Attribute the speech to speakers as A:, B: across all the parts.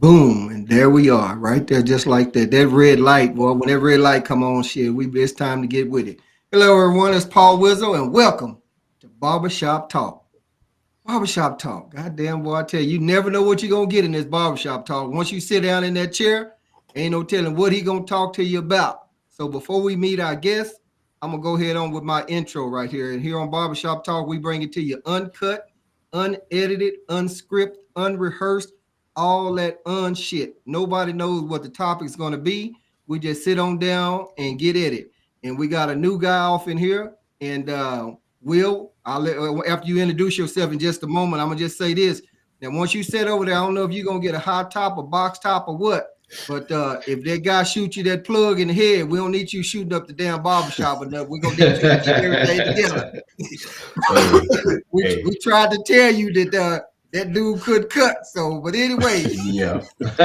A: Boom, and there we are, right there, just like that. That red light, boy. When that red light come on, shit, it's time to get with it. Hello, everyone. It's Paul Wizzle, and welcome to Barbershop Talk. Barbershop Talk. Goddamn, boy, I tell you, you never know what you're gonna get in this barbershop talk. Once you sit down in that chair, ain't no telling what he gonna talk to you about. So before we meet our guests, I'm gonna go ahead on with my intro right here. And here on Barbershop Talk, we bring it to you uncut, unedited, unscripted, unrehearsed, all that unshit. Nobody knows what the topic's gonna be. We just sit on down and get at it. And we got a new guy off in here, and Will, I'll let after you introduce yourself in just a moment. I'm gonna just say this. Now, once you sit over there, I don't know if you're gonna get a hot top, a box top, or what. But if that guy shoots you that plug in the head, we don't need you shooting up the damn barbershop enough. We're gonna need you to keep everything together. We tried to tell you that that dude could cut. So, but anyway,
B: yeah.
A: with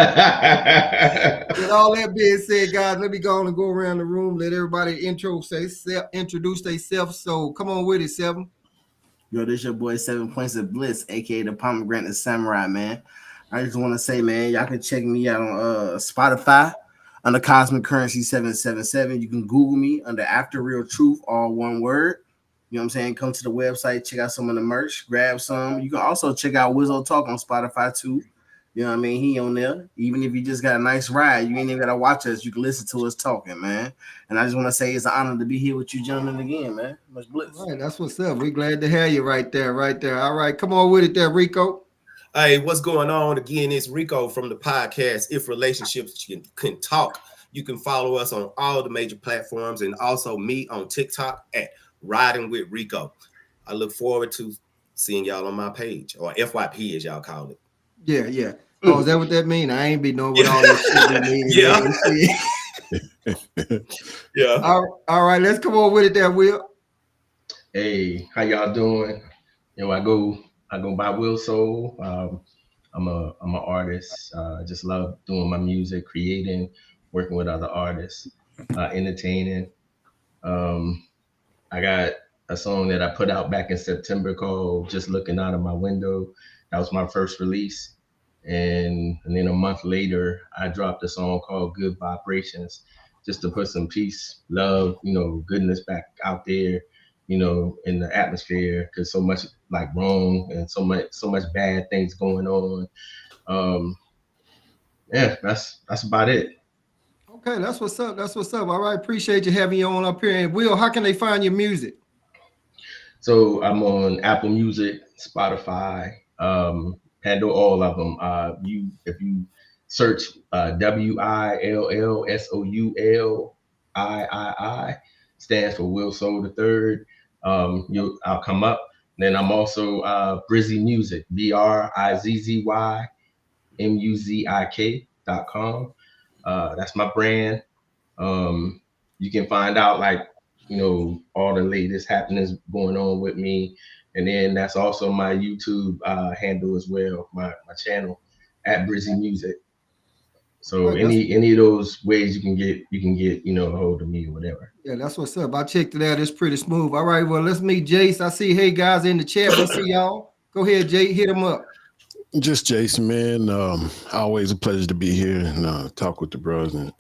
A: all that being said, guys, let me go on and go around the room. Let everybody introduce themselves. So, come on with it, Seven.
C: Yo, this your boy 7 Points of Bliss, aka the Pomegranate Samurai, man. I just want to say, man, y'all can check me out on Spotify under Cosmic Currency 777. You can Google me under After Real Truth, all one word. You know what I'm saying? Come to the website, check out some of the merch, grab some. You can also check out Wizzo Talk on Spotify too. You know what I mean? He on there. Even if you just got a nice ride, you ain't even gotta watch us. You can listen to us talking, man. And I just want to say it's an honor to be here with you gentlemen again, man. Much bliss.
A: All right, that's what's up. We're glad to have you right there, right there. All right, come on with it there, Rico.
D: Hey, what's going on? Again, it's Rico from the podcast If Relationships Can Talk. You can follow us on all the major platforms and also me on TikTok at Riding with Rico. I look forward to seeing y'all on my page, or FYP as y'all call it.
A: Yeah. Oh, is that what that mean? I ain't be knowing what all this shit mean.
D: Yeah.
A: All right, let's come on with it there, Will.
B: Hey, how y'all doing? You know, I go by Will Soul. I'm an artist. I just love doing my music, creating, working with other artists, entertaining. I got a song that I put out back in September called Just Looking Out of My Window. That was my first release. And then a month later, I dropped a song called Good Vibrations, just to put some peace, love, goodness back out there, in the atmosphere, because so much like wrong and so much bad things going on. Yeah, that's about it.
A: Okay, that's what's up. All right, appreciate you having you on up here. And Will, how can they find your music?
B: So I'm on Apple Music, Spotify, handle all of them. If you search WILLSOULII, stands for Will Soul III. I'll come up. Then I'm also Brizzy Music, BRIZZYMUZIK.com. That's my brand. You can find out all the latest happenings going on with me. And then that's also my YouTube handle as well, my channel at Brizzy Music. So right, any of those ways you can get a hold of me or whatever.
A: Yeah, that's what's up. I checked it out. It's pretty smooth. All right, well, let's meet Jace. I see, hey guys in the chat. We see y'all. Go ahead, Jay. Hit him up.
E: Just Jason, man. Always a pleasure to be here and talk with the bros and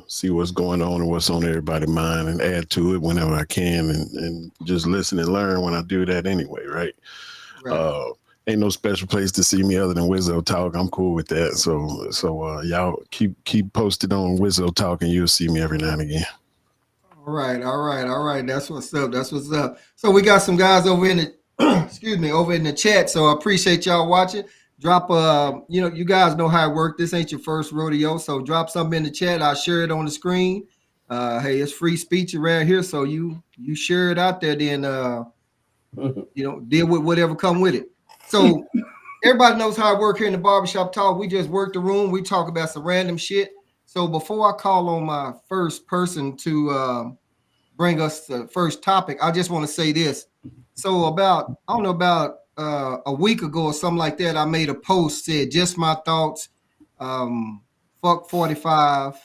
E: see what's going on and what's on everybody's mind and add to it whenever I can and just listen and learn when I do that anyway, right? Ain't no special place to see me other than Wizzo Talk. I'm cool with that. So y'all keep posted on Wizzo Talk and you'll see me every now and again. All
A: right. That's what's up. So we got some guys over in the over in the chat. So I appreciate y'all watching. Drop you guys know how it works. This ain't your first rodeo. So drop something in the chat. I'll share it on the screen. Hey, it's free speech around here. So you share it out there, then deal with whatever come with it. So everybody knows how I work here in the Barbershop Talk. We just work the room. We talk about some random shit. So before I call on my first person to bring us the first topic, I just want to say this. So about a week ago or something like that, I made a post, said just my thoughts, fuck 45,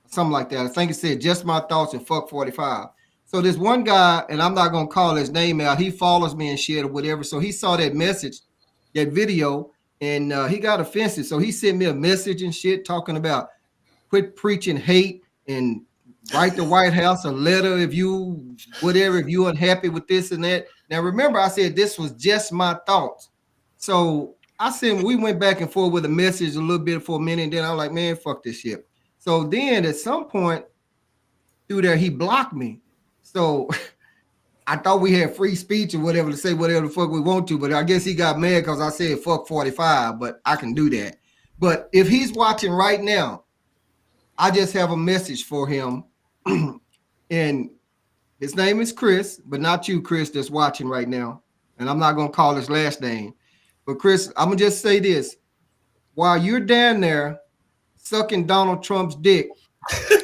A: something like that. I think it said just my thoughts and fuck 45. So this one guy, and I'm not going to call his name out, he follows me and shit or whatever. So he saw that message, that video, and he got offensive. So he sent me a message and shit talking about quit preaching hate and write the White House a letter if you unhappy with this and that. Now remember, I said this was just my thoughts. So I said we went back and forth with a message a little bit for a minute, and then I was like, man, fuck this shit. So then at some point through there, he blocked me. So I thought we had free speech or whatever to say whatever the fuck we want to, but I guess he got mad because I said fuck 45, but I can do that. But if he's watching right now, I just have a message for him. And his name is Chris, but not you, Chris, that's watching right now. And I'm not going to call his last name. But Chris, I'm going to just say this. While you're down there sucking Donald Trump's dick,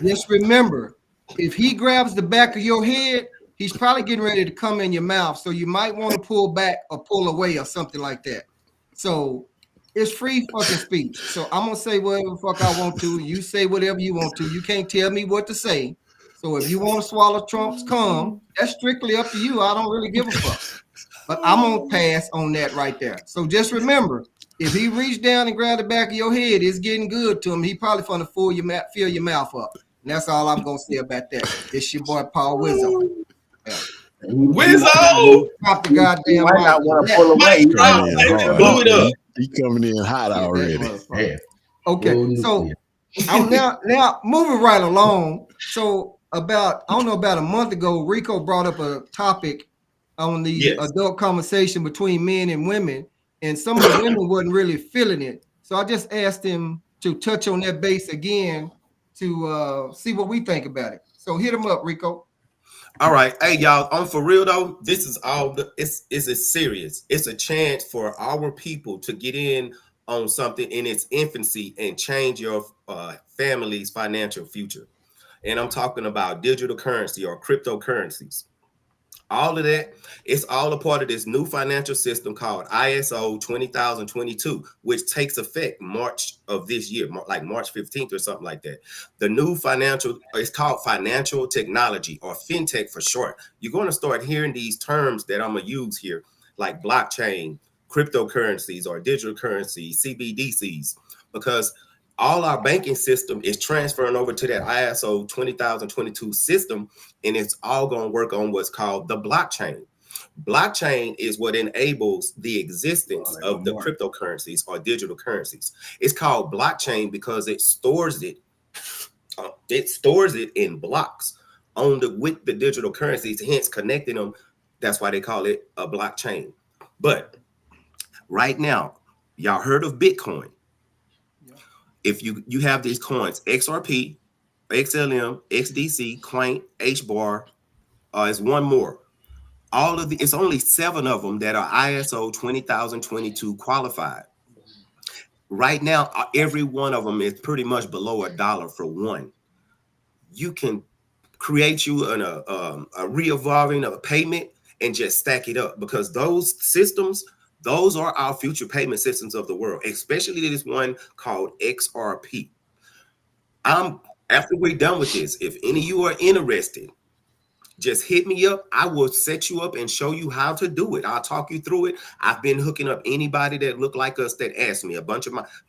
A: just remember, if he grabs the back of your head, he's probably getting ready to come in your mouth. So you might want to pull back or pull away or something like that. So it's free fucking speech. So I'm going to say whatever the fuck I want to. You say whatever you want to. You can't tell me what to say. So if you want to swallow Trump's cum, that's strictly up to you. I don't really give a fuck. But I'm going to pass on that right there. So just remember, if he reached down and grabbed the back of your head, it's getting good to him. He probably going to fill your mouth up. And that's all I'm going to say about that. It's your boy, Paul Wizzo. Yeah.
D: Wizzo!
A: Drop the goddamn
C: might not want to pull away.
D: Blew it up.
E: He coming in hot already.
B: Yeah.
A: Okay, so I'm now moving right along. So about a month ago, Rico brought up a topic on the adult conversation between men and women, and some of the women wasn't really feeling it. So I just asked him to touch on that base again to see what we think about it. So hit him up, Rico.
D: All right, hey y'all. On for real though, this is all. It's serious. It's a chance for our people to get in on something in its infancy and change your family's financial future. And I'm talking about digital currency or cryptocurrencies. All of that, it's all a part of this new financial system called ISO 20022, which takes effect March of this year, like March 15th or something like that. The new it's called financial technology or fintech for short. You're going to start hearing these terms that I'm going to use here, like blockchain, cryptocurrencies or digital currency, CBDCs, because all our banking system is transferring over to that ISO 20022 system, and it's all going to work on what's called the blockchain. Blockchain is what enables the existence of the cryptocurrencies or digital currencies. It's called blockchain because it stores it. It stores it in blocks with the digital currencies, hence connecting them. That's why they call it a blockchain. But right now, y'all heard of Bitcoin? If you have these coins, XRP, XLM, XDC, Quaint, HBAR, is one more. It's only 7 of them that are ISO 20022 qualified. Right now, every one of them is pretty much below $1 for one. You can create you a re-evolving of a payment and just stack it up, because those systems, those are our future payment systems of the world, especially this one called XRP. After we're done with this, if any of you are interested, just hit me up. I will set you up and show you how to do it. I'll talk you through it. I've been hooking up anybody that look like us that asked me.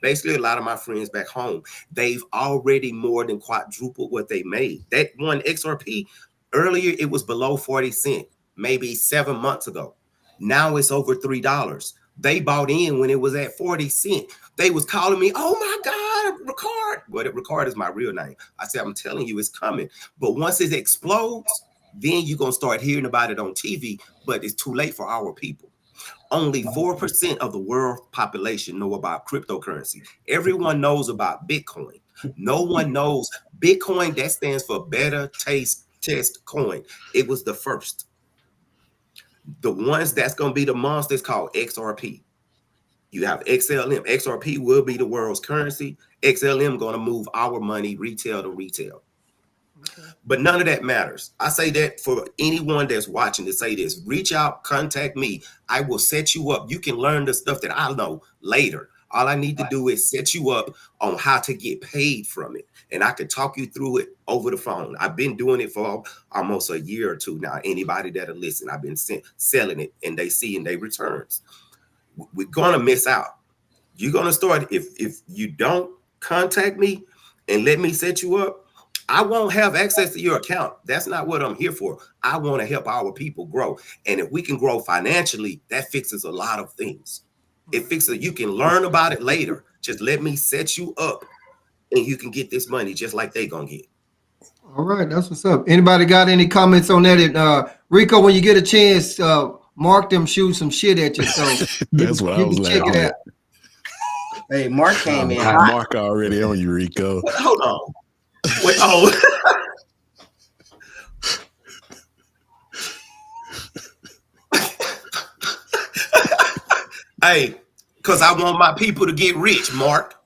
D: Basically a lot of my friends back home, they've already more than quadrupled what they made. That one XRP, earlier it was below 40 cents, maybe 7 months ago. Now it's over $3. They bought in when it was at 40 cents. They was calling me, oh my God, Ricard. Well, Ricard is my real name. I said, I'm telling you, it's coming. But once it explodes, then you're going to start hearing about it on TV, but it's too late for our people. Only 4% of the world population know about cryptocurrency. Everyone knows about Bitcoin. No one knows Bitcoin. That stands for Better Test Coin. It was the first. The ones that's going to be the monsters called XRP. You have XLM. XRP will be the world's currency. XLM going to move our money retail to retail. Okay. But none of that matters. I say that for anyone that's watching to say this. Reach out, contact me. I will set you up. You can learn the stuff that I know later. All I need to do is set you up on how to get paid from it. And I can talk you through it over the phone. I've been doing it for almost a year or two now. Anybody that'll listen, I've been selling it, and they see and they returns. We're going to miss out. You're gonna start if you don't contact me and let me set you up, I won't have access to your account. That's not what I'm here for. I want to help our people grow. And if we can grow financially, that fixes a lot of things. It fixes you can learn about it later. Just let me set you up and you can get this money just like they gonna get.
A: All right, that's what's up. Anybody got any comments on that? And, Rico, when you get a chance, Mark them shoot some shit at you. So
E: That's what I was
A: check
E: laughing
A: it
E: at.
A: out.
C: Hey, Mark came in
E: Hot
C: hot.
E: Mark already on you, Rico.
D: Hold on. Wait, oh. Hey, because I want my people to get rich, Mark.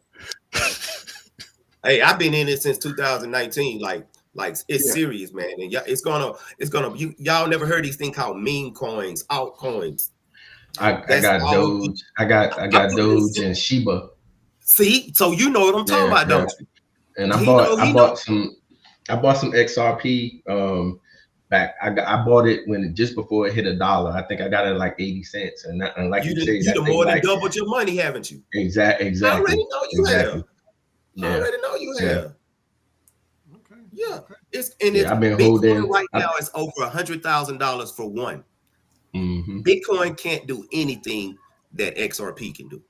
D: Hey, I've been in it since 2019. Like it's serious, man. And it's gonna y'all never heard these things called meme coins, altcoins.
B: I got Doge. I got Doge and Shiba.
D: See, so you know what I'm talking about, don't you?
B: And I bought some XRP. Back I bought it just before it hit $1. I think I got it like 80 cents. And like you say,
D: you more than doubled your money, haven't you?
B: Exactly.
D: I already know you have.
B: Yeah.
D: I already know you have.
A: Okay.
D: Yeah.
A: Okay.
D: It's
B: I've been
D: Bitcoin
B: holding
D: right now is over $100,000 for one.
B: Mm-hmm.
D: Bitcoin can't do anything that XRP can do.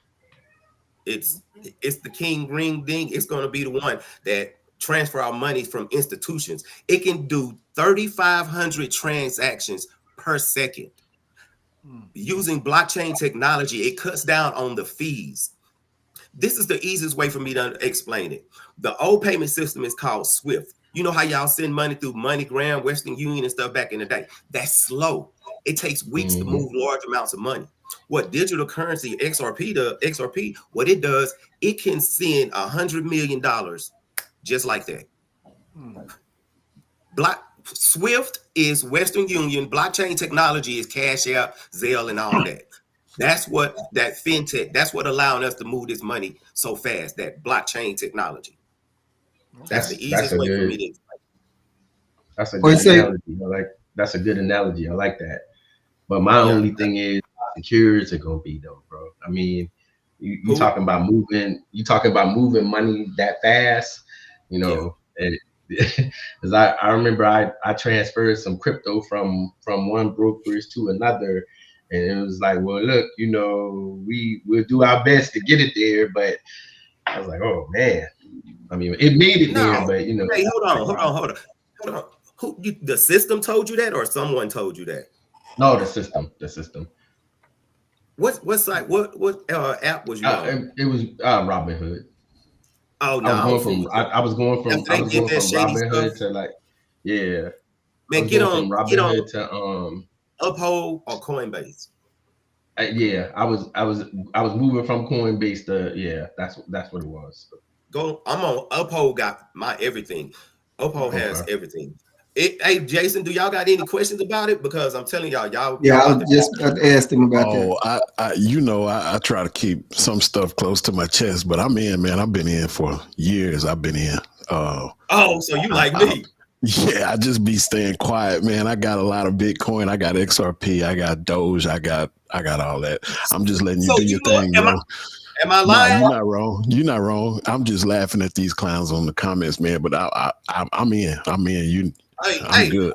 D: It's the king ring ding. It's going to be the one that transfer our money from institutions. It can do 3,500 transactions per second. Using blockchain technology, it cuts down on the fees. This is the easiest way for me to explain it. The old payment system is called SWIFT. You know how y'all send money through MoneyGram, Western Union, and stuff back in the day? That's slow. It takes weeks to move large amounts of money. What digital currency XRP, what it does, it can send $100 million just like that. SWIFT is Western Union. Blockchain technology is Cash App, Zelle, and all that. That's what that fintech, that's what allowing us to move this money so fast, that blockchain technology. That's the easiest way for me to explain.
B: That's a good analogy. That's a good analogy. I like that. But my only thing is, secure is it gonna be though, bro? I mean, you talking about moving money that fast, you know, and because I remember I transferred some crypto from one brokerage to another, and it was like, well, look, you know, we'll do our best to get it there, but I was like, oh man, I mean, it made it there, but you know.
D: Hey, hold on. The system told you that, or someone told you that?
B: No, the system.
D: What app was you on?
B: It was Robinhood.
D: Oh no,
B: I was going from Robinhood to like, yeah.
D: Man, get on
B: Robinhood to
D: Uphold or Coinbase.
B: I was moving from Coinbase to that's what it was.
D: I'm on Uphold. Got my everything. Uphold has everything. Hey, Jason, do y'all got any questions about it? Because I'm telling y'all.
A: Yeah, I just asked him about
E: that. I try to keep some stuff close to my chest, but I'm in, man. I've been in for years. I've been in.
D: So you like me?
E: Yeah, I just be staying quiet, man. I got a lot of Bitcoin. I got XRP. I got Doge. I got all that. I'm just letting you do your thing, bro.
D: Am I lying?
E: No, you're not wrong. You're not wrong. I'm just laughing at these clowns on the comments, man. But I'm in. I'm in. I'm good.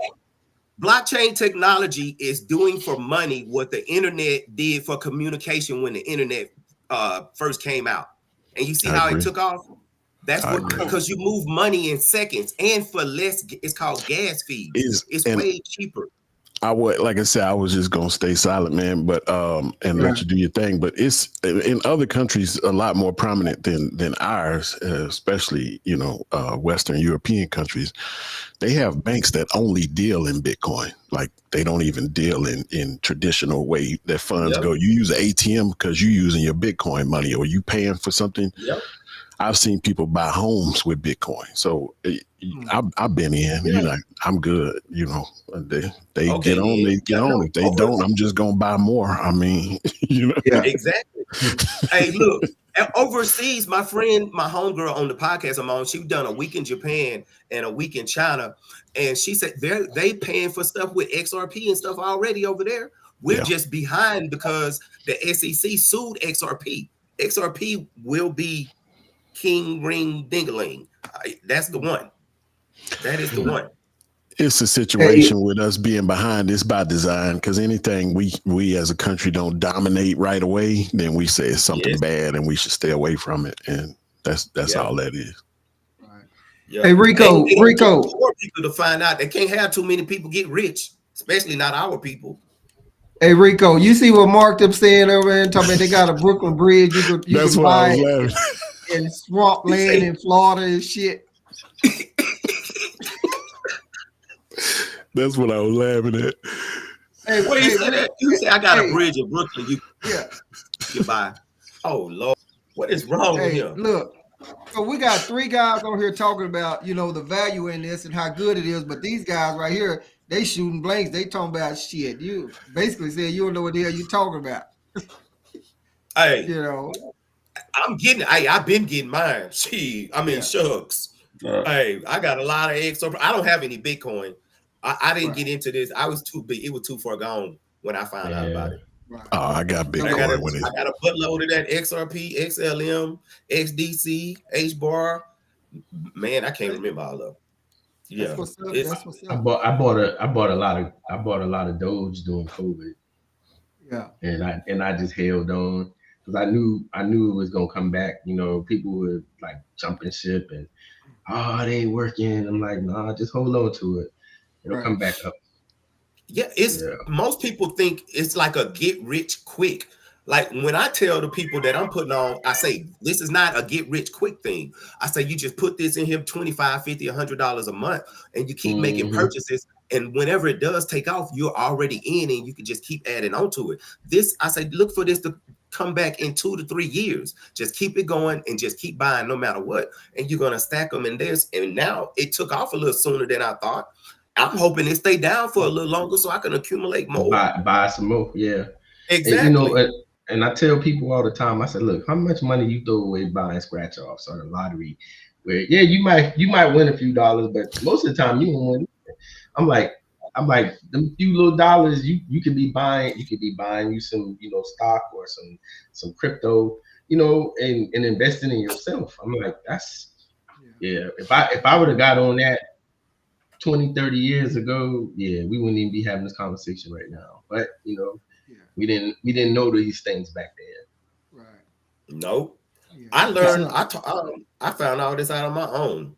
D: Blockchain technology is doing for money what the internet did for communication when the internet first came out. And you see how it took off? That's what, because you move money in seconds and for less. It's called gas fees. It's way cheaper.
E: I would, like I said, I was just gonna stay silent, man, but and let you do your thing. But it's in other countries a lot more prominent than ours, especially Western European countries. They have banks that only deal in Bitcoin. Like they don't even deal in traditional way that funds go. You use an ATM because you're using your Bitcoin money, or you paying for something. I've seen people buy homes with Bitcoin. So I've been in, I'm good. They get on, they get on. If they don't, I'm just going to buy more. I mean,
D: Exactly. Hey, look, overseas, my homegirl on the podcast I'm on, she done a week in Japan and a week in China. And she said they paying for stuff with XRP and stuff already over there. We're just behind because the SEC sued XRP. XRP will be King Ring Dingaling. That's the one. That is the one.
E: It's a situation with us being behind this by design, because anything we as a country don't dominate right away, then we say it's something bad and we should stay away from it. And that's all that is.
A: Right.
D: Yeah.
A: Hey, Rico, Rico.
D: Poor people to find out they can't have too many people get rich, especially not our people.
A: Hey, Rico, you see what Mark them saying over there? Talking about they got a Brooklyn Bridge. You can buy it in swamp land in Florida and shit.
E: That's what I was laughing at.
D: Hey, what you say? You say I got a bridge in Brooklyn. You buy. Oh Lord, what is wrong with him?
A: Look, so we got 3 guys on here talking about the value in this and how good it is, but these guys right here, they shooting blanks. They talking about shit. You basically said you don't know what the hell you talking about.
D: Hey, I've been getting mine. Shucks. Hey, I got a lot of XRP. I don't have any Bitcoin. I didn't get into this. I was too big. It was too far gone when I found out about it.
A: Right.
E: Oh, I got Bitcoin.
D: I got a buttload of that XRP, XLM, XDC, HBAR. Man, I can't remember all of them. Yeah,
A: that's what's up. That's what's up.
B: I bought a lot of Doge during COVID.
A: Yeah,
B: and I just held on because I knew it was gonna come back. People were like jumping ship and it ain't working. I'm like, nah, just hold on to it. It'll come back up.
D: Yeah, most people think it's like a get rich quick. Like when I tell the people that I'm putting on, I say, this is not a get rich quick thing. I say, you just put this in here $25, $50, $100 a month and you keep making purchases. And whenever it does take off, you're already in and you can just keep adding on to it. I say, look for this to come back in 2 to 3 years. Just keep it going and just keep buying no matter what. And you're going to stack them in this. And now it took off a little sooner than I thought. I'm hoping it stay down for a little longer so I can accumulate more.
B: Buy some more, yeah.
D: Exactly.
B: And I tell people all the time, I said, look, how much money you throw away buying scratch offs or the lottery? Where you might win a few dollars, but most of the time you won't win. I'm like, them few little dollars you could be buying you some stock or some crypto, and investing in yourself. I'm like, if I would have got on that 20, 30 years ago, we wouldn't even be having this conversation right now. But we didn't know these things back then.
A: Right.
D: Nope. Yeah. I learned. I found all this out on my own.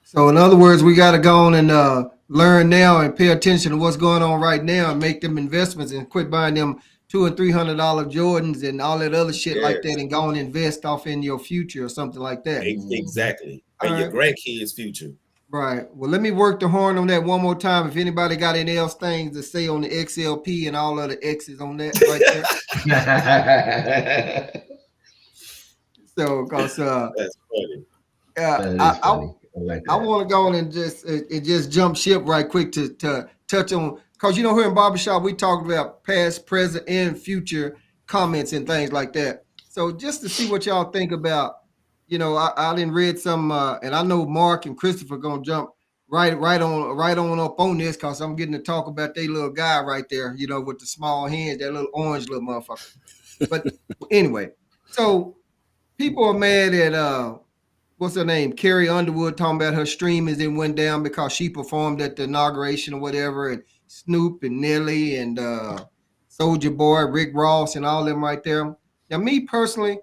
A: So in other words, we got to go on and learn now and pay attention to what's going on right now and make them investments and quit buying them $200 and $300 Jordans and all that other shit like that and go and invest off in your future or something like that.
D: Exactly. And your grandkids' future.
A: Right. Well, let me work the horn on that one more time. If anybody got any else things to say on the XLP and all other X's on that right there. So, because
D: that's funny.
A: I want to go on and just jump ship right quick to touch on, because here in Barbershop we talked about past, present, and future comments and things like that. So just to see what y'all think about. I didn't read some, and I know Mark and Christopher gonna jump right on up on this, because I'm getting to talk about their little guy right there, with the small hands, that little orange little motherfucker. But anyway, so people are mad at what's her name, Carrie Underwood, talking about her streamings and went down because she performed at the inauguration or whatever, and Snoop and Nelly and Soulja Boy, Rick Ross, and all them right there. Now, me personally,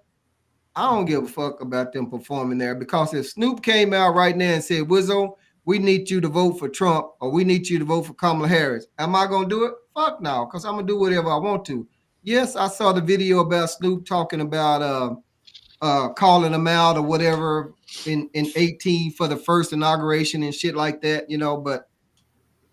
A: I don't give a fuck about them performing there, because if Snoop came out right now and said, Wizzo, we need you to vote for Trump or we need you to vote for Kamala Harris, am I going to do it? Fuck no, because I'm going to do whatever I want to. Yes, I saw the video about Snoop talking about calling him out or whatever in 18 for the first inauguration and shit like that, but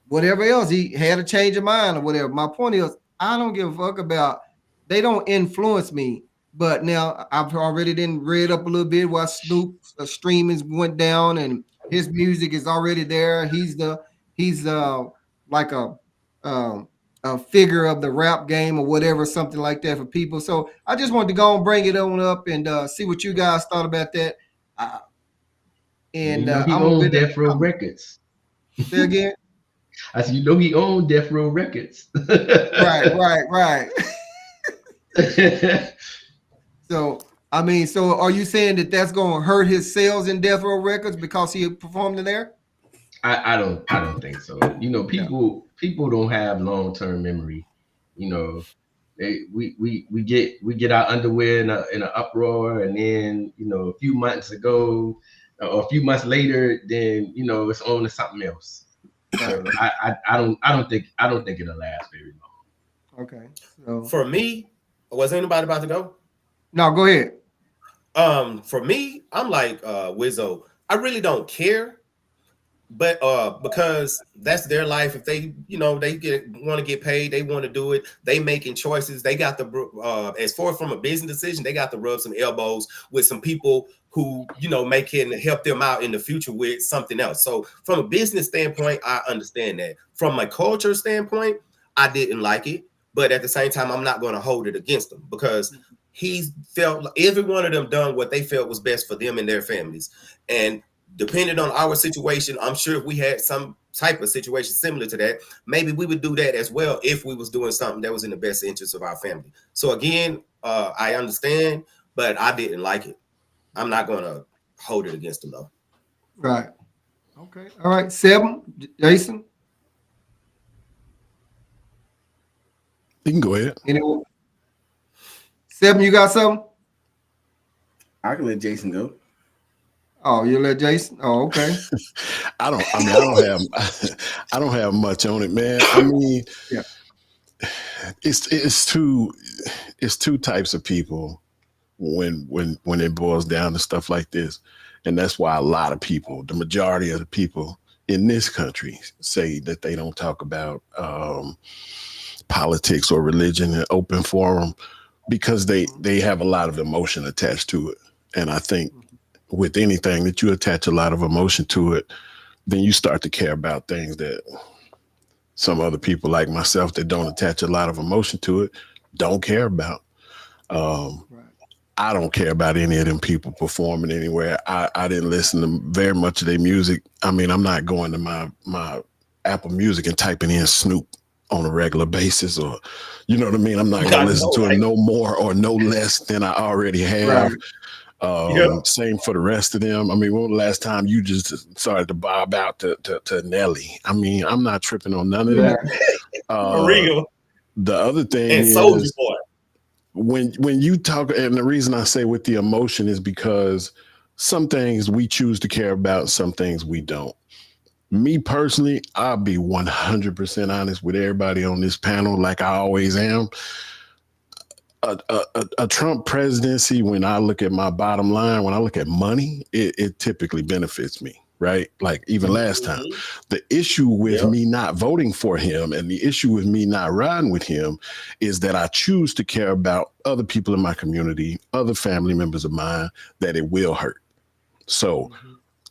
A: whatever else, he had a change of mind or whatever. My point is, I don't give a fuck about, they don't influence me. But now I've already read up a little bit while Snoop's streamings went down and his music is already there. He's like a figure of the rap game or whatever, something like that for people. So I just wanted to go and bring it on up and see what you guys thought about that.
B: He owns Death Row Records.
A: Say again?
B: I said, he owned Death Row Records.
A: Right. So I mean, so are you saying that that's going to hurt his sales in Death Row Records because he performed in there?
B: I don't think so. You know,
A: No.
B: people don't have long term memory. You know, we get our underwear in an uproar, and then a few months ago or a few months later, then it's on to something else. So I don't think it'll last very long.
A: Okay. So
D: For me, was anybody about to go?
A: no, go ahead.
D: For me, I'm like Wizzo. I really don't care, but because that's their life. If they they want to get paid, they want to do it. They making choices. They got the as far from a business decision, they got to rub some elbows with some people who may can help them out in the future with something else. So from a business standpoint, I understand that. From a culture standpoint, I didn't like it, but at the same time, I'm not going to hold it against them because he felt like every one of them done what they felt was best for them and their families. And depending on our situation, I'm sure if we had some type of situation similar to that, maybe we would do that as well if we was doing something that was in the best interest of our family. So again, I understand, but I didn't like it. I'm not going to hold it against them though.
A: Right. Okay. All right. 7, Jason.
E: You can go ahead.
A: Anyone? 7, you got something?
C: I can let Jason go.
A: Oh, you let Jason? Oh, okay.
E: I don't have much on it, man. I mean,
A: Yeah.
E: it's two types of people when it boils down to stuff like this. And that's why a lot of people, the majority of the people in this country, say that they don't talk about politics or religion in open forum because they have a lot of emotion attached to it. And I think with anything that you attach a lot of emotion to it, then you start to care about things that some other people like myself that don't attach a lot of emotion to it don't care about.
A: Right.
E: I don't care about any of them people performing anywhere. I didn't listen to very much of their music. I mean, I'm not going to my Apple Music and typing in Snoop on a regular basis, or you know what I mean? I'm not going to listen to it no more or no less than I already have.
A: Right.
E: Same for the rest of them. I mean, when was the last time you just started to bob out to Nelly? I mean, I'm not tripping on none of
A: Yeah.
E: that.
D: For real.
E: The other thing
D: And
E: is
D: Soulja Boy.
E: when you talk, and the reason I say with the emotion is because some things we choose to care about, some things we don't. Me personally, I'll be 100% honest with everybody on this panel, like I always am. A Trump presidency, when I look at my bottom line, when I look at money, it typically benefits me, right? Like even last time, the issue with me not voting for him and the issue with me not riding with him is that I choose to care about other people in my community, other family members of mine that it will hurt. So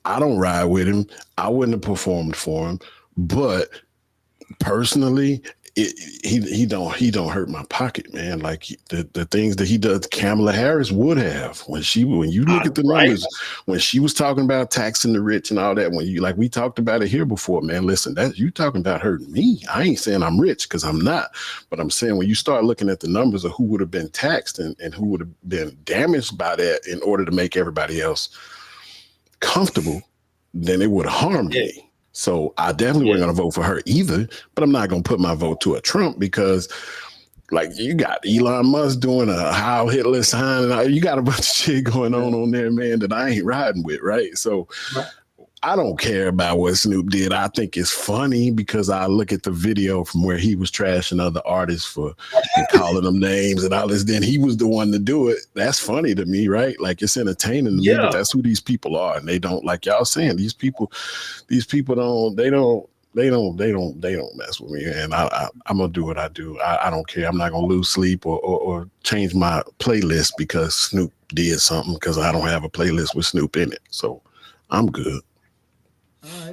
E: I don't ride with him. I wouldn't have performed for him, but personally, he don't hurt my pocket, man. Like the things that he does, Kamala Harris would have when you look at the numbers, when she was talking about taxing the rich and all that. When you we talked about it here before, man. Listen, that you talking about hurting me. I ain't saying I'm rich because I'm not, but I'm saying when you start looking at the numbers of who would have been taxed and who would have been damaged by that in order to make everybody else comfortable, then it would have harmed me. So I definitely wasn't going to vote for her either, but I'm not going to put my vote to a Trump because you got Elon Musk doing a Heil Hitler sign and you got a bunch of shit going on there, man, that I ain't riding with, right? So I don't care about what Snoop did. I think it's funny because I look at the video from where he was trashing other artists for and calling them names and all this. Then he was the one to do it. That's funny to me, right? Like it's entertaining to me, but that's who these people are. And they don't, like y'all saying, these people don't mess with me. And I'm gonna do what I do. I don't care. I'm not gonna lose sleep or change my playlist because Snoop did something because I don't have a playlist with Snoop in it. So I'm good.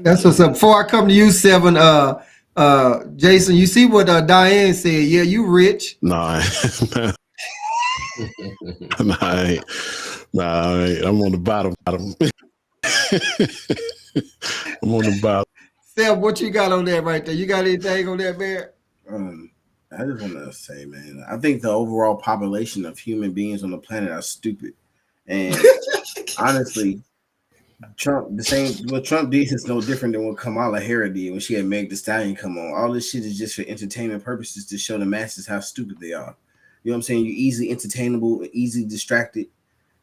A: That's what's up. Before I come to you, 7, Jason, you see what Diane said? Yeah, you rich.
E: Nah, I ain't. I'm on the bottom. I'm on the bottom.
A: 7, what you got on that right there? You got anything on that, man?
C: I just want to say, man, I think the overall population of human beings on the planet are stupid. And honestly, what Trump did is no different than what Kamala Harris did when she had Meg Thee Stallion come on. All this shit is just for entertainment purposes to show the masses how stupid they are. You know what I'm saying? You're easily entertainable, easily distracted.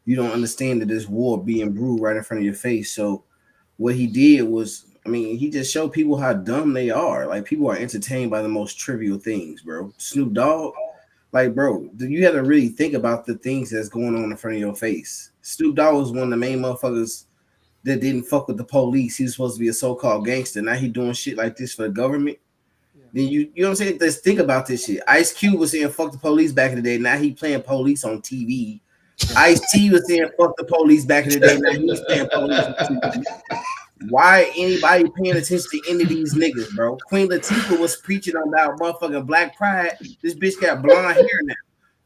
C: You don't understand that there's war being brewed right in front of your face. So what he did was, I mean, he just showed people how dumb they are. Like, people are entertained by the most trivial things, bro. Snoop Dogg, like, bro, you have to really think about the things that's going on in front of your face. Snoop Dogg was one of the main motherfuckers that didn't fuck with the police. He was supposed to be a so-called gangster. Now he doing shit like this for the government. Yeah. Then you know what I'm saying? Let's think about this shit. Ice Cube was saying fuck the police back in the day. Now he playing police on TV. Ice-T was saying fuck the police back in the day. Now he's playing police on TV. Why anybody paying attention to any of these niggas, bro? Queen Latifah was preaching about motherfucking black pride. This bitch got blonde hair now.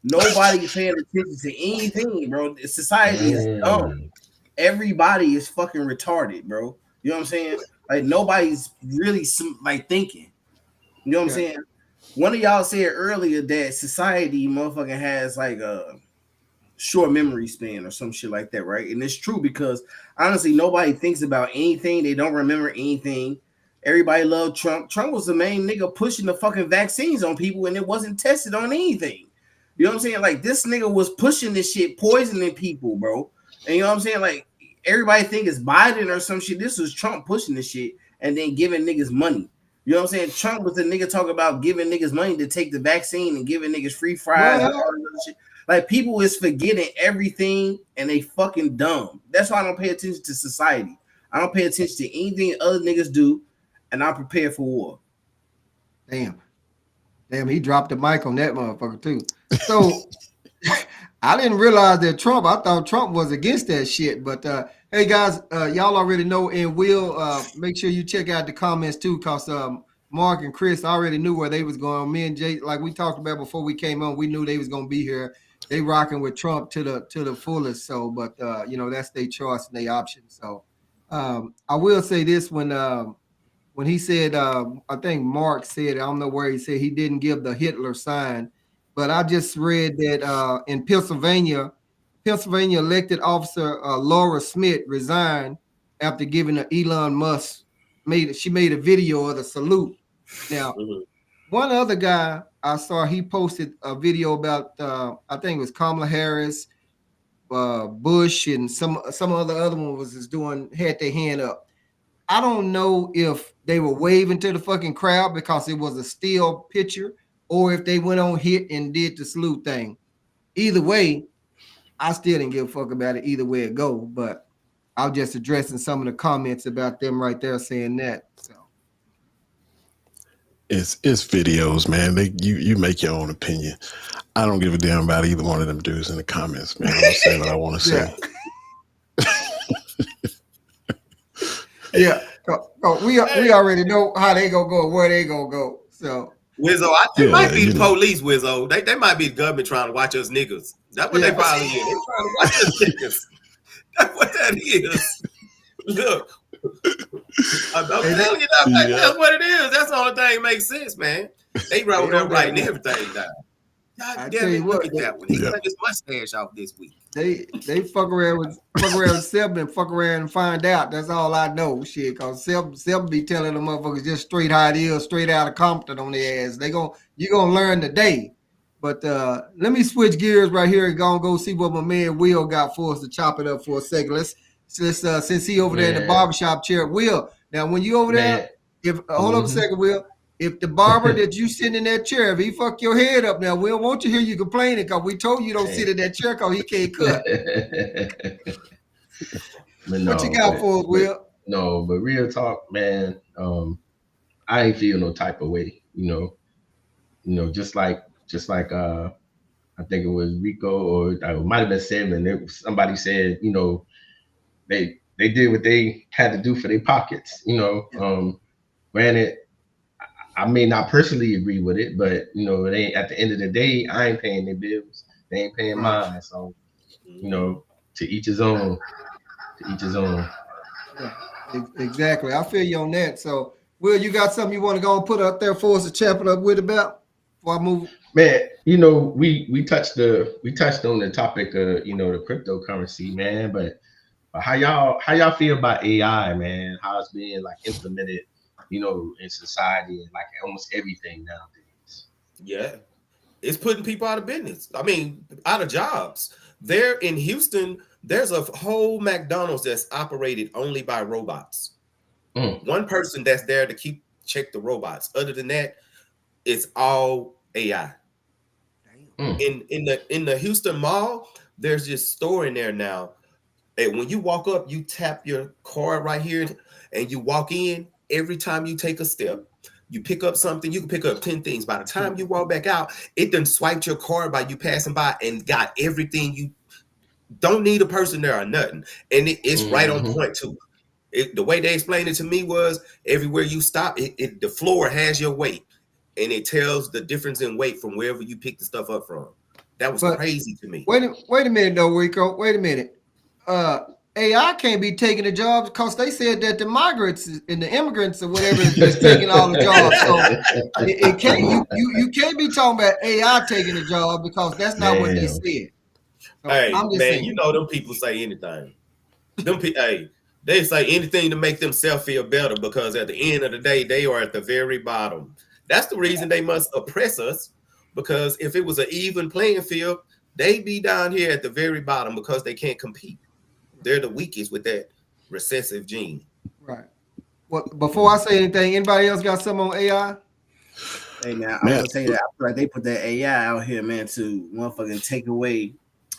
C: Nobody paying attention to anything, bro. Society is dumb. Everybody is fucking retarded, bro. You know what I'm saying? Like, nobody's really like thinking. You know what I'm saying? One of y'all said earlier that society motherfucking has like a short memory span or some shit like that, right? And it's true because honestly, nobody thinks about anything. They don't remember anything. Everybody loved Trump. Trump was the main nigga pushing the fucking vaccines on people, and it wasn't tested on anything. You know what I'm saying? Like, this nigga was pushing this shit, poisoning people, bro. And you know what I'm saying? Like, everybody think it's Biden or some shit. This was Trump pushing this shit and then giving niggas money. You know what I'm saying? Trump was the nigga talking about giving niggas money to take the vaccine and giving niggas free fries and all that other shit. Like, people is forgetting everything and they fucking dumb. That's why I don't pay attention to society. I don't pay attention to anything other niggas do, and I'm prepared for war.
A: Damn, he dropped the mic on that motherfucker too. So I didn't realize that I thought Trump was against that shit. But hey guys, y'all already know, and we'll make sure you check out the comments too, because Mark and Chris already knew where they was going. Me and Jay, like we talked about before we came on, we knew they was gonna be here. They rocking with Trump to the fullest. So, but you know, that's their choice and their option. So I will say this: when he said, I think Mark said, I don't know where he said he didn't give the Hitler sign, but I just read that in Pennsylvania elected officer Laura Smith resigned after giving Elon Musk made a video of the salute. Now, one other guy I saw, he posted a video about I think it was Kamala Harris, Bush, and some other one was just had their hand up. I don't know if they were waving to the fucking crowd because it was a still picture, or if they went on hit and did the salute thing. Either way, I still didn't give a fuck about it either way it go, but I was just addressing some of the comments about them right there saying that. So
E: it's videos, man. You make your own opinion. I don't give a damn about either one of them dudes in the comments, man. I'll say what I want to say.
A: Yeah, we already know how they gonna go, where they gonna go. So
D: Wizzo, they might be police, Wizzo. They might be the government trying to watch us niggas. That's what they probably is. They're trying to watch us niggas. That's what that is. Look, I'm telling you that, that's what it is. That's the only thing that makes sense, man. They wrote up writing everything down. God damn it, look at that one. He cut his mustache off this week.
A: They fuck around with Seb and fuck around and find out. That's all I know. Shit, cause Seb be telling the motherfuckers just straight how it is, straight out of Compton on their ass. You gonna learn today. But let me switch gears right here and go see what my man Will got for us to chop it up for a second. Since he over there in the barbershop chair. Will, now when you over there, hold on a second, Will. If the barber that you sitting in that chair, if he fuck your head up now, we don't want to hear you complaining because we told you don't sit in that chair because he can't cut. What you got for us, Will?
B: No, but real talk, man. I ain't feel no type of way, you know, just like I think it was Rico or it might have been Seven. Somebody said, you know, they did what they had to do for their pockets, you know. Granted, I may not personally agree with it, but you know, it ain't at the end of the day, I ain't paying their bills. They ain't paying mine. So, you know, to each his own. To each his own.
A: Yeah, exactly. I feel you on that. So, Will, you got something you want to go and put up there for us to chop it up with about before I move?
B: Man, we touched on the topic of the cryptocurrency, man. But how y'all feel about AI, man? How it's being like implemented, in society and like almost everything nowadays.
D: Yeah, it's putting people out of business. I mean, out of jobs. There in Houston, there's a whole McDonald's that's operated only by robots.
B: Mm,
D: One person that's there to check the robots. Other than that, it's all AI.
B: mm,
D: In the Houston Mall, there's this store in there now. And when you walk up, you tap your card right here, and you walk in. Every time you take a step, you pick up something. You can pick up 10 things. By the time you walk back out, it done swiped your card by you passing by and got everything. You don't need a person there or nothing, and it's right on
B: mhm.
D: point too. The way they explained it to me was everywhere you stop, the floor has your weight, and it tells the difference in weight from wherever you pick the stuff up from. That was
A: But
D: crazy to me.
A: wait a minute though, Rico. Wait a minute. AI can't be taking the jobs because they said that the migrants and the immigrants or whatever is taking all the jobs. So it can't you can't be talking about AI taking the job because that's not what they
B: Man,
A: said. So
D: Hey,
A: I'm just
D: man,
A: saying.
D: them people say anything. Hey, they say anything to make themselves feel better because at the end of the day, they are at the very bottom. That's the reason they must oppress us, because if it was an even playing field, they'd be down here at the very bottom because they can't compete. They're the weakest with that recessive gene.
A: Right. Well, before I say anything, anybody else got something on AI?
C: Hey man, I
E: Man,
C: want to tell you that I feel like they put that AI out here, man, to motherfucking take away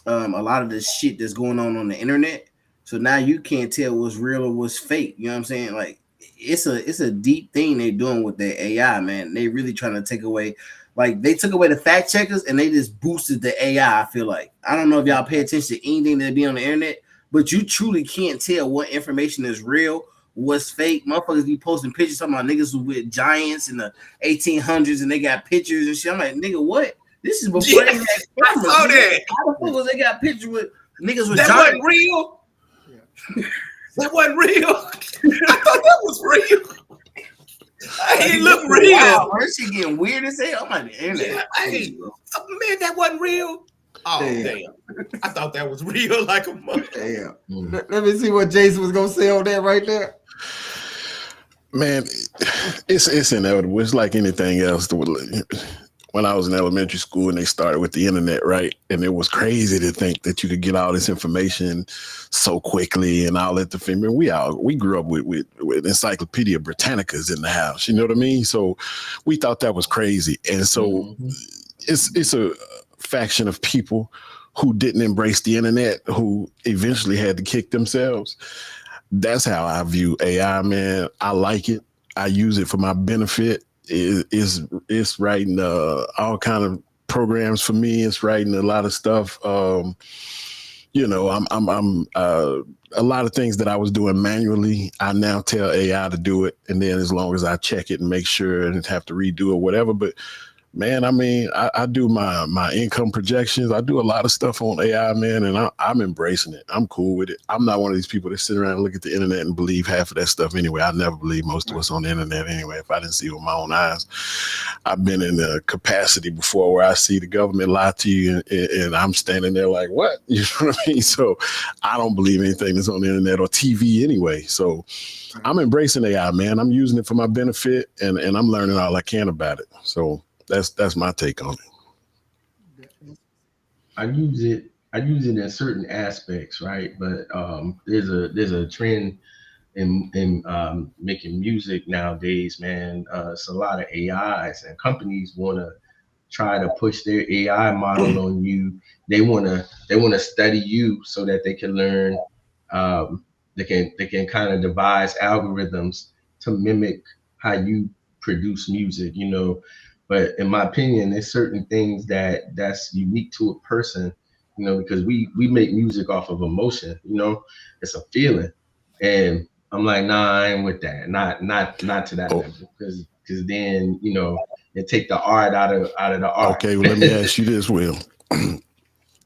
C: a lot of the shit that's going on the internet. So now you can't tell what's real or what's fake. You know what I'm saying? Like it's a deep thing they're doing with their AI, man. They really trying to take away, like they took away the fact checkers and they just boosted the AI. I feel like I don't know if y'all pay attention to anything that be on the internet, but you truly can't tell what information is real, what's fake. Motherfuckers be posting pictures talking about niggas was with giants in the 1800s and they got pictures and shit. I'm like, nigga, what? This is before they had
D: I
C: cameras.
D: saw that.
C: How the fuck was they got pictures with niggas with
D: That
C: giants?
D: wasn't real. That wasn't real. I thought that was real. It looked real.
C: Wow, her shit getting weird as hell. I'm like, the internet.
D: Yeah, hey, man, that wasn't real. Oh, damn. I thought that was real like a mother.
A: Damn.
B: mm.
A: Let me see what Jason was gonna say on that right there.
E: man, it's inevitable. It's like anything else. When I was in elementary school and they started with the internet, right? And it was crazy to think that you could get all this information so quickly and all that. We grew up with Encyclopedia Britannicas in the house. You know what I mean? So we thought that was crazy. And so it's a faction of people who didn't embrace the internet, who eventually had to kick themselves. That's how I view AI, man. I like it. I use it for my benefit. It's writing all kind of programs for me. It's writing a lot of stuff. I'm a lot of things that I was doing manually. I now tell AI to do it, and then as long as I check it and make sure and have to redo it, whatever. But man, I mean, I do my income projections. I do a lot of stuff on AI, man, and I'm embracing it. I'm cool with it. I'm not one of these people that sit around and look at the internet and believe half of that stuff anyway. I never believe most of what's on the internet anyway, if I didn't see it with my own eyes. I've been in the capacity before where I see the government lie to you and I'm standing there like, what? You know what I mean? So I don't believe anything that's on the internet or TV anyway. So I'm embracing AI, man. I'm using it for my benefit and I'm learning all I can about it. So that's my take on it.
B: I use it in certain aspects, right? But there's a trend in making music nowadays, man. It's a lot of AIs, and companies want to try to push their AI model on you. They want to study you so that they can learn. They can kind of devise algorithms to mimic how you produce music, But in my opinion, there's certain things that's unique to a person, because we make music off of emotion, it's a feeling. And I'm like, nah, I ain't with that. Not to that level. Because then, it take the art out of the art.
E: Okay, well, let me ask you this, Will.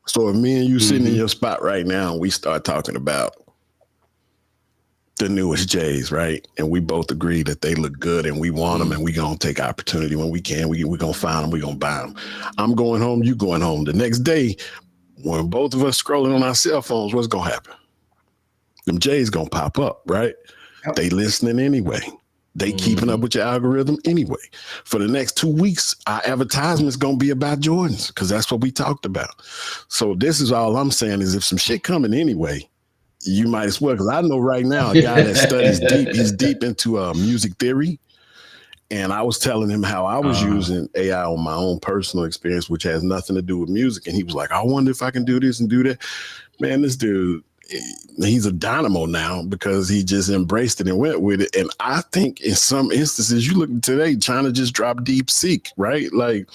E: So if me and you sitting in your spot right now, we start talking about the newest J's, right? And we both agree that they look good and we want them and we gonna take opportunity when we can. We gonna find them, we gonna buy them. I'm going home, you going home. The next day, when both of us scrolling on our cell phones, what's gonna happen? Them J's gonna pop up, right?
A: Yep.
E: They listening anyway. They keeping up with your algorithm anyway. For the next 2 weeks, our advertisement's gonna be about Jordans because that's what we talked about. So this is all I'm saying is if some shit coming anyway, you might as well. Because I know right now a guy that studies deep, he's deep into music theory. And I was telling him how I was using AI on my own personal experience, which has nothing to do with music. And he was like, I wonder if I can do this and do that. Man, this dude, he's a dynamo now because he just embraced it and went with it. And I think in some instances, you look today, China just dropped DeepSeek, right? Like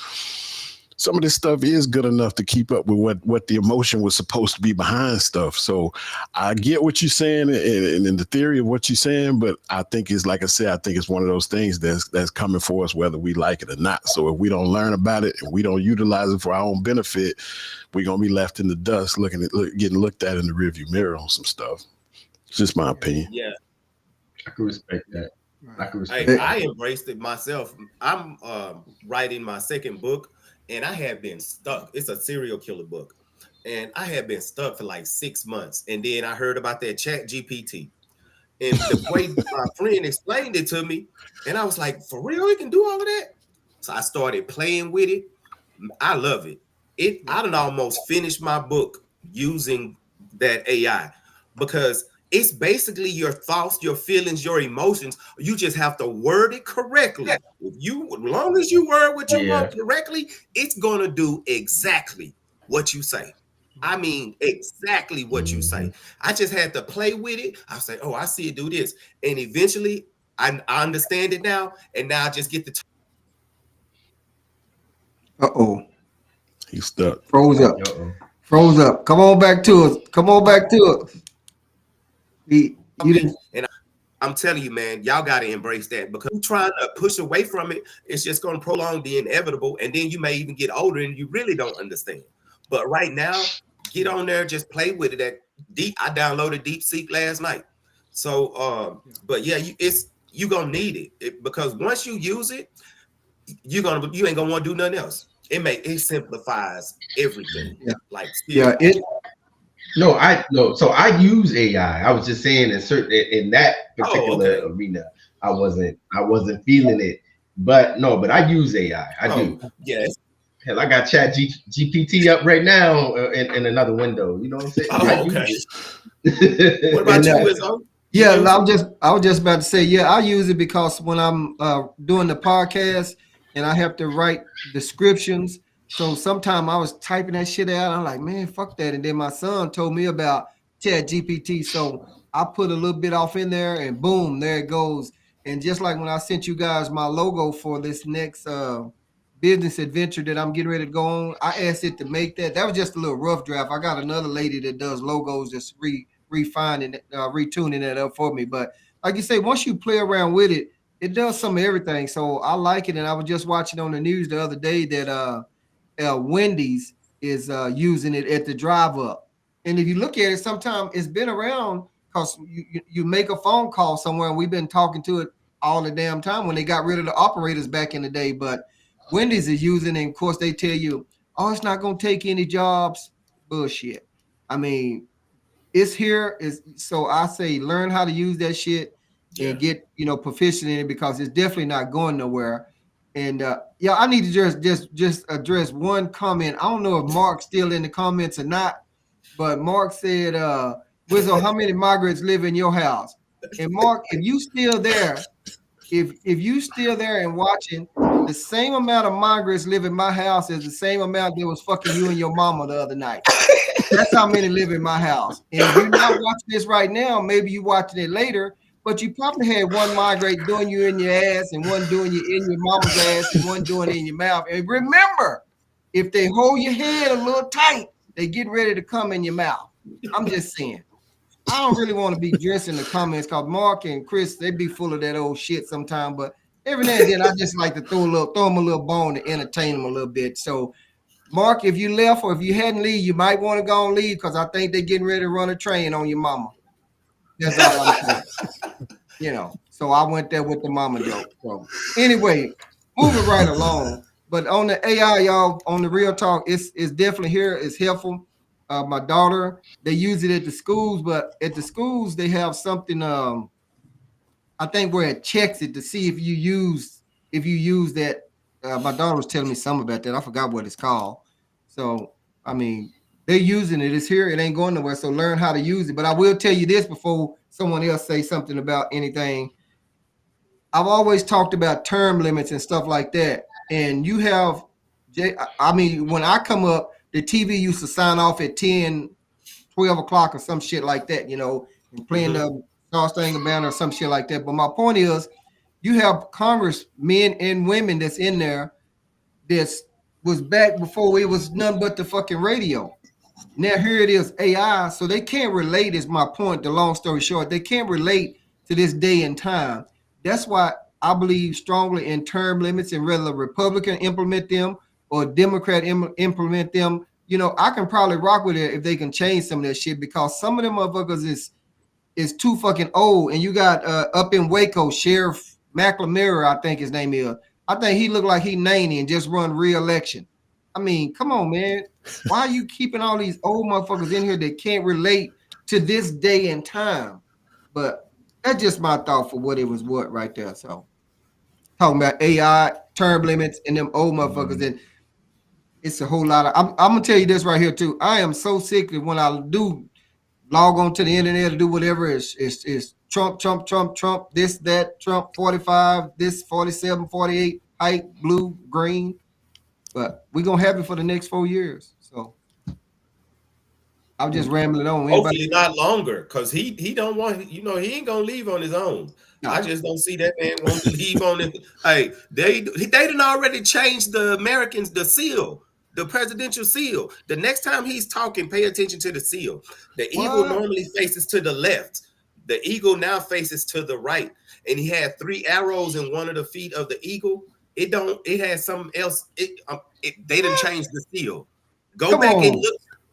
E: some of this stuff is good enough to keep up with what the emotion was supposed to be behind stuff. So I get what you're saying and in the theory of what you're saying, but I think it's like I said, I think it's one of those things that's coming for us whether we like it or not. So if we don't learn about it and we don't utilize it for our own benefit, we're gonna be left in the dust getting looked at in the rearview mirror on some stuff. It's just my opinion.
D: Yeah,
B: I can respect that.
D: I embraced it myself. I'm writing my second book. And I have been stuck. It's a serial killer book. And I have been stuck for like 6 months. And then I heard about that Chat GPT. And the way my friend explained it to me, and I was like, for real, it can do all of that? So I started playing with it. I love it. I done almost finished my book using that AI because it's basically your thoughts, your feelings, your emotions. You just have to word it correctly. As long as you word what you want correctly, it's gonna do exactly what you say. I mean, exactly what you say. I just had to play with it. I say, oh, I see it do this, and eventually, I understand it now. And now I just get the.
E: He's stuck.
A: Froze up. Froze up. Come on back to us. Come on back to us.
D: And I'm telling you, man, y'all got to embrace that because you're trying to push away from it. It's just going to prolong the inevitable. And then you may even get older and you really don't understand. But right now, get on there, just play with it. I downloaded DeepSeek last night. So, but yeah, you're going to need it because once you use it, you ain't going to want to do nothing else. It simplifies everything.
A: Yeah.
D: Like,
B: No, so I use AI. I was just saying in that particular arena, I wasn't feeling it. But I use AI. I do.
D: Yes.
B: Hell, I got Chat GPT up right now in another window. You know what I'm saying?
D: Okay. What about you, Wizzo?
A: Yeah, I was just about to say, I use it because when I'm doing the podcast and I have to write descriptions. So sometimes I was typing that shit out. I'm like, man, fuck that. And then my son told me about Chat GPT. So I put a little bit off in there and boom, there it goes. And just like when I sent you guys my logo for this next business adventure that I'm getting ready to go on, I asked it to make that. That was just a little rough draft. I got another lady that does logos, just refining, retuning that up for me. But like you say, once you play around with it, it does some of everything. So I like it. And I was just watching on the news the other day that Wendy's is using it at the drive up. And if you look at it, sometimes it's been around because you make a phone call somewhere, and we've been talking to it all the damn time when they got rid of the operators back in the day. But Wendy's is using it, and of course they tell you, oh, it's not going to take any jobs. Bullshit. I mean, it's here. So I say learn how to use that shit and get proficient in it because it's definitely not going nowhere. And I need to just address one comment. I don't know if Mark's still in the comments or not, but Mark said, Wizzo, how many migrants live in your house? And Mark, if you still there, if you still there and watching, the same amount of migrants live in my house as the same amount that was fucking you and your mama the other night. That's how many live in my house. And if you're not watching this right now, maybe you're watching it later. But you probably had one migrate doing you in your ass and one doing you in your mama's ass and one doing it in your mouth. And remember, if they hold your head a little tight, they get ready to come in your mouth. I'm just saying. I don't really want to be dressing the comments because Mark and Chris, they be full of that old shit sometimes. But every now and then, I just like to throw them a little bone to entertain them a little bit. So, Mark, if you left or if you hadn't leave, you might want to go and leave because I think they're getting ready to run a train on your mama. That's all I'm saying. So I went there with the mama joke. So anyway, moving right along. But on the AI, y'all, on the real talk, it's definitely here. It's helpful. My daughter, they use it at the schools, but at the schools they have something. I think where it checks it to see if you use that. My daughter was telling me something about that. I forgot what it's called. So I mean, they're using it. It's here. It ain't going nowhere. So learn how to use it. But I will tell you this before someone else say something about anything. I've always talked about term limits and stuff like that. And you have, I mean, when I come up, the TV used to sign off at 10, 12 o'clock or some shit like that, and playing the Star Spangled Banner or some shit like that. But my point is, you have Congress men and women that's in there that was back before it was nothing but the fucking radio. Now here it is, AI, so they can't relate, is my point, the long story short. They can't relate to this day and time. That's why I believe strongly in term limits, and whether a Republican implement them or Democrat implement them, I can probably rock with it if they can change some of that shit, because some of them motherfuckers is too fucking old. And you got up in Waco, Sheriff McLemore, I think his name is. I think he looked like he 90 and just run re-election. I mean, come on, man. Why are you keeping all these old motherfuckers in here that can't relate to this day and time? But that's just my thought for what it was right there. So talking about AI, term limits, and them old motherfuckers, and it's a whole lot of. I'm gonna tell you this right here too. I am so sick that when I do log on to the internet to do whatever, it's Trump, this, that, Trump 45, this 47, 48, height, blue, green. But we're gonna have it for the next 4 years. So I'm just rambling on.
D: Hopefully not longer, because he don't want, he ain't gonna leave on his own. No. I just don't see that man want to leave on it. Hey, they done already changed the Americans, the seal, the presidential seal. The next time he's talking, pay attention to the seal. The eagle normally faces to the left. The eagle now faces to the right. And he had 3 arrows in one of the feet of the eagle. It has something else. They didn't change the seal. Go back and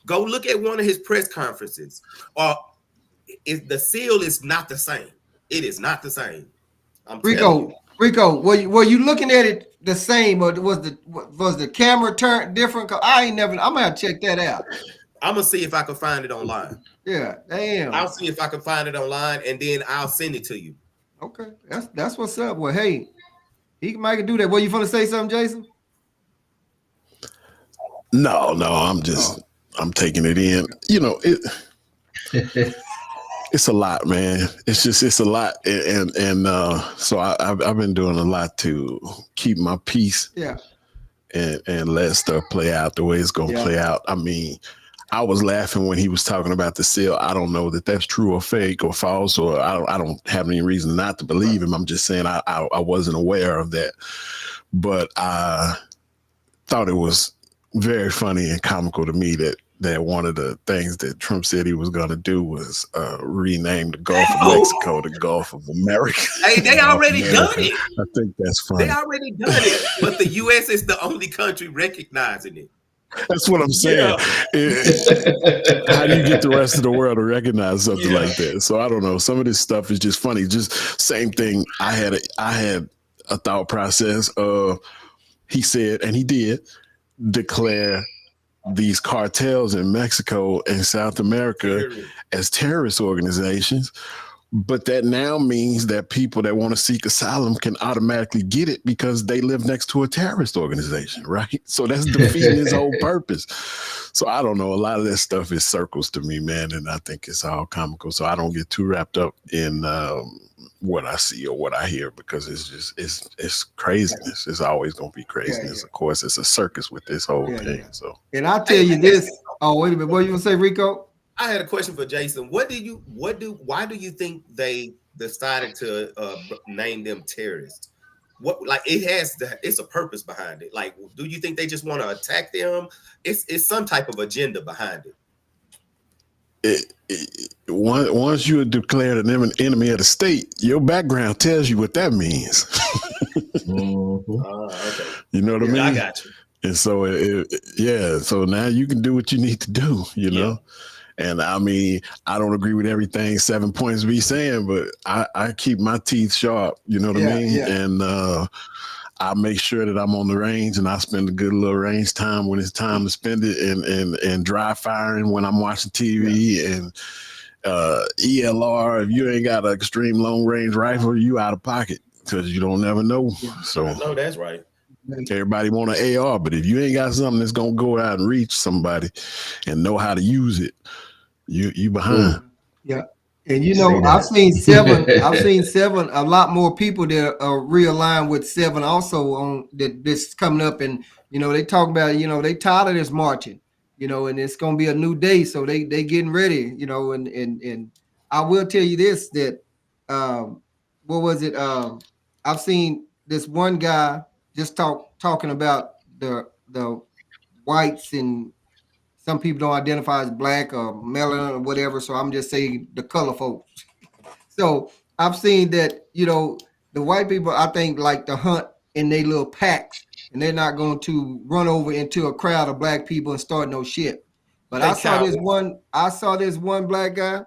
D: look at one of his press conferences. The seal is not the same. It is not the same.
A: Rico, were you looking at it the same, or was the camera turned different? Cause I'm gonna have to check that out.
D: I'm gonna see if I can find it online.
A: Yeah, damn.
D: I'll see if I can find it online, and then I'll send it to you.
A: Okay, that's what's up. Well, hey, he might do that. What, you want to say something, Jason?
E: No, I'm taking it in. It's a lot, man. It's a lot, and so I've been doing a lot to keep my peace.
A: Yeah.
E: And let stuff play out the way it's gonna play out. I mean, I was laughing when he was talking about the seal. I don't know that that's true or fake or false, or I don't have any reason not to believe him. I'm just saying I wasn't aware of that, but I thought it was very funny and comical to me that one of the things that Trump said he was going to do was rename the Gulf of Mexico the Gulf of America.
D: Hey, they already done it.
E: I think that's funny.
D: They already done it, but the U.S. is the only country recognizing it.
E: That's what I'm saying. Yeah. How do you get the rest of the world to recognize something like that? So I don't know. Some of this stuff is just funny. Just same thing. I had a thought process of, he said, and he did declare these cartels in Mexico and South America as terrorist organizations. But that now means that people that want to seek asylum can automatically get it because they live next to a terrorist organization, right? So that's defeating his whole purpose. So I don't know. A lot of that stuff is circles to me, man, and I think it's all comical. So I don't get too wrapped up in what I see or what I hear, because it's craziness. It's always going to be craziness. Of course, it's a circus with this whole thing. So,
A: and I'll tell you this. Oh, wait a minute. What you gonna say, Rico?
D: I had a question for Jason. Why do you think they decided to name them terrorists? It's a purpose behind it. Like, do you think they just want to attack them? It's some type of agenda behind it.
E: Once you are declared an enemy of the state, your background tells you what that means.
D: Okay.
E: You know what I mean?
D: I got you.
E: And so, so now you can do what you need to do, you know? And I mean, I don't agree with everything 7 Points be saying, but I keep my teeth sharp. You know what I mean?
A: Yeah.
E: And I make sure that I'm on the range and I spend a good little range time when it's time to spend it, and dry firing when I'm watching TV, and ELR. If you ain't got an extreme long range rifle, you out of pocket because you don't never know.
A: Yeah.
E: So
D: I know that's right.
E: everybody want an AR, but if you ain't got something that's gonna go out and reach somebody and know how to use it, you behind.
A: Yeah. And you
B: Say
A: know,
B: that.
A: I've seen seven, a lot more people that are realigned with seven also on that this coming up. And you know, they talk about, you know, they tired of this marching, you know, and it's gonna be a new day. So they getting ready, you know, and I will tell you this that what was it? I've seen this one guy just talking about the whites, and some people don't identify as black or melanin or whatever. So I'm just saying the color folks. So I've seen that, you know, the white people, I think, like to hunt in their little packs, and they're not going to run over into a crowd of black people and start no shit. But
D: They cowards.
A: I saw this one black guy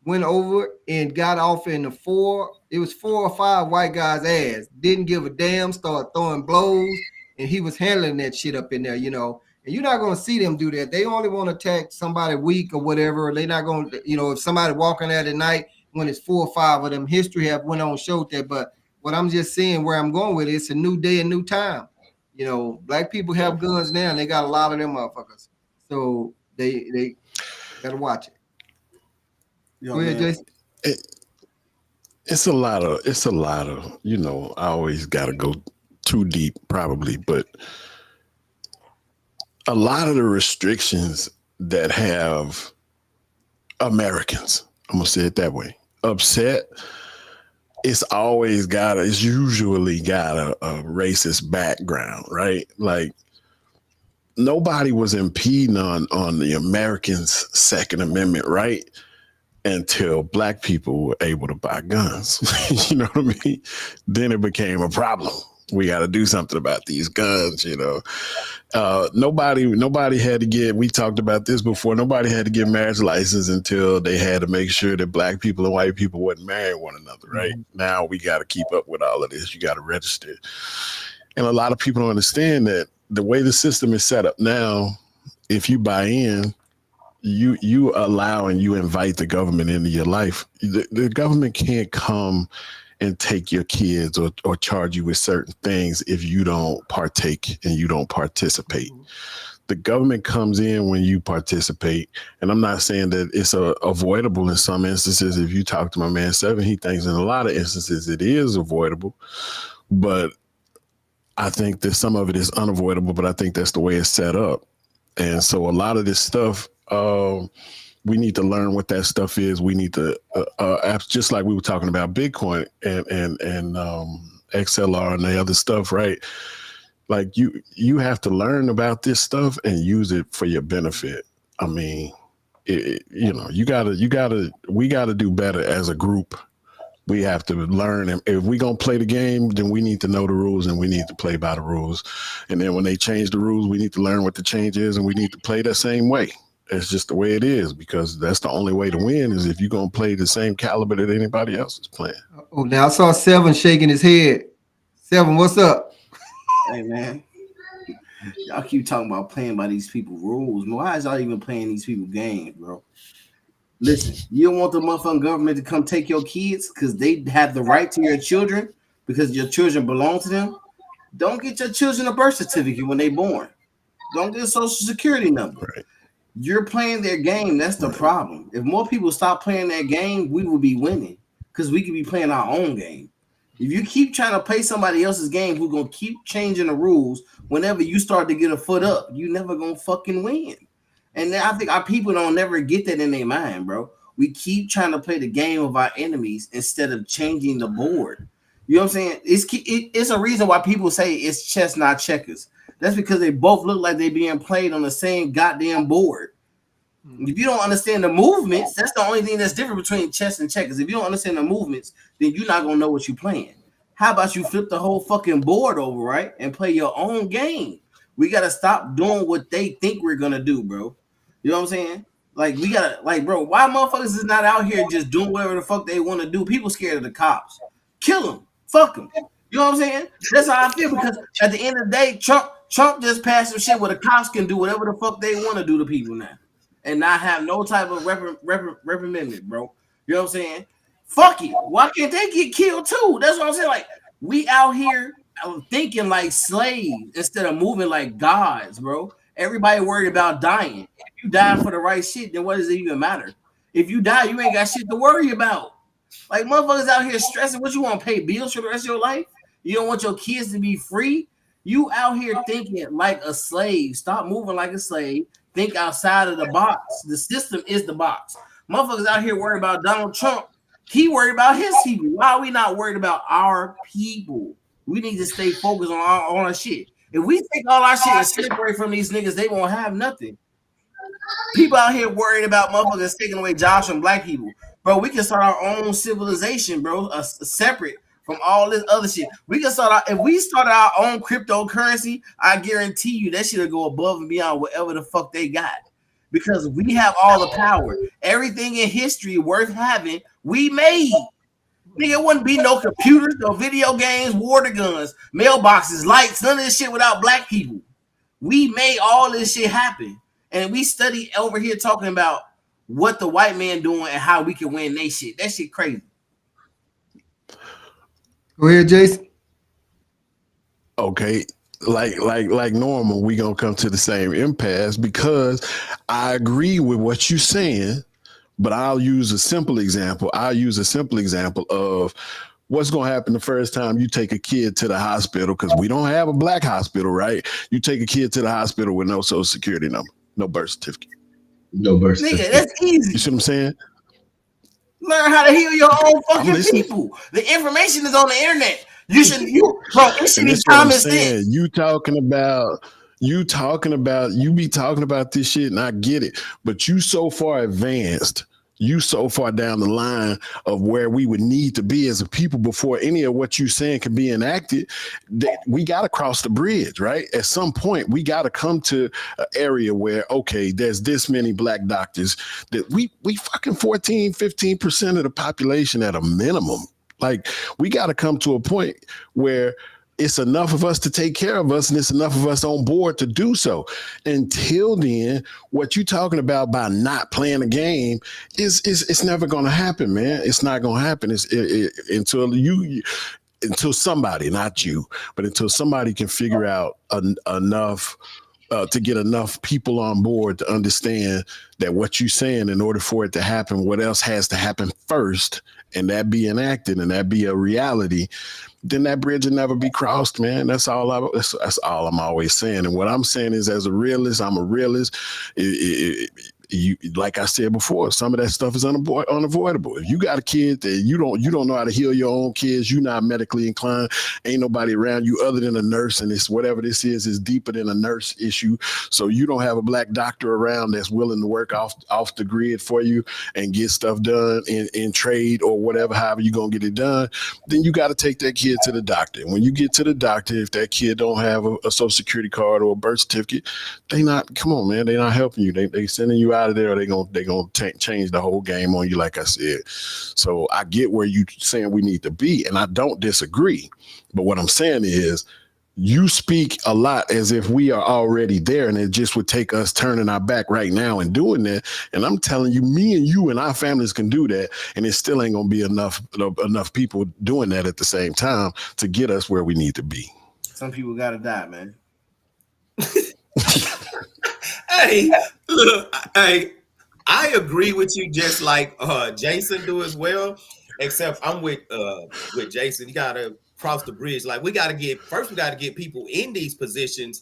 A: went over and got off in it was 4 or 5 white guys' ass. Didn't give a damn, started throwing blows, and he was handling that shit up in there, you know. And you're not going to see them do that. They only want to attack somebody weak or whatever. They're not going to, you know, if somebody walking out at night when it's 4 or 5 of them, history have went on showed that. But what I'm just saying, where I'm going with it, it's a new day, a new time. You know, black people have guns now, and they got a lot of them motherfuckers. So they gotta watch it.
C: Yo,
A: Go ahead,
C: man.
A: Jason.
E: It's a lot of, you know, I always got to go too deep probably, but a lot of the restrictions that have Americans, I'm going to say it that way, upset, it's usually got a racist background, right? Like, nobody was impeding on the Americans' Second Amendment right until black people were able to buy guns. You know what I mean? Then it became a problem. We got to do something about these guns, you know. Nobody had to get, we talked about this before, nobody had to get marriage license until they had to make sure that black people and white people wouldn't marry one another, right? Now we got to keep up with all of this. You got to register. And a lot of people don't understand that the way the system is set up now, if you buy in, you allow and you invite the government into your life. The government can't come and take your kids or charge you with certain things if you don't partake and you don't participate. The government comes in when you participate. And I'm not saying that it's avoidable in some instances. If you talk to my man Seven, he thinks in a lot of instances it is avoidable. But I think that some of it is unavoidable, but I think that's the way it's set up. And so a lot of this stuff, we need to learn what that stuff is. We need to, just like we were talking about Bitcoin and XLR and the other stuff, right? Like you have to learn about this stuff and use it for your benefit. I mean, you know, we gotta do better as a group. We have to learn, and if we're gonna play the game, then we need to know the rules and we need to play by the rules. And then when they change the rules, we need to learn what the change is and we need to play the same way. It's just the way it is, because that's the only way to win is if you're gonna play the same caliber that anybody else is playing.
A: Oh, now I saw Seven shaking his head. Seven, what's up?
C: Hey, man. Y'all keep talking about playing by these people's rules. Why is y'all even playing these people's games, bro? Listen, you don't want the motherfucking government to come take your kids because they have the right to your children because your children belong to them. Don't get your children a birth certificate when they born. Don't get a social security number.
E: Right.
C: You're playing their game. That's the problem. If more people stop playing that game, we will be winning because we could be playing our own game. If you keep trying to play somebody else's game, we're going to keep changing the rules. Whenever you start to get a foot up, you never going to fucking win. And I think our people don't never get that in their mind, bro. We keep trying to play the game of our enemies instead of changing the board. You know what I'm saying? It's a reason why people say it's chess, not checkers. That's because they both look like they're being played on the same goddamn board. If you don't understand the movements, that's the only thing that's different between chess and checkers. If you don't understand the movements, then you're not going to know what you're playing. How about you flip the whole fucking board over, right, and play your own game? We got to stop doing what they think we're going to do, bro. You know what I'm saying? Like we gotta, like, bro, why motherfuckers is not out here just doing whatever the fuck they want to do? People scared of the cops. Kill them, fuck them. You know what I'm saying? That's how I feel because at the end of the day, Trump just passed some shit where the cops can do whatever the fuck they want to do to people now, and not have no type of reprimandment, bro. You know what I'm saying? Fuck it. Why can't they get killed too? That's what I'm saying. Like we out here thinking like slaves instead of moving like gods, bro. Everybody worried about dying. If you die for the right shit, then what does it even matter? If you die, you ain't got shit to worry about. Like motherfuckers out here stressing. What you want to pay bills for the rest of your life? You don't want your kids to be free. You out here thinking like a slave. Stop moving like a slave. Think outside of the box. The system is the box. Motherfuckers out here worried about Donald Trump. He worried about his people. Why are we not worried about our people? We need to stay focused on our shit. If we take all our shit and separate from these niggas, they won't have nothing. People out here worried about motherfuckers taking away jobs from black people. Bro, we can start our own civilization, bro, separate from all this other shit. We can if we start our own cryptocurrency, I guarantee you that shit will go above and beyond whatever the fuck they got. Because we have all the power. Everything in history worth having, we made. Nigga, it wouldn't be no computers, no video games, water guns, mailboxes, lights, none of this shit without black people. We made all this shit happen. And we study over here talking about what the white man doing and how we can win they shit. That shit crazy.
A: Go ahead, Jason.
E: Okay. Like normal, we gonna come to the same impasse because I agree with what you're saying, but I'll use a simple example. Of what's gonna happen the first time you take a kid to the hospital, because we don't have a black hospital, right? You take a kid to the hospital with no social security number, no birth certificate.
B: No birth certificate.
C: Nigga, that's easy.
E: You see what I'm saying?
C: Learn how to heal your own fucking people. The information is on the internet. It should be common sense.
E: You be talking about this shit, and I get it, but you so far advanced, you so far down the line of where we would need to be as a people before any of what you saying can be enacted. We got to cross the bridge, right? At some point, we got to come to an area where, okay, there's this many black doctors that we fucking 15% of the population at a minimum. Like, we got to come to a point where it's enough of us to take care of us, and it's enough of us on board to do so. Until then, what you talking about by not playing a game is never going to happen, man. It's not going to happen. Until somebody, not you, but until somebody can figure out enough to get enough people on board to understand that what you're saying, in order for it to happen, what else has to happen first, and that be enacted and that be a reality, then that bridge will never be crossed, man. That's all I'm always saying. And what I'm saying is, as a realist, I'm a realist. Like I said before, some of that stuff is unavoidable. If you got a kid that you don't know how to heal your own kids, you're not medically inclined, ain't nobody around you other than a nurse, and it's whatever this is deeper than a nurse issue. So you don't have a black doctor around that's willing to work off the grid for you and get stuff done in trade or whatever, however you're gonna get it done, then you got to take that kid to the doctor. And when you get to the doctor, if that kid don't have a social security card or a birth certificate, they're not helping you. They sending you out of there, they gonna change the whole game on you, like I said. So I get where you saying we need to be, and I don't disagree. But what I'm saying is, you speak a lot as if we are already there, and it just would take us turning our back right now and doing that. And I'm telling you, me and you and our families can do that, and it still ain't gonna be enough people doing that at the same time to get us where we need to be.
C: Some people gotta die, man.
D: Hey, look, I agree with you, just like Jason do as well. Except I'm with Jason. You gotta cross the bridge. Like, we gotta get people in these positions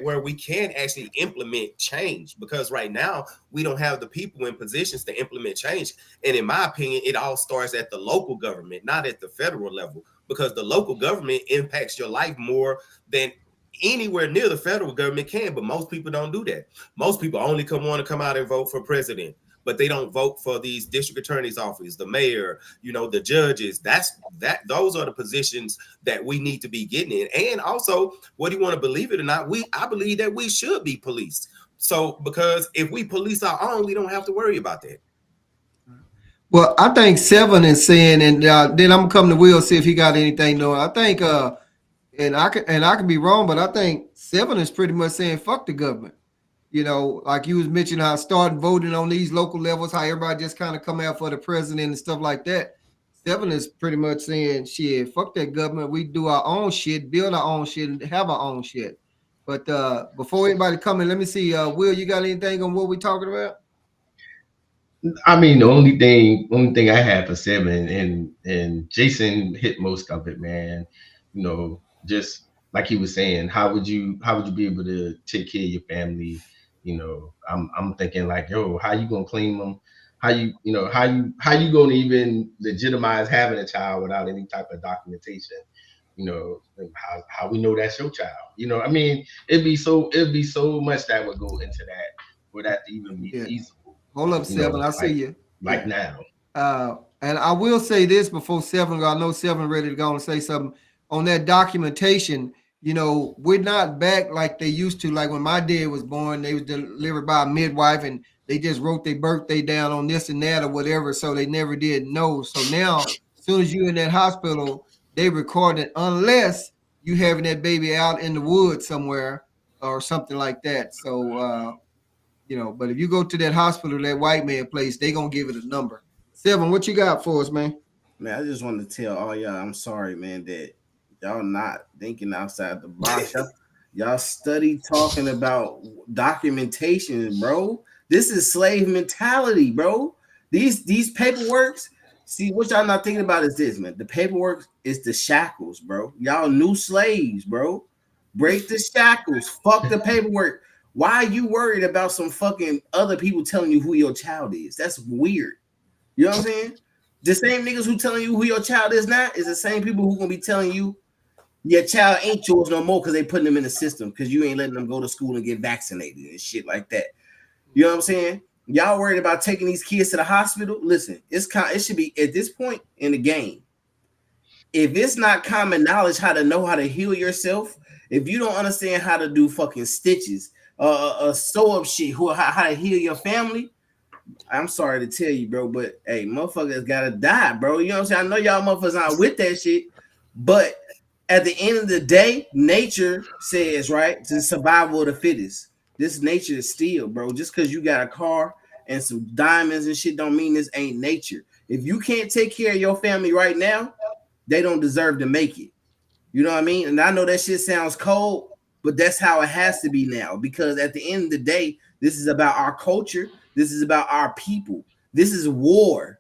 D: where we can actually implement change. Because right now we don't have the people in positions to implement change. And in my opinion, it all starts at the local government, not at the federal level. Because the local government impacts your life more than anywhere near the federal government can. But most people don't do that. Most people only want to come out and vote for president, but they don't vote for these district attorney's office, the mayor, the judges. Those are the positions that we need to be getting in. And also, whether you want to believe it or not, I believe that we should be policed. So because if we police our own, we don't have to worry about that.
A: Well, I think 7 is saying, and then I'm gonna come to Will see if he got anything knowing. I think and I can be wrong, but I think 7 is pretty much saying fuck the government. You know, like you was mentioning how starting voting on these local levels, how everybody just kind of come out for the president and stuff like that. 7 is pretty much saying shit, fuck that government. We do our own shit, build our own shit, and have our own shit. But before anybody come in, let me see. Will, you got anything on what we talking about?
B: I mean, the only thing I have for 7, and Jason hit most of it, man. You know, just like he was saying, how would you be able to take care of your family? You know, I'm thinking like, yo, how you gonna claim them? How you gonna even legitimize having a child without any type of documentation? You know, how we know that's your child? You know, I mean, it'd be so much that would go into that for that to even be
A: Yeah.
B: feasible.
A: Hold up,
B: You
A: 7.
B: know,
A: I see you.
B: like
A: Yeah.
B: now.
A: And I will say this before 7, I know 7 ready to go and say something on that documentation. You know, we're not back like they used to. Like when my dad was born, they was delivered by a midwife and they just wrote their birthday down on this and that or whatever. So they never did know. So now, as soon as you're in that hospital, they record it unless you having that baby out in the woods somewhere or something like that. So, you know, but if you go to that hospital, that white man place, they gonna give it a number. 7, what you got for us, man?
C: Man, I just want to tell all y'all, I'm sorry, man, that y'all not thinking outside the box. Y'all study talking about documentation, bro. This is slave mentality, bro. These paperworks. See, what y'all not thinking about is this, man. The paperwork is the shackles, bro. Y'all new slaves, bro. Break the shackles. Fuck the paperwork. Why are you worried about some fucking other people telling you who your child is? That's weird. You know what I'm saying? The same niggas who telling you who your child is now is the same people who gonna be telling you your child ain't yours no more because they putting them in the system because you ain't letting them go to school and get vaccinated and shit like that. You know what I'm saying? Y'all worried about taking these kids to the hospital? Listen, it should be at this point in the game. If it's not common knowledge how to know how to heal yourself, if you don't understand how to do fucking stitches, sew up shit, how to heal your family, I'm sorry to tell you, bro, but hey, motherfuckers gotta die, bro. You know what I'm saying? I know y'all motherfuckers not with that shit, but at the end of the day, nature says, right, to survival of the fittest. This nature is still, bro. Just because you got a car and some diamonds and shit don't mean this ain't nature. If you can't take care of your family right now, they don't deserve to make it. You know what I mean? And I know that shit sounds cold, but that's how it has to be now. Because at the end of the day, this is about our culture. This is about our people. This is war.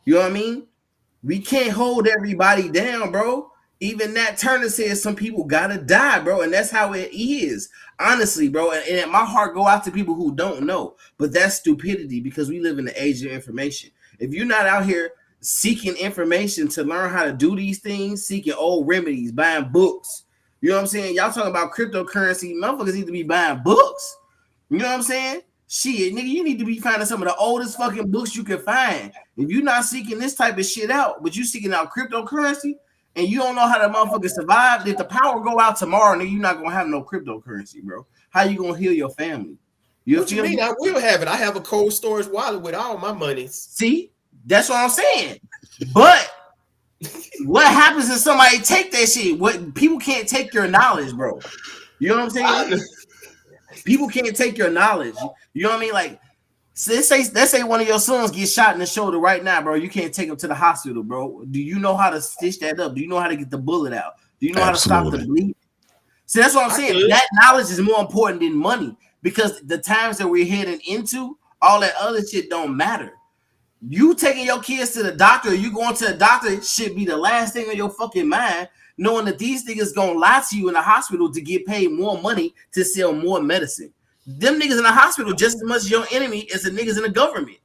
C: You know what I mean? We can't hold everybody down, bro. Even Nat Turner says some people gotta die, bro, and that's how it is. Honestly, bro, and my heart go out to people who don't know, but that's stupidity because we live in the age of information. If you're not out here seeking information to learn how to do these things, seeking old remedies, buying books, you know what I'm saying? Y'all talking about cryptocurrency, motherfuckers need to be buying books. You know what I'm saying? Shit, nigga, you need to be finding some of the oldest fucking books you can find. If you're not seeking this type of shit out, but you seeking out cryptocurrency, and you don't know how the motherfucker survive, if the power go out tomorrow, nigga, you're not gonna have no cryptocurrency, bro. How you gonna heal your family?
D: What you mean? I will have it. I have a cold storage wallet with all my money.
C: See, that's what I'm saying. But what happens if somebody take that shit? What people can't take your knowledge, bro. You know what I'm saying? People can't take your knowledge. You know what I mean? Like, let's say one of your sons gets shot in the shoulder right now, bro. You can't take him to the hospital, bro. Do you know how to stitch that up? Do you know how to get the bullet out? Do you know how to stop the bleed? See, that's what I'm saying. That knowledge is more important than money because the times that we're heading into, all that other shit don't matter. You taking your kids to the doctor, or you going to the doctor should be the last thing on your fucking mind, knowing that these niggas gonna lie to you in the hospital to get paid more money to sell more medicine. Them niggas in the hospital just as much your enemy as the niggas in the government.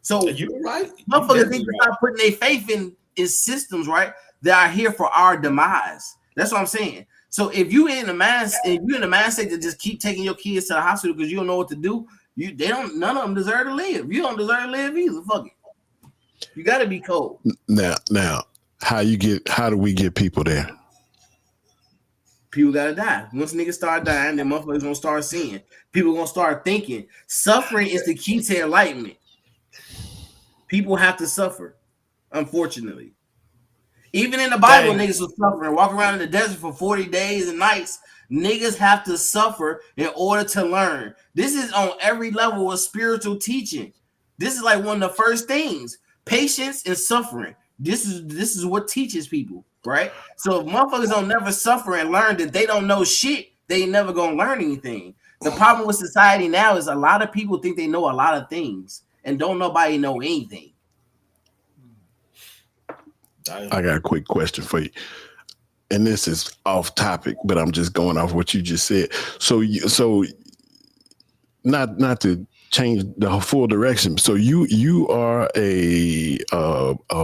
C: So
D: you're right.
C: Motherfuckers need to start putting their faith in systems, right, that are here for our demise. That's what I'm saying. So if you in the mindset to just keep taking your kids to the hospital because you don't know what to do, none of them deserve to live. You don't deserve to live either. Fuck it. You got to be cold.
E: Now, how do we get people there?
C: People gotta die. Once niggas start dying, then motherfuckers gonna start seeing. People gonna start thinking. Suffering is the key to enlightenment. People have to suffer, unfortunately. Even in the Bible,
D: Dang.
C: niggas was suffering. Walk around in the desert for 40 days and nights. Niggas have to suffer in order to learn. This is on every level of spiritual teaching. This is like one of the first things. Patience and suffering. This is what teaches people, right? So if motherfuckers don't never suffer and learn that they don't know shit, they ain't never gonna learn anything. The problem with society now is a lot of people think they know a lot of things and don't nobody know anything.
D: Dang.
E: I got a quick question for you, and this is off topic, but I'm just going off what you just said. So not to change the full direction. So you are a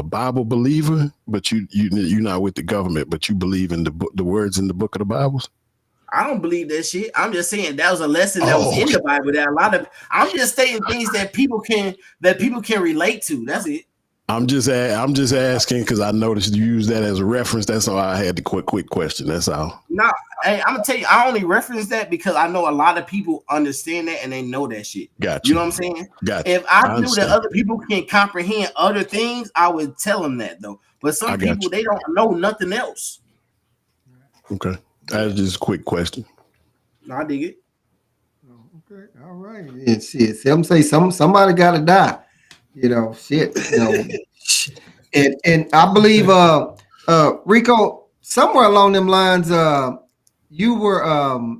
E: Bible believer, but you're not with the government, but you believe in the words in the book of the Bibles.
C: I don't believe that shit. I'm just saying that was a lesson that was in the Bible that a lot of. I'm just stating things that people can relate to. That's it.
E: I'm just asking because I noticed you use that as a reference. That's all I had the quick question. That's all.
C: No, hey, I'm gonna tell you, I only reference that because I know a lot of people understand that and they know that shit.
E: Gotcha.
C: You know what I'm saying?
E: Gotcha.
C: If I knew that other people can comprehend other things, I would tell them that though. But some people they don't know nothing else.
E: Okay, that's just a quick question.
C: No, I dig it.
A: Okay, all right. And shit, some say somebody got to die. You know, shit. You know, and I believe Rico, somewhere along them lines, you were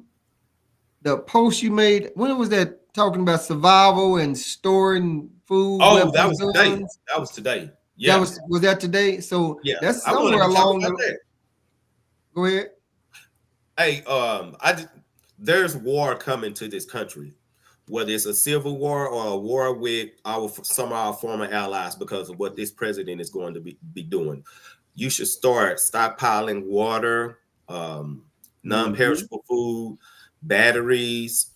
A: the post you made. When was that talking about survival and storing food?
D: Oh, that was today. That was today. Yeah.
A: That was that today? So
D: yeah,
A: that's somewhere along
D: that.
A: Go ahead.
D: Hey, there's war coming to this country, whether it's a civil war or a war with some of our former allies because of what this president is going to be doing. You should start stockpiling water, non-perishable food, batteries,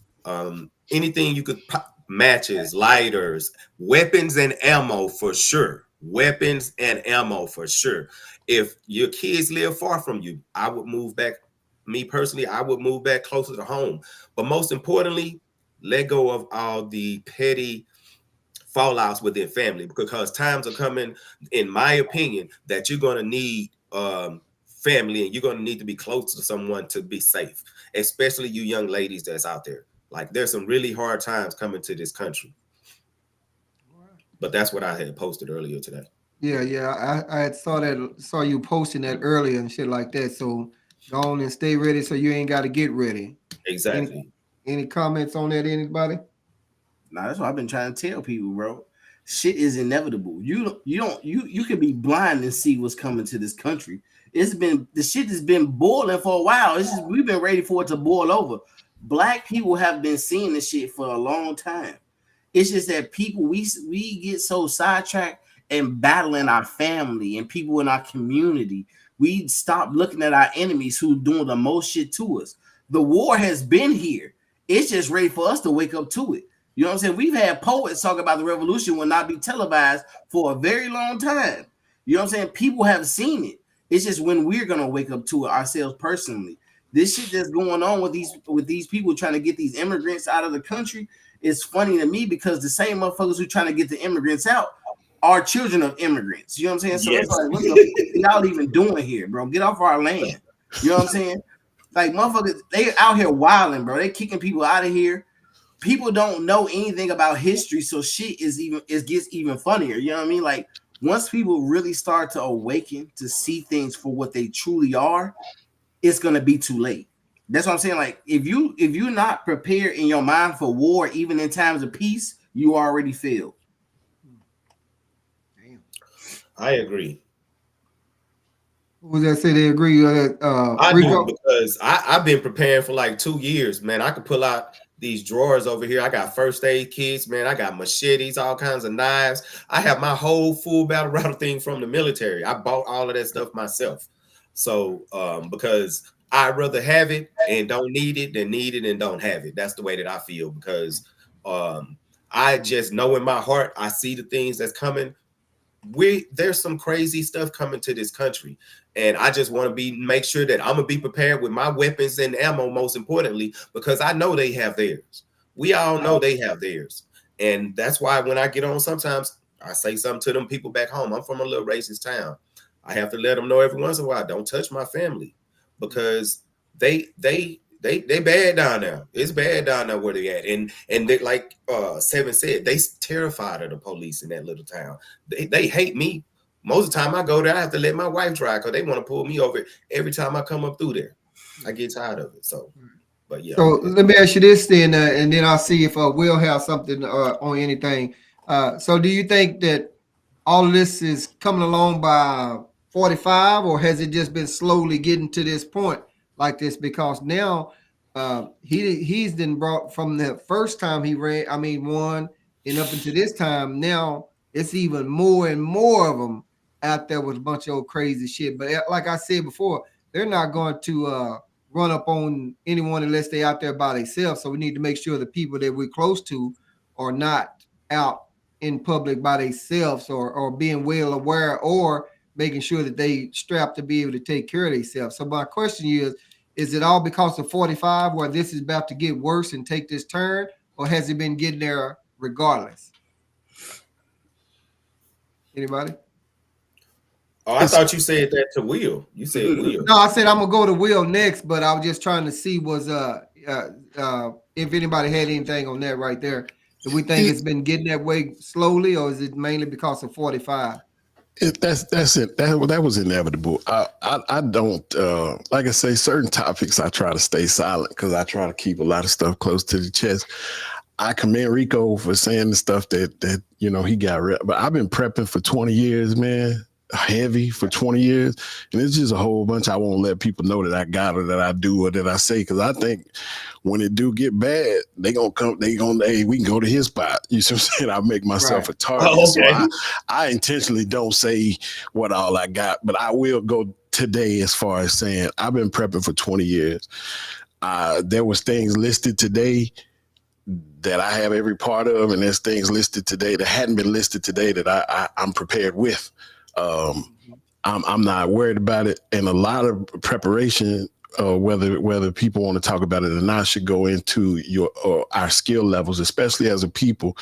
D: anything you could, matches, lighters, weapons and ammo for sure. Weapons and ammo for sure. If your kids live far from you, I would move back. Me personally, I would move back closer to home. But most importantly, let go of all the petty fallouts within family, because times are coming, in my opinion, that you're going to need family and you're going to need to be close to someone to be safe, especially you young ladies that's out there. Like, there's some really hard times coming to this country. But that's what I had posted earlier today.
A: Yeah. I saw you posting that earlier and shit like that. So go on and stay ready so you ain't got to get ready.
D: Exactly.
A: Any comments on that, anybody?
C: Nah, that's what I've been trying to tell people, bro. Shit is inevitable. You can be blind and see what's coming to this country. The shit has been boiling for a while. We've been ready for it to boil over. Black people have been seeing this shit for a long time. It's just that people we get so sidetracked and battling our family and people in our community. We stop looking at our enemies who doing the most shit to us. The war has been here. It's just ready for us to wake up to it. You know what I'm saying? We've had poets talk about the revolution will not be televised for a very long time. You know what I'm saying? People have seen it. It's just when we're gonna wake up to it ourselves personally. This shit that's going on with these people trying to get these immigrants out of the country is funny to me because the same motherfuckers who trying to get the immigrants out are children of immigrants. You know what I'm saying? So yes. It's like, what the fuck y'all even doing here, bro? Get off our land. You know what I'm saying? Like, motherfuckers, they out here wilding, bro. They kicking people out of here. People don't know anything about history, so shit gets even funnier. You know what I mean? Like, once people really start to awaken to see things for what they truly are, it's gonna be too late. That's what I'm saying. Like, if you're not prepared in your mind for war, even in times of peace, you already failed.
D: Damn. I agree.
A: Who was that say they agree?
D: I do, because I've been preparing for like 2 years, man. I could pull out these drawers over here. I got first aid kits, man. I got machetes, all kinds of knives. I have my whole full battle rifle thing from the military. I bought all of that stuff myself. So because I'd rather have it and don't need it than need it and don't have it. That's the way that I feel, because I just know in my heart, I see the things that's coming. there's some crazy stuff coming to this country, and I just want to make sure that I'm gonna be prepared with my weapons and ammo, most importantly, because I know they have theirs. We all know they have theirs, and that's why when I get on, sometimes I say something to them people back home. I'm from a little racist town. I have to let them know every once in a while, don't touch my family, because they bad down there. It's bad down there where they at. And they, like Seven said, they terrified of the police in that little town. They hate me. Most of the time I go there, I have to let my wife drive because they want to pull me over every time I come up through there. I get tired of it. So, but yeah.
A: So let me ask you this then, and then I'll see if Will have something on anything. So do you think that all of this is coming along by 45, or has it just been slowly getting to this point like this? Because now he's been brought from the first time he ran, won, and up until this time, now it's even more and more of them out there with a bunch of old crazy shit. But like I said before, they're not going to run up on anyone unless they're out there by themselves. So we need to make sure the people that we're close to are not out in public by themselves, or being well aware, or making sure that they strapped to be able to take care of themselves. So my question is it all because of 45 where this is about to get worse and take this turn, or has it been getting there regardless? Anybody?
D: Oh, I thought you said that to Will. You said Will.
A: No, I said I'm gonna go to Will next, but I was just trying to see if anybody had anything on that right there. Do we think it's been getting that way slowly, or is it mainly because of 45?
E: That's it. That was inevitable. I don't like I say, certain topics I try to stay silent because I try to keep a lot of stuff close to the chest. I commend Rico for saying the stuff that he got. But I've been prepping for 20 years, man. Heavy for 20 years, and it's just a whole bunch I won't let people know that I got, or that I do, or that I say, because I think when it do get bad, hey, we can go to his spot. You see what I'm saying? I make myself a target.
D: Oh, okay.
E: So I intentionally don't say what all I got, but I will go today as far as saying I've been prepping for 20 years. There was things listed today that I have every part of, and there's things listed today that hadn't been listed today that I'm prepared with. I'm not worried about it, and a lot of preparation, whether people want to talk about it or not, should go into our skill levels, especially as a people,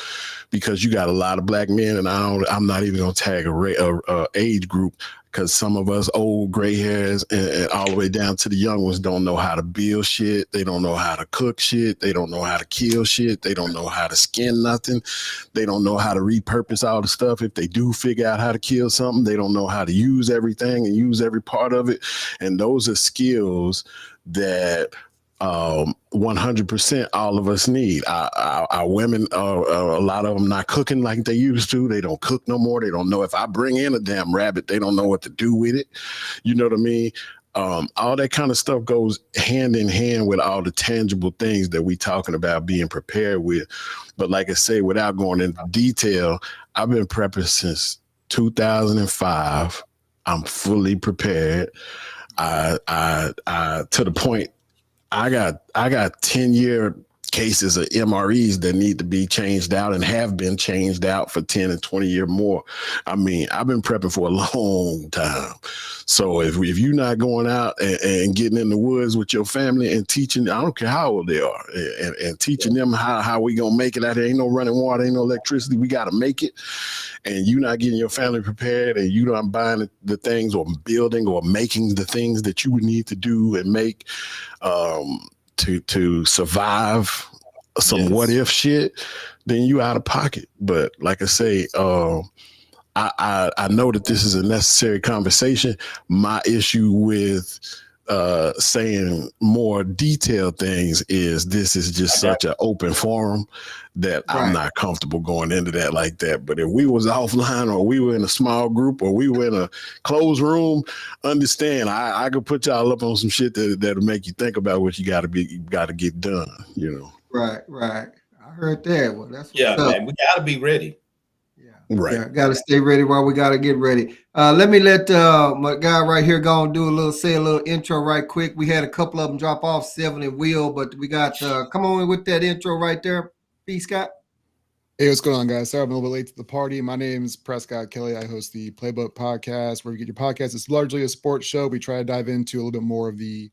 E: because you got a lot of black men, and I'm not even gonna tag a age group, because some of us old gray hairs and all the way down to the young ones don't know how to build shit. They don't know how to cook shit. They don't know how to kill shit. They don't know how to skin nothing. They don't know how to repurpose all the stuff. If they do figure out how to kill something, they don't know how to use everything and use every part of it. And those are skills that 100% all of us need. Our women, a lot of them not cooking like they used to. They don't cook no more. They don't know. If I bring in a damn rabbit, they don't know what to do with it. You know what I mean? All that kind of stuff goes hand in hand with all the tangible things that we talking about being prepared with. But like I say, without going into detail, I've been prepping since 2005. I'm fully prepared. To the point, I got 10-year cases of MREs that need to be changed out and have been changed out for 10 and 20 years more. I mean, I've been prepping for a long time. So if you're not going out and getting in the woods with your family and teaching, I don't care how old they are, and teaching them how we gonna make it out here. Ain't no running water, ain't no electricity. We got to make it. And you not getting your family prepared, and you not buying the things or building or making the things that you would need to do and make to survive some what if shit, then you out of pocket. But like I say, I know that this is a necessary conversation. My issue with saying more detailed things is this is just such an open forum that I'm not comfortable going into that like that. But if we was offline, or we were in a small group, or we were in a closed room, understand I could put y'all up on some shit that'll make you think about what you got to get done, you know.
A: Right. I heard that. Well, that's
D: man, we got to be ready.
E: Right.
A: Yeah, got to stay ready while we got to get ready. Let me let my guy right here go and say a little intro right quick. We had a couple of them drop off, Seven and Will, but we got come on with that intro right there, P. Scott.
F: Hey, what's going on, guys? Sorry I'm a little bit late to the party. My name is Prescott Kelly. I host the Playbook Podcast, where we get your podcast. It's largely a sports show. We try to dive into a little bit more of the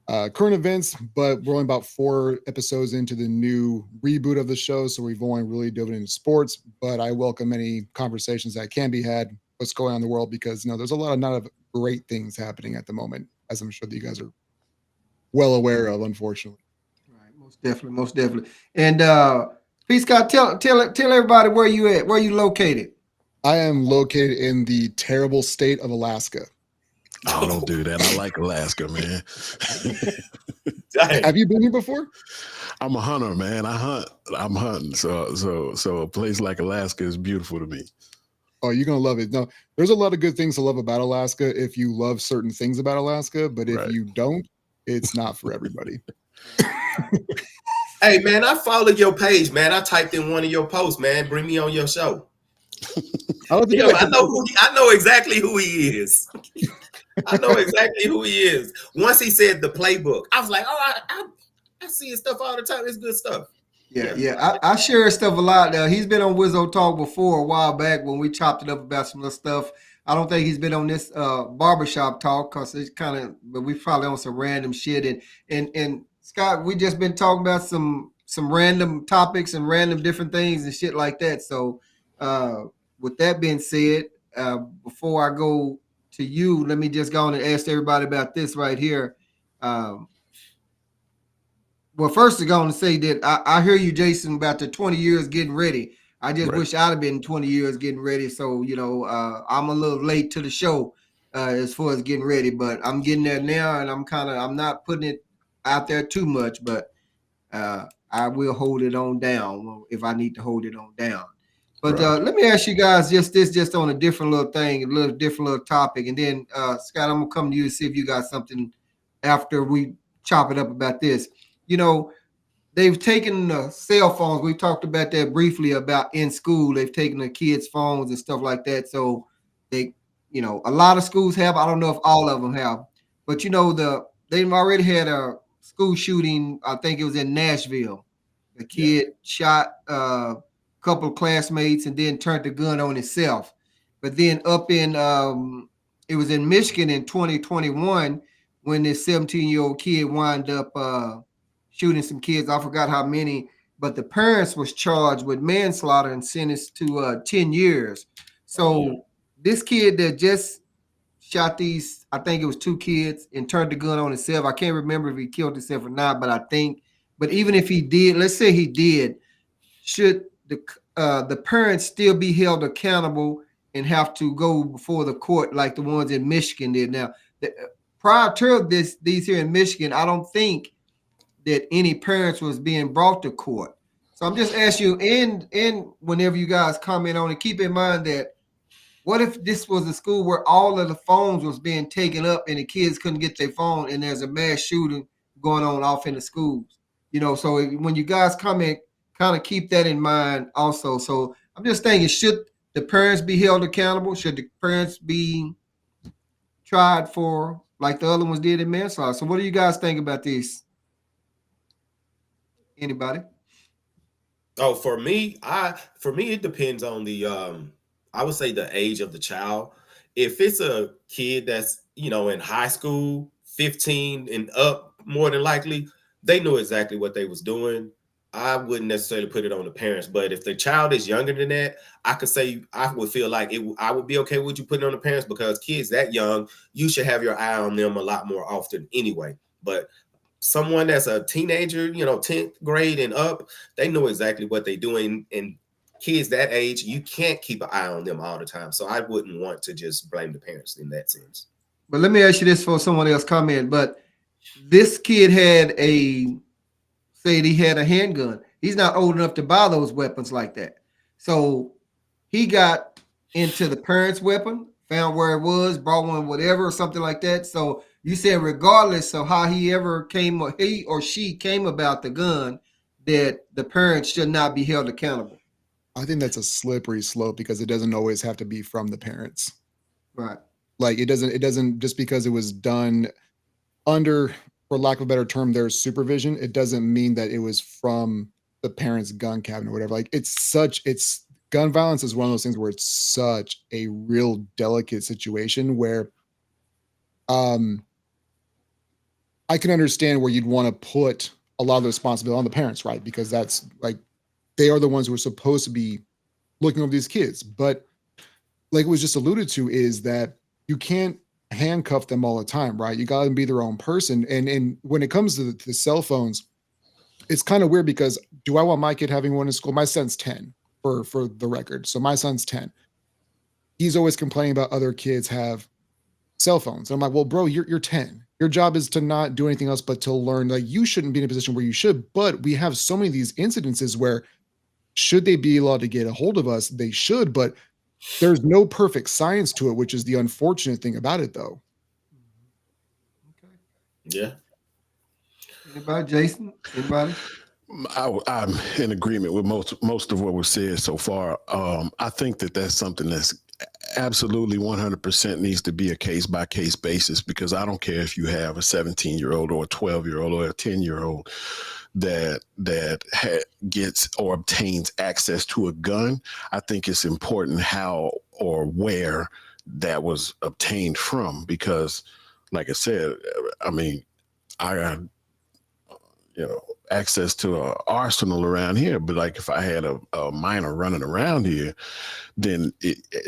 F: current events, but we're only about 4 episodes into the new reboot of the show, so we've only really dove into sports. But I welcome any conversations that can be had, what's going on in the world, because there's a lot of not of great things happening at the moment, as I'm sure that you guys are well aware of, unfortunately.
A: Right, most definitely, most definitely. And P. Scott, tell everybody where you at, where you located.
F: I am located in the terrible state of Alaska.
E: Oh, don't do that. I like Alaska, man.
F: Have you been here before?
E: I'm a hunter, man. I hunt. I'm hunting. So a place like Alaska is beautiful to me.
F: Oh, you're gonna love it. No, there's a lot of good things to love about Alaska if you love certain things about Alaska, but if you don't, it's not for everybody.
D: Hey, man, I followed your page, man. I typed in one of your posts, man. Bring me on your show.
F: I
D: know exactly who he is. I know exactly who he is. Once he said the playbook, I was like, oh, I see his stuff all the time. It's good stuff.
A: Yeah. I share his stuff a lot. He's been on Wizzo Talk before a while back when we chopped it up about some of the stuff. I don't think he's been on this Barbershop Talk because it's kind of, but we probably on some random shit. And Scott, we just been talking about some random topics and random different things and shit like that. So with that being said, before I go to you, let me just go on and ask everybody about this right here. Well, first, I'm going to say that I hear you, Jason, about the 20 years getting ready. I just wish I'd have been 20 years getting ready. So, I'm a little late to the show as far as getting ready, but I'm getting there now, and I'm not putting it out there too much, but I will hold it on down if I need to hold it on down. But let me ask you guys just on a different little thing, a little different little topic. And then, Scott, I'm going to come to you to see if you got something after we chop it up about this. They've taken the cell phones. We talked about that briefly about in school. They've taken the kids' phones and stuff like that. So they, a lot of schools have. I don't know if all of them have, but they've already had a school shooting. I think it was in Nashville. The kid shot a couple of classmates and then turned the gun on himself. But then up in it was in Michigan in 2021 when this 17-year-old kid wound up shooting some kids. I forgot how many, but the parents was charged with manslaughter and sentenced to 10 years. So this kid that just shot these, I think it was 2 kids and turned the gun on himself. I can't remember if he killed himself or not, but even if he did, let's say he did, should the parents still be held accountable and have to go before the court like the ones in Michigan did? Now, prior to these here in Michigan, I don't think that any parents was being brought to court. So I'm just asking you, and whenever you guys comment on it, keep in mind that what if this was a school where all of the phones was being taken up and the kids couldn't get their phone and there's a mass shooting going on off in the schools? So when you guys comment, kind of keep that in mind also. So I'm just thinking, should the parents be held accountable? Should the parents be tried for like the other ones did in manslaughter? So what do you guys think about this? Anybody?
D: Oh, for me, it depends on the I would say the age of the child. If it's a kid that's in high school, 15 and up, more than likely, they know exactly what they was doing. I wouldn't necessarily put it on the parents, but if the child is younger than that, I could say I would feel like I would be okay with you putting it on the parents, because kids that young, you should have your eye on them a lot more often anyway. But someone that's a teenager, 10th grade and up, they know exactly what they're doing. And kids that age, you can't keep an eye on them all the time. So I wouldn't want to just blame the parents in that sense.
A: But let me ask you this for someone else comment. But this kid said he had a handgun. He's not old enough to buy those weapons like that. So he got into the parents' weapon, found where it was, brought one, whatever, or something like that. So you said regardless of how he or she came about the gun, that the parents should not be held accountable.
F: I think that's a slippery slope because it doesn't always have to be from the parents.
A: Right.
F: Like it doesn't just because it was done under, for lack of a better term, their supervision, it doesn't mean that it was from the parent's gun cabinet or whatever. Like it's gun violence is one of those things where it's such a real delicate situation where I can understand where you'd want to put a lot of the responsibility on the parents, right? Because that's like they are the ones who are supposed to be looking over these kids. But like it was just alluded to, is that you can't handcuff them all the time, right? You got to be their own person. And when it comes to the cell phones, it's kind of weird because do I want my kid having one in school? My son's 10 for the record. So my son's 10. He's always complaining about other kids have cell phones. And I'm like, well, bro, you're 10. Your job is to not do anything else but to learn. Like you shouldn't be in a position where you should, but we have so many of these incidences where should they be allowed to get a hold of us? They should, but there's no perfect science to it, which is the unfortunate thing about it though.
A: Okay.
D: Yeah.
A: Anybody, Jason? Anybody?
E: I'm in agreement with most of what was said so far. I think that that's something that's absolutely 100% needs to be a case-by-case basis, because I don't care if you have a 17-year-old or a 12-year-old or a 10-year-old that gets or obtains access to a gun. I think it's important how or where that was obtained from, because like I said, I mean, I got access to an arsenal around here, but like if I had a minor running around here, then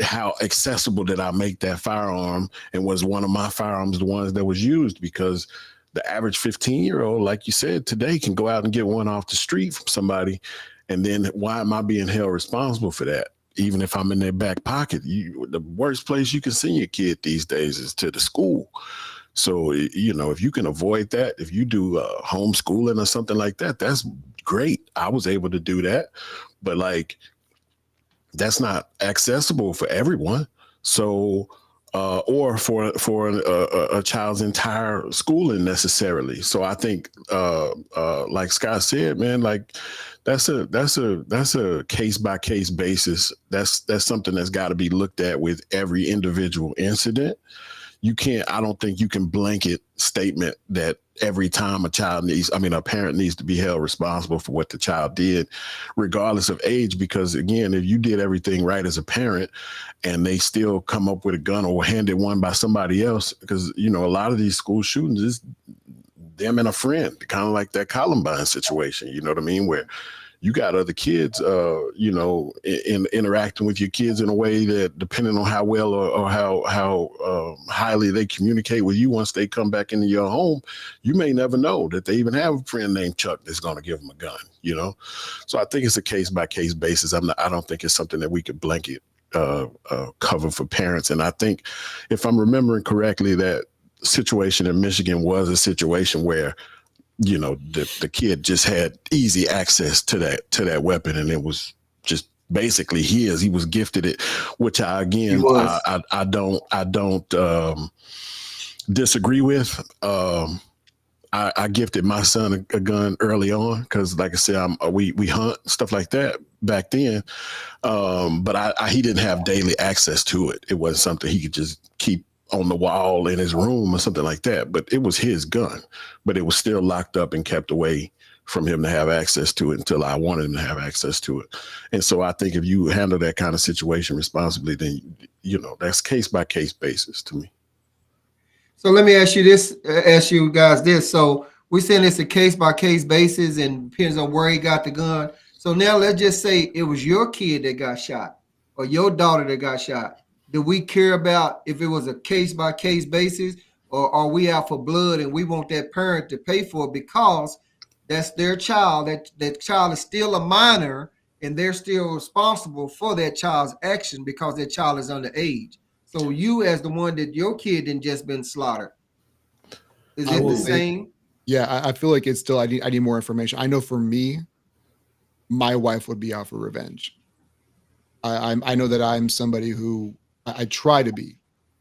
E: how accessible did I make that firearm, and was one of my firearms the ones that was used? Because the average 15-year-old, like you said, today can go out and get one off the street from somebody, and then why am I being held responsible for that? Even if I'm in their back pocket, the worst place you can send your kid these days is to the school. So, if you can avoid that, if you do homeschooling or something like that, that's great. I was able to do that, but like, that's not accessible for everyone. So, or for a child's entire schooling necessarily. So I think, like Scott said, man, like that's a case by case basis. That's something that's got to be looked at with every individual incident. I don't think you can blanket statement that every time a parent needs to be held responsible for what the child did, regardless of age. Because again, if you did everything right as a parent and they still come up with a gun or handed one by somebody else, because, a lot of these school shootings is them and a friend, kind of like that Columbine situation, you know what I mean? Where you got other kids, interacting with your kids in a way that, depending on how well or how highly they communicate with you once they come back into your home, you may never know that they even have a friend named Chuck that's going to give them a gun, So I think it's a case by case basis. I don't think it's something that we could blanket cover for parents. And I think, if I'm remembering correctly, that situation in Michigan was a situation where the kid just had easy access to that weapon, and it was just basically his. He was gifted it, which I don't disagree with. I gifted my son a gun early on because, like I said, we hunt, stuff like that back then. But he didn't have daily access to it. It wasn't something he could just keep on the wall in his room or something like that. But it was his gun, but it was still locked up and kept away from him to have access to it until I wanted him to have access to it. And so I think if you handle that kind of situation responsibly, then, that's case by case basis to me.
A: So let me ask you guys this. So we're saying it's a case by case basis and depends on where he got the gun. So now let's just say it was your kid that got shot or your daughter that got shot. Do we care about if it was a case by case basis, or are we out for blood and we want that parent to pay for it because that's their child? That child is still a minor and they're still responsible for that child's action because that child is underage. So you, as the one that your kid didn't just been slaughtered, is it the same?
F: Yeah, I feel like it's still. I need more information. I know for me, my wife would be out for revenge. I know that I'm somebody who I try to be,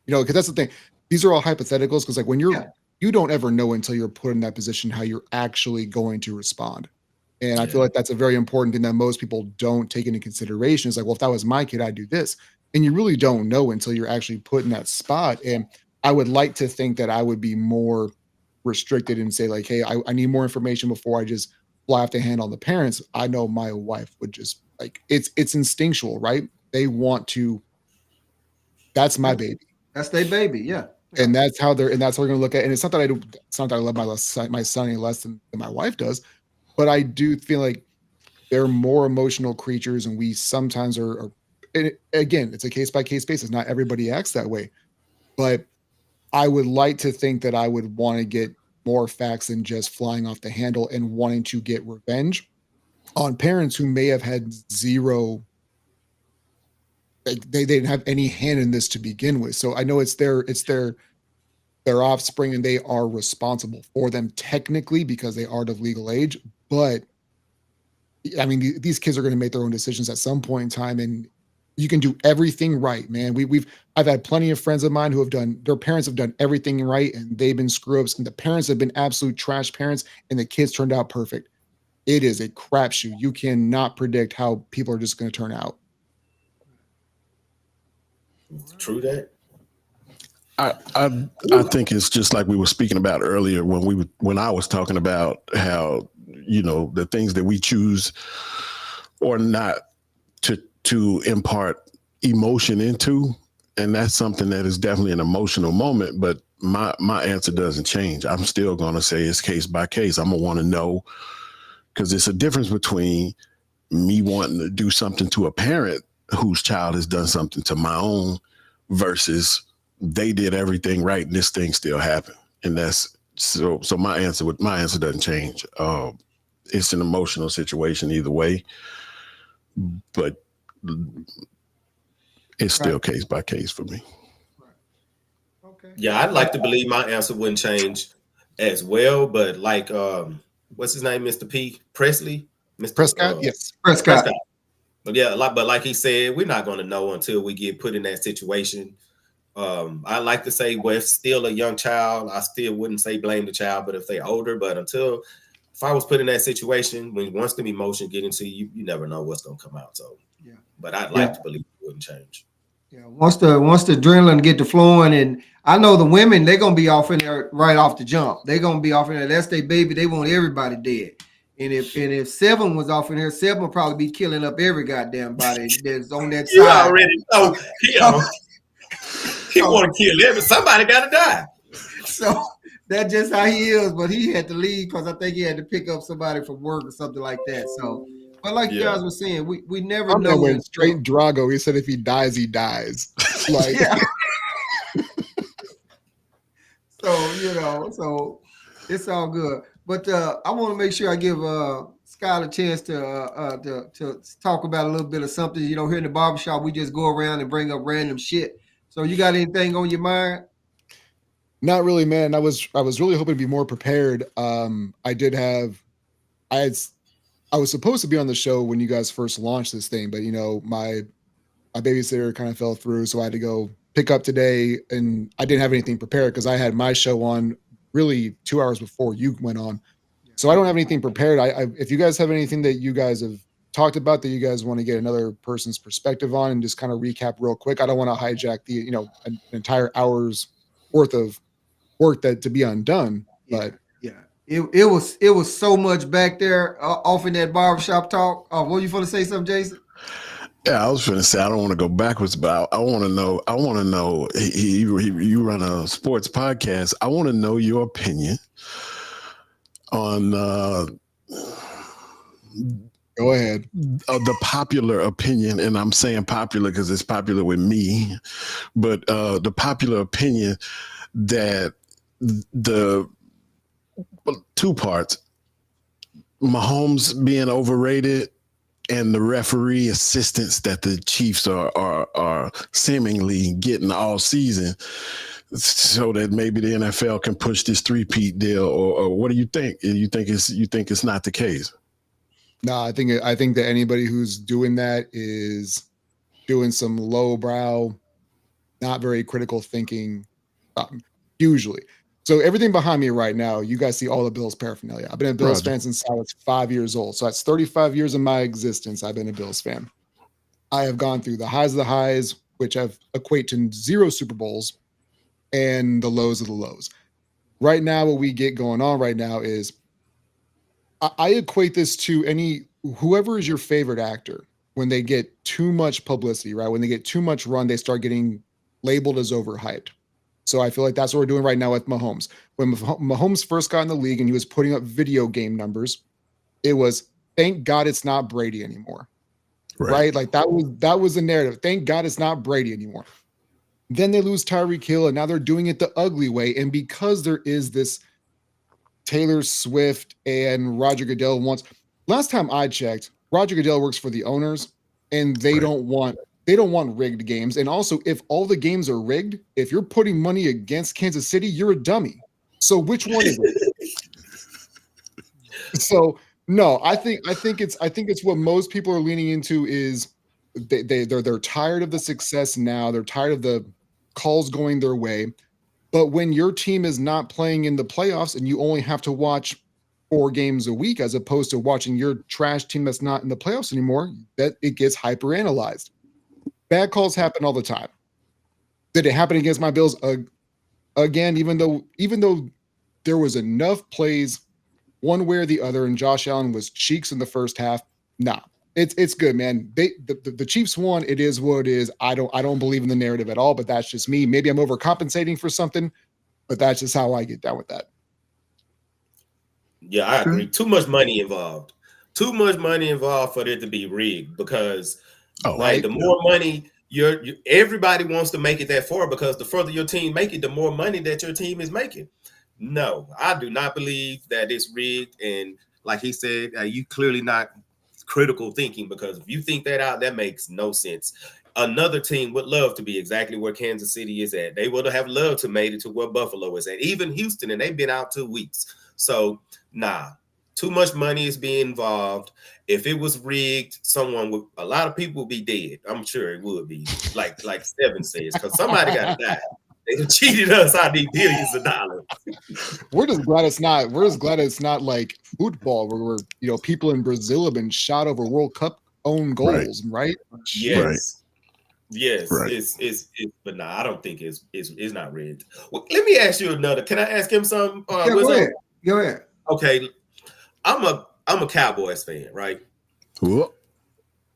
F: because that's the thing. These are all hypotheticals because, like, when you don't ever know until you're put in that position how you're actually going to respond. And I feel like that's a very important thing that most people don't take into consideration. It's like, well, if that was my kid, I'd do this. And you really don't know until you're actually put in that spot. And I would like to think that I would be more restricted and say, like, hey, I need more information before I just fly off the handle on the parents, I know my wife would just like it's instinctual, right? They want to. That's my baby.
A: That's their baby, yeah.
F: And that's how they're going to look at it. And it's not that I do, it's not that I love my son any less than my wife does, but I do feel like they're more emotional creatures, and we sometimes are and again, it's a case by case basis. Not everybody acts that way, but I would like to think that I would want to get more facts than just flying off the handle and wanting to get revenge on parents who may have had zero. They didn't have any hand in this to begin with. So I know it's their offspring, and they are responsible for them technically because they are of legal age. But I mean, these kids are going to make their own decisions at some point in time, and you can do everything right, man. I've had plenty of friends of mine who have done, their parents have done everything right, and they've been screw ups, and the parents have been absolute trash parents, and the kids turned out perfect. It is a crapshoot. You cannot predict how people are just going to turn out.
D: True that.
E: I think it's just like we were speaking about earlier when I was talking about how, you know, the things that we choose or not to impart emotion into, and that's something that is definitely an emotional moment. But my answer doesn't change. I'm still going to say it's case by case. I'm gonna want to know, because it's a difference between me wanting to do something to a parent whose child has done something to my own versus they did everything right and this thing still happened. And that's so my answer doesn't change. It's an emotional situation either way, but it's still case by case for me.
A: Okay.
D: Yeah, I'd like to believe my answer wouldn't change as well, but like what's his name, Mr. P. Presley? Mr.
F: Prescott? Yes.
A: Prescott.
D: But yeah, but like he said, we're not going to know until we get put in that situation. I like to say, well, if still a young child, I still wouldn't say blame the child, but if they're older, but if I was put in that situation, when once the emotion get into you, you never know what's going to come out. So, yeah, but I'd like to believe it wouldn't change.
A: Yeah, once the adrenaline get to flowing, and I know the women, they're gonna be off in there right off the jump. They're gonna be off in there. That's their baby. They want everybody dead. And if Seven was off in here, Seven would probably be killing up every goddamn body that's on that
D: You
A: side.
D: already know he want to kill every. Somebody got to die.
A: So that's just how he is. But he had to leave because I think he had to pick up somebody from work or something like that. So, but like you guys were saying, we never know.
F: Went straight Drago. He said if he dies, he dies. Like, so it's all good. But I want to make sure I give Scott a chance to talk about a little bit of something. You know, here in the barbershop, we just go around and bring up random shit. So you got anything on your mind? Not really, man. I was really hoping to be more prepared. I was supposed to be on the show when you guys first launched this thing, but you know, my babysitter kind of fell through, so I had to go pick up today, and I didn't have anything prepared because I had my show on really 2 hours before you went on. So I don't have anything prepared. If you guys have anything that you guys have talked about that you guys want to get another person's perspective on and just kind of recap real quick, I don't want to hijack the, you know, an entire hour's worth of work that to be undone, but
A: it was so much back there off in that barbershop talk. Oh, what you want to say something, Jason?
E: Yeah, I was going to say I don't want to go backwards, but I want to know. You run a sports podcast. I want to know your opinion on.
F: Go ahead.
E: The popular opinion, and I'm saying popular because it's popular with me, but the popular opinion that two parts, Mahomes being overrated and the referee assistance that the Chiefs are seemingly getting all season, so that maybe the NFL can push this three-peat deal, or what do you think? You think it's not the case?
F: No, I think that anybody who's doing that is doing some lowbrow, not very critical thinking, usually. So everything behind me right now, you guys see all the Bills paraphernalia. I've been a Bills fan since I was 5 years old. So that's 35 years of my existence. I've been a Bills fan. I have gone through the highs of the highs, which have equate to 0 Super Bowls, and the lows of the lows. Right now, what we get going on right now is I equate this to whoever is your favorite actor. When they get too much publicity, right? When they get too much run, they start getting labeled as overhyped. So I feel like that's what we're doing right now with Mahomes. When Mahomes first got in the league and he was putting up video game numbers, it was, thank God it's not Brady anymore. Right? Like that was the narrative. Thank God it's not Brady anymore. Then they lose Tyreek Hill, and now they're doing it the ugly way. And because there is this Taylor Swift and Roger Goodell last time I checked, Roger Goodell works for the owners, and they don't want rigged games. And also, if all the games are rigged, if you're putting money against Kansas City, you're a dummy. So which one is it? So no, I think it's what most people are leaning into is they're tired of the success now. They're tired of the calls going their way. But when your team is not playing in the playoffs and you only have to watch 4 games a week, as opposed to watching your trash team that's not in the playoffs anymore, that it gets hyper analyzed. Bad calls happen all the time. Did it happen against my Bills again? Even though there was enough plays one way or the other, and Josh Allen was cheeks in the first half. Nah, it's good, man. The Chiefs won. It is what it is. I don't believe in the narrative at all, but that's just me. Maybe I'm overcompensating for something, but that's just how I get down with that.
D: Yeah, I agree. Too much money involved. Too much money involved for it to be rigged, because the more money everybody wants to make it that far, because the further your team make it, the more money that your team is making. No, I do not believe that it's rigged. And like he said, you clearly not critical thinking, because if you think that out, that makes no sense. Another team would love to be exactly where Kansas City is at. They would have loved to made it to where Buffalo is at, even Houston, and they've been out 2 weeks. So nah, too much money is being involved. If it was rigged, a lot of people would be dead. I'm sure it would be, like Steven says, because somebody got to die. They cheated us out of these billions of dollars.
F: We're just glad it's not like football, where people in Brazil have been shot over World Cup own goals, right?
D: Yes.
E: Right.
D: Yes,
E: right.
D: It's but no, I don't think it's not rigged. Well, let me ask you another. Can I ask him something?
A: Go ahead.
D: Okay, I'm a Cowboys fan, right?
E: Whoop.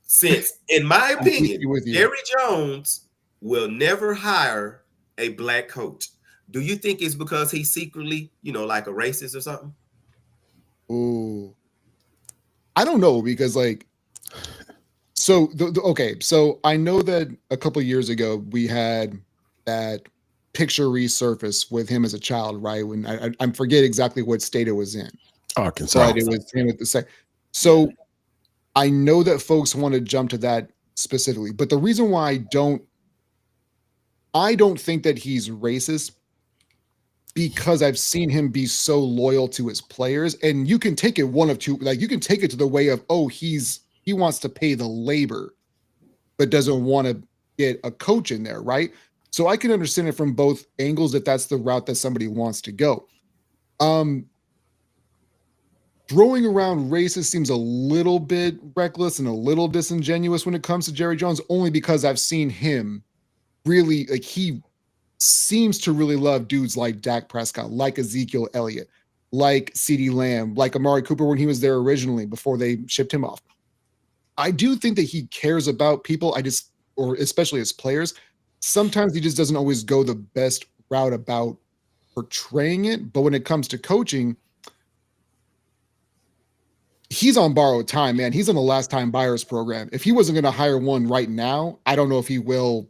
D: Since, in my opinion,
F: with you.
D: Jerry Jones will never hire a black coach. Do you think it's because he's secretly, like a racist or something?
F: Ooh, I don't know, because so so I know that a couple of years ago we had that picture resurface with him as a child, right? When I forget exactly what state it was in.
E: Arkansas.
F: But it was him at the same. So I know that folks want to jump to that specifically, but the reason why I don't think that he's racist, because I've seen him be so loyal to his players. And you can take it one of two, you can take it to the way of, he wants to pay the labor, but doesn't want to get a coach in there, right? So I can understand it from both angles if that's the route that somebody wants to go. Throwing around racist seems a little bit reckless and a little disingenuous when it comes to Jerry Jones, only because I've seen him really, he seems to really love dudes like Dak Prescott, like Ezekiel Elliott, like CeeDee Lamb, like Amari Cooper when he was there originally before they shipped him off. I do think that he cares about people. Or especially as players, sometimes he just doesn't always go the best route about portraying it. But when it comes to coaching, he's on borrowed time, man. He's on the last time buyers program. If he wasn't going to hire one right now, I don't know if he will.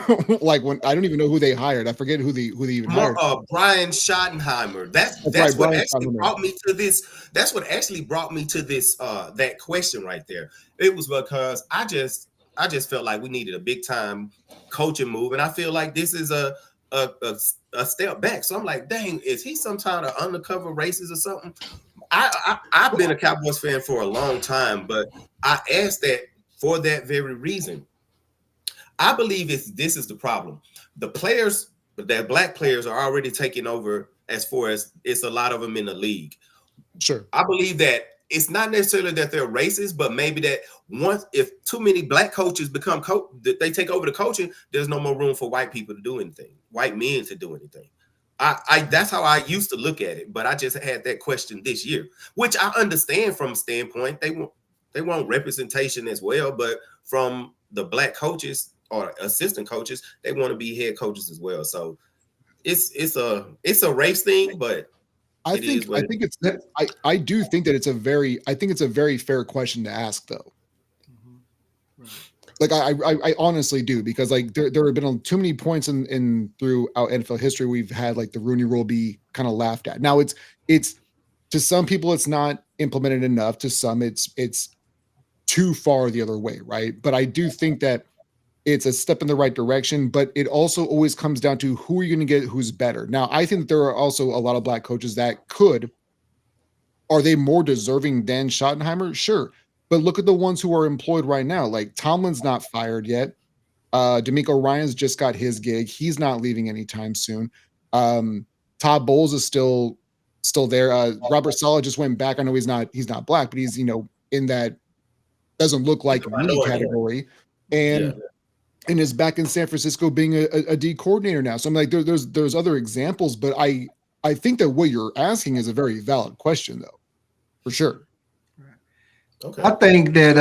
F: When I don't even know who they hired. I forget who they even hired.
D: Brian Schottenheimer. That's
F: right,
D: what actually brought me to this. That's what actually brought me to this. That question right there. It was because I just felt like we needed a big time coaching move, and I feel like this is a step back. So I'm like, dang, is he some kind of undercover racist or something? I've been a Cowboys fan for a long time, but I asked that for that very reason. I believe this is the problem. The players, that black players, are already taking over, as far as it's a lot of them in the league.
F: Sure.
D: I believe that it's not necessarily that they're racist, but maybe that if too many black coaches become they take over the coaching, there's no more room for white people to do anything, white men to do anything. I that's how I used to look at it, but I just had that question this year, which I understand from a standpoint they want representation as well, but from the black coaches or assistant coaches, they want to be head coaches as well. So it's a race thing, but
F: I do think it's a very fair question to ask though. Like I honestly do, because like there have been too many points in throughout NFL history we've had like the Rooney Rule be kind of laughed at. Now it's to some people it's not implemented enough. To some it's too far the other way, right? But I do think that it's a step in the right direction. But it also always comes down to who are you going to get, who's better. Now I think that there are also a lot of black coaches that could. Are they more deserving than Schottenheimer? Sure. But look at the ones who are employed right now. Like Tomlin's not fired yet. D'Amico Ryan's just got his gig. He's not leaving anytime soon. Todd Bowles is still there. Robert Saleh just went back. I know he's not black, but he's in that doesn't look like me category. And is back in San Francisco being a D coordinator now. So I'm like, there's other examples, but I think that what you're asking is a very valid question though, for sure.
A: Okay. I think that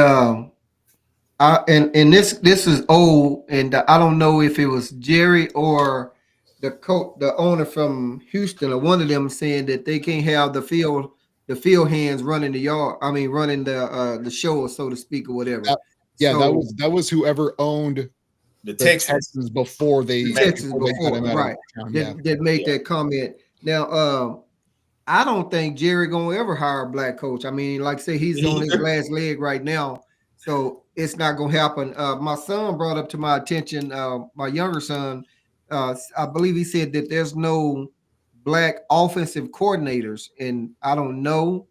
A: and this is old, and I don't know if it was Jerry or the owner from Houston or one of them saying that they can't have the field hands running the yard. I mean, running the show, so to speak, or whatever.
F: That was whoever owned the Texans before they
A: right. That made that comment. Now, I don't think Jerry gonna ever hire a black coach. I mean, like I say, he's on his last leg right now, so it's not gonna happen. My son brought up to my attention, my younger son, I believe he said that there's no black offensive coordinators, and I don't know.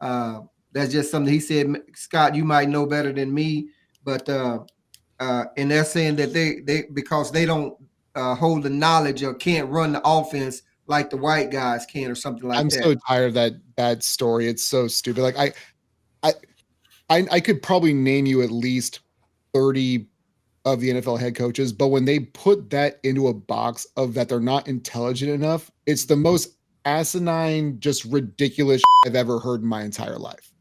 A: That's just something he said. Scott, you might know better than me, but and they're saying that they because they don't hold the knowledge or can't run the offense like the white guys can or something like that.
F: I'm so tired of that bad story. It's so stupid. Like I could probably name you at least 30 of the NFL head coaches, but when they put that into a box of that they're not intelligent enough, it's the most asinine, just ridiculous I've ever heard in my entire life.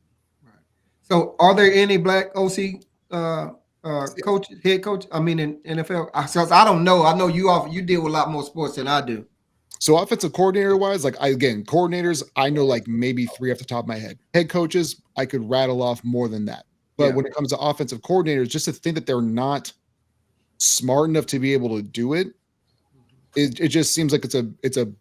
A: Right. So are there any black OC head coach? I mean, in NFL? Because I don't know. I know you deal with a lot more sports than I do.
F: So offensive coordinator wise, coordinators, I know like maybe 3 off the top of my head. Head coaches, I could rattle off more than that. But when it comes to offensive coordinators, just to think that they're not smart enough to be able to do it, it just seems like it's a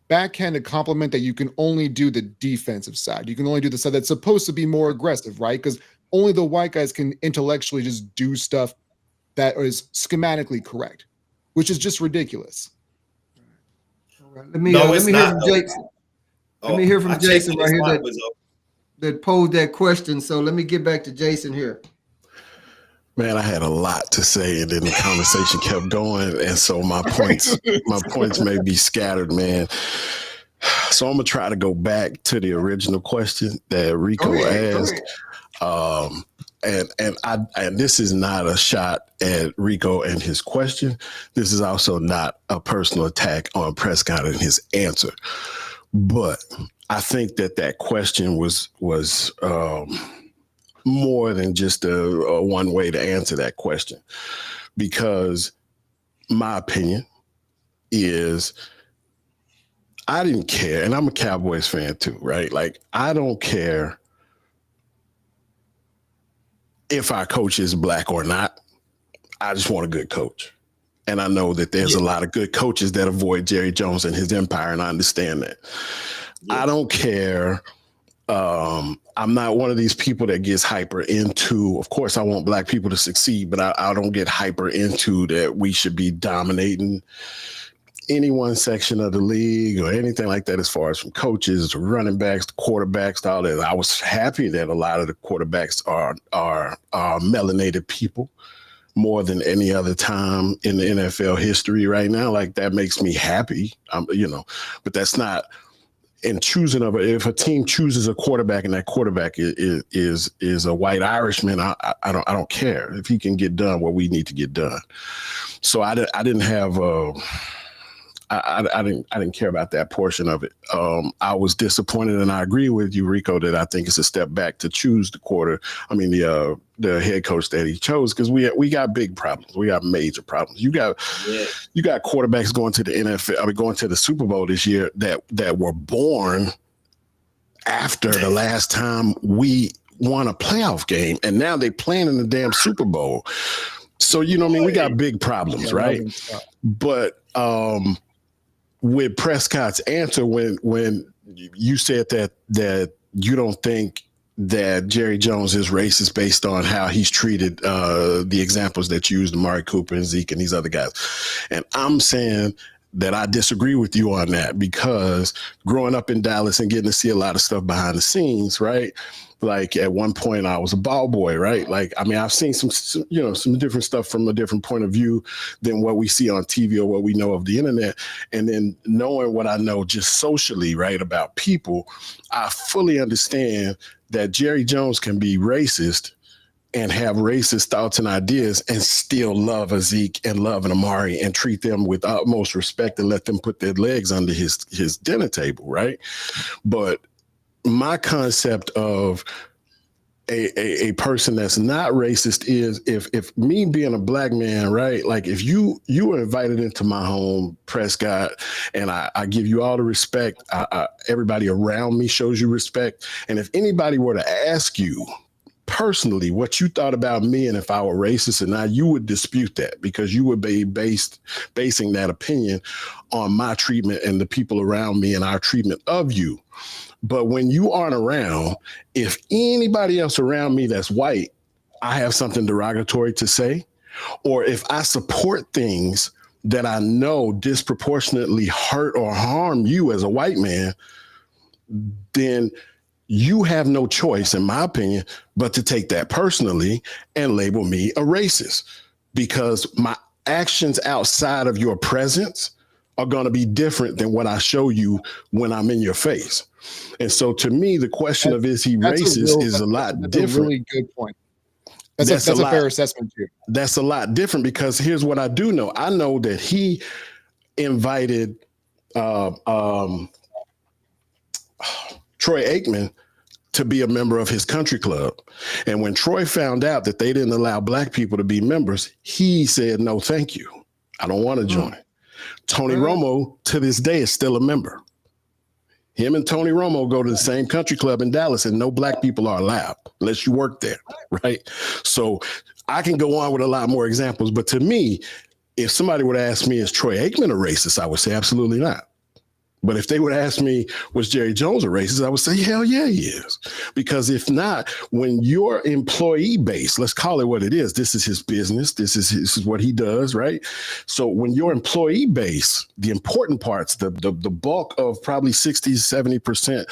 F: backhanded compliment that you can only do the defensive side. You can only do the side that's supposed to be more aggressive, right? Because only the white guys can intellectually just do stuff that is schematically correct, which is just ridiculous.
A: Let me hear from Jason. Let me hear from Jason right here that posed that question. So let me get back to Jason here.
E: Man, I had a lot to say, and then the conversation kept going, and so my points may be scattered, man. So I'm gonna try to go back to the original question that Rico asked. And this is not a shot at Rico and his question. This is also not a personal attack on Prescott and his answer. But I think that question was more than just a one way to answer that question, because my opinion is I didn't care, and I'm a Cowboys fan too, right? Like, I don't care if our coach is black or not. I just want a good coach. And I know that there's a lot of good coaches that avoid Jerry Jones and his empire, and I understand that. I don't care. I'm not one of these people that gets hyper into, of course, I want black people to succeed, but I don't get hyper into that we should be dominating any one section of the league or anything like that, as far as from coaches to running backs to quarterbacks to all that. I was happy that a lot of the quarterbacks are melanated people more than any other time in the NFL history right now. Like, that makes me happy, but that's not in choosing if a team chooses a quarterback and that quarterback is a white Irishman, I don't care if he can get done what we need to get done. So I didn't have I didn't care about that portion of it. I was disappointed, and I agree with you, Rico, that I think it's a step back to choose the head coach that he chose, because we got big problems. We got major problems. You got quarterbacks going to the NFL, going to the Super Bowl this year that were born after the last time we won a playoff game, and now they playing in the damn Super Bowl. So, we got big problems, right? But with Prescott's answer, when you said that you don't think that Jerry Jones is racist based on how he's treated the examples that you used, Amari Cooper and Zeke and these other guys. And I'm saying that I disagree with you on that, because growing up in Dallas and getting to see a lot of stuff behind the scenes, right? Like at one point I was a ball boy, right? Like, I've seen some different stuff from a different point of view than what we see on TV or what we know of the internet. And then knowing what I know just socially, right, about people, I fully understand that Jerry Jones can be racist and have racist thoughts and ideas and still love a Zeke and love an Amari and treat them with utmost respect and let them put their legs under his dinner table, right? But my concept of a person that's not racist is if me being a black man, right? Like if you were invited into my home, Prescott, and I give you all the respect, everybody around me shows you respect. And if anybody were to ask you personally what you thought about me and if I were racist or not, you would dispute that, because you would be basing that opinion on my treatment and the people around me and our treatment of you. But when you aren't around, if anybody else around me that's white, I have something derogatory to say, or if I support things that I know disproportionately hurt or harm you as a white man, then you have no choice, in my opinion, but to take that personally and label me a racist, because my actions outside of your presence are going to be different than what I show you when I'm in your face. And so to me, the question of is he racist is a lot different.
F: A really good point. That's a fair assessment too.
E: That's a lot different, because here's what I do know. I know that he invited Troy Aikman to be a member of his country club. And when Troy found out that they didn't allow black people to be members, he said, no, thank you. I don't want to join. Tony Romo to this day is still a member. Him and Tony Romo go to the same country club in Dallas, and no black people are allowed unless you work there, right? So I can go on with a lot more examples, but to me, if somebody would ask me, is Troy Aikman a racist? I would say absolutely not. But if they would ask me, was Jerry Jones a racist? I would say, hell yeah, he is. Because if not, when your employee base, let's call it what it is, this is his business, this is what he does, right? So when your employee base, the important parts, the bulk of probably 60, 70%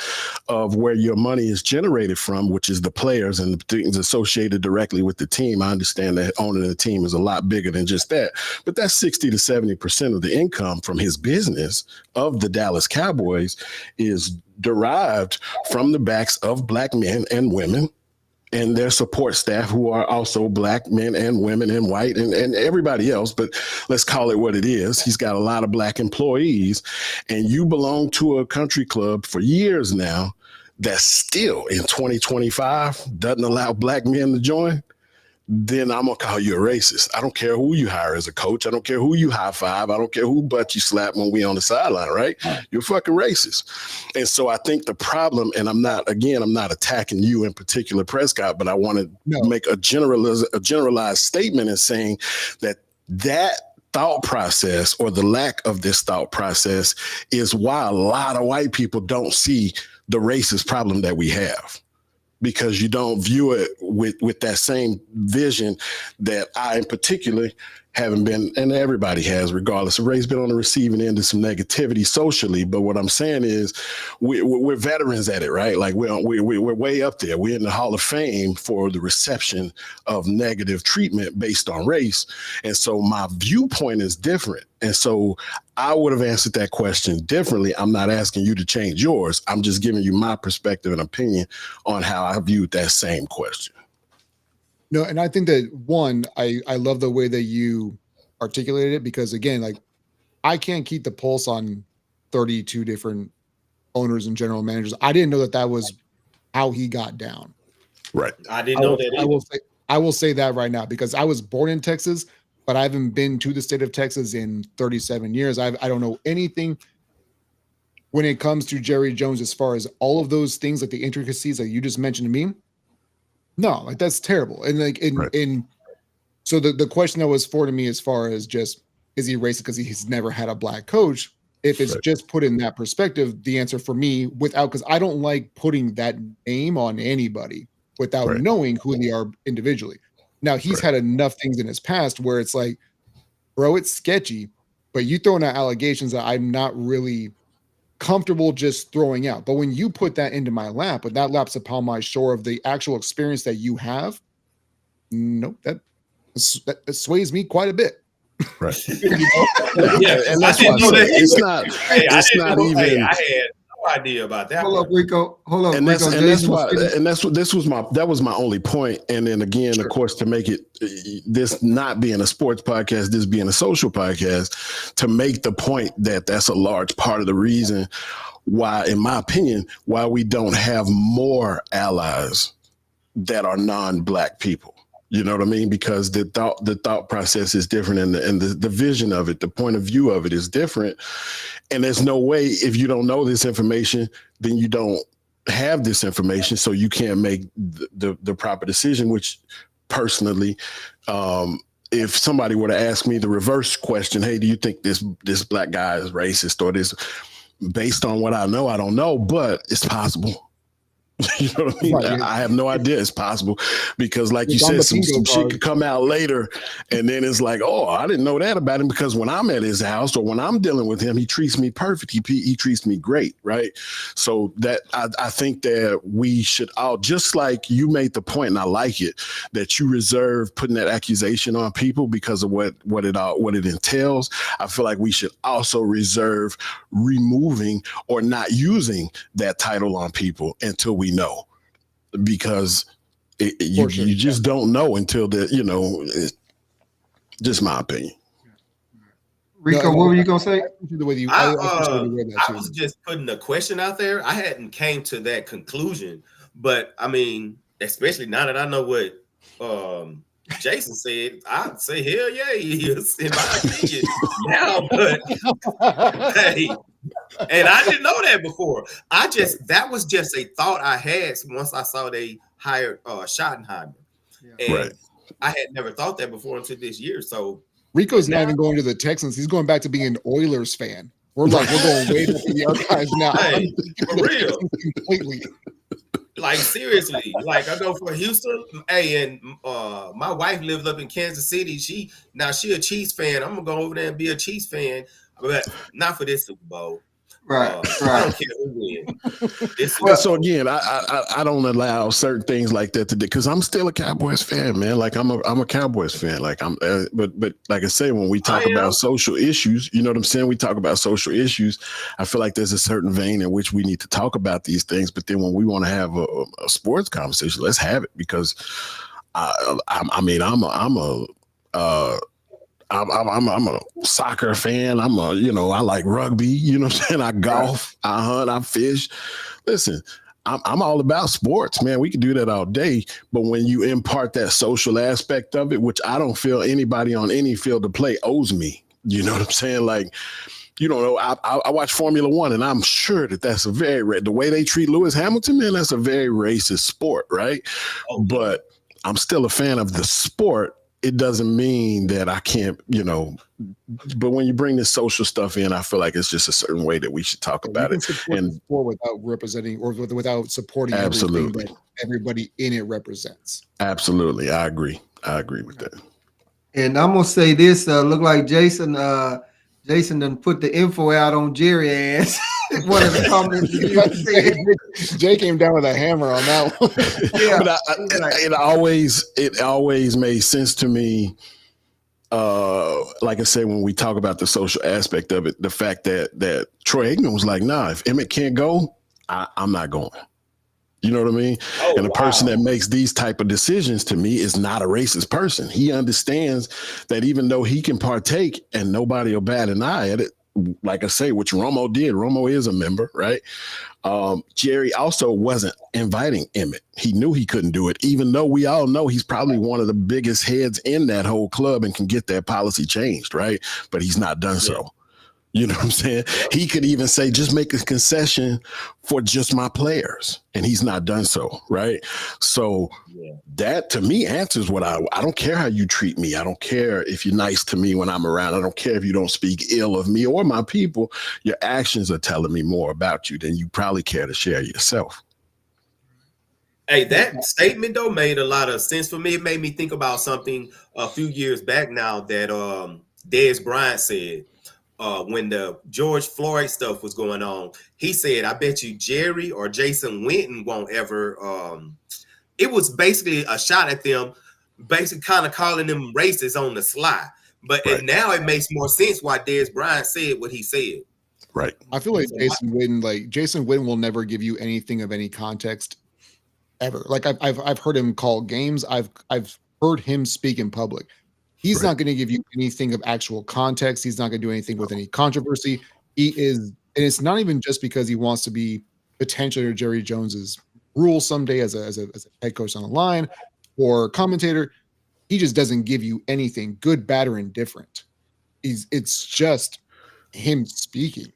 E: of where your money is generated from, which is the players and the things associated directly with the team. I understand that owning a team is a lot bigger than just that, but that's 60 to 70% of the income from his business of the Dallas Cowboys is derived from the backs of black men and women and their support staff, who are also black men and women and white and everybody else. But let's call it what it is. He's got a lot of black employees, and you belong to a country club for years now that still in 2025 doesn't allow black men to join. Then I'm going to call you a racist. I don't care who you hire as a coach. I don't care who you high five. I don't care who butt you slap when we on the sideline, right? You're fucking racist. And so I think the problem, and I'm not attacking you in particular, Prescott, but I want to make a generalized statement in saying that thought process, or the lack of this thought process, is why a lot of white people don't see the racist problem that we have. Because you don't view it with that same vision that I, in particular, haven't been, and everybody has, regardless of race, been on the receiving end of some negativity socially. But what I'm saying is we're veterans at it, right? Like we're way up there. We're in the Hall of Fame for the reception of negative treatment based on race. And so my viewpoint is different. And so I would have answered that question differently. I'm not asking you to change yours. I'm just giving you my perspective and opinion on how I viewed that same question.
F: No, and I think that, one, I love the way that you articulated it, because again, like, I can't keep the pulse on 32 different owners and general managers. I didn't know that was how he got down.
E: Right.
D: I didn't know that either.
F: I will say that right now because I was born in Texas, but I haven't been to the state of Texas in 37 years. I don't know anything when it comes to Jerry Jones as far as all of those things, like the intricacies that you just mentioned to me. No, like that's terrible. And like so the question that was for to me as far as just is he racist because he's never had a black coach? If it's just put in that perspective, the answer for me because I don't like putting that name on anybody without knowing who they are individually. Now he's had enough things in his past where it's like, bro, it's sketchy, but you throwing out allegations that I'm not really comfortable just throwing out. But when you put that into my lap, but that laps upon my shore of the actual experience that you have, nope, that sways me quite a bit.
E: Right.
D: Yeah,
E: and that's why it's not. It's not even.
D: I had no idea about that.
A: Hold up, Rico. Hold up,
E: and
A: Rico.
E: that's why. And that was my only point. And then again, of course, to make it this not being a sports podcast, this being a social podcast, to make the point that that's a large part of the reason why, in my opinion, why we don't have more allies that are non-black people. You know what I mean? Because the thought process is different, and the vision of it, the point of view of it is different. And there's no way, if you don't know this information, then you don't have this information, so you can't make the proper decision. Which, personally, if somebody were to ask me the reverse question, hey, do you think this black guy is racist or this? Based on what I know, I don't know, but it's possible. You know what I mean? Right. I have no idea. It's possible because, like you said, some shit could come out later, and then it's like, oh, I didn't know that about him because when I'm at his house or when I'm dealing with him, he treats me perfect. He treats me great, right? So that I think that we should all, just like you made the point, and I like it, that you reserve putting that accusation on people because of what it entails. I feel like we should also reserve removing or not using that title on people until we know, because you just don't know until just my opinion.
A: Rico, what were you gonna say?
D: I was just putting a question out there. I hadn't came to that conclusion, but I mean, especially now that I know what Jason said, I'd say hell yeah, he is, in my opinion. Now, but hey. And I didn't know that before. That was just a thought I had once I saw they hired Schottenheimer. Yeah. And I had never thought that before until this year. So
F: Rico's not even going to the Texans. He's going back to being an Oilers fan. We're going way back in the archives now.
D: Hey, for real. Completely. Like seriously. Like I go for Houston. Hey, and my wife lives up in Kansas City. She a Chiefs fan. I'm gonna go over there and be a Chiefs fan. But not for this Super Bowl.
A: Right.
D: I don't care who wins.
E: So again, I don't allow certain things like that to do because I'm still a Cowboys fan, man. Like I'm a Cowboys fan. Like but like I say, when we talk about social issues, you know what I'm saying? We talk about social issues. I feel like there's a certain vein in which we need to talk about these things. But then when we want to have a sports conversation, let's have it because I'm a soccer fan. I like rugby. You know what I'm saying? I golf, I hunt, I fish. Listen, I'm all about sports, man. We can do that all day. But when you impart that social aspect of it, which I don't feel anybody on any field of play owes me. You know what I'm saying? Like, you don't know, I watch Formula One, and I'm sure that's a very the way they treat Lewis Hamilton, man, that's a very racist sport, right? Oh. But I'm still a fan of the sport. It doesn't mean that I can't, but when you bring this social stuff in, I feel like it's just a certain way that we should talk about it. And
F: without representing or without supporting everything that everybody in it represents.
E: Absolutely. I agree with that.
A: And I'm going to say this, look like Jason done put the info out on Jerry ass. One of the comments
F: Jay came down with a hammer on that one.
E: Yeah, but it always made sense to me. Like I said, when we talk about the social aspect of it, the fact that Troy Aikman was like, nah, if Emmett can't go, I'm not going. You know what I mean?
D: Oh,
E: And the person
D: wow.
E: that makes these type of decisions to me is not a racist person. He understands that even though he can partake and nobody will bat an eye at it, like I say, which Romo did. Romo is a member, right? Jerry also wasn't inviting Emmett. He knew he couldn't do it, even though we all know he's probably one of the biggest heads in that whole club and can get that policy changed, right? But he's not done so. You know what I'm saying? He could even say, just make a concession for just my players. And he's not done so, right? So that to me answers what I don't care how you treat me. I don't care if you're nice to me when I'm around. I don't care if you don't speak ill of me or my people. Your actions are telling me more about you than you probably care to share yourself.
D: Hey, that statement though made a lot of sense for me. It made me think about something a few years back now that Dez Bryant said. When the George Floyd stuff was going on, he said, I bet you Jerry or Jason Witten won't ever. It was basically a shot at them, basically kind of calling them racist on the sly. But
E: Right.
D: and now it makes more sense why Dez Bryant said what he said.
E: Right.
F: I feel like Jason Witten will never give you anything of any context ever. Like I've heard him call games. I've heard him speak in public. He's not going to give you anything of actual context. He's not going to do anything with any controversy. He is, and it's not even just because he wants to be potentially Jerry Jones's rule someday as a head coach on the line or commentator. He just doesn't give you anything, good, bad, or indifferent. It's just him speaking.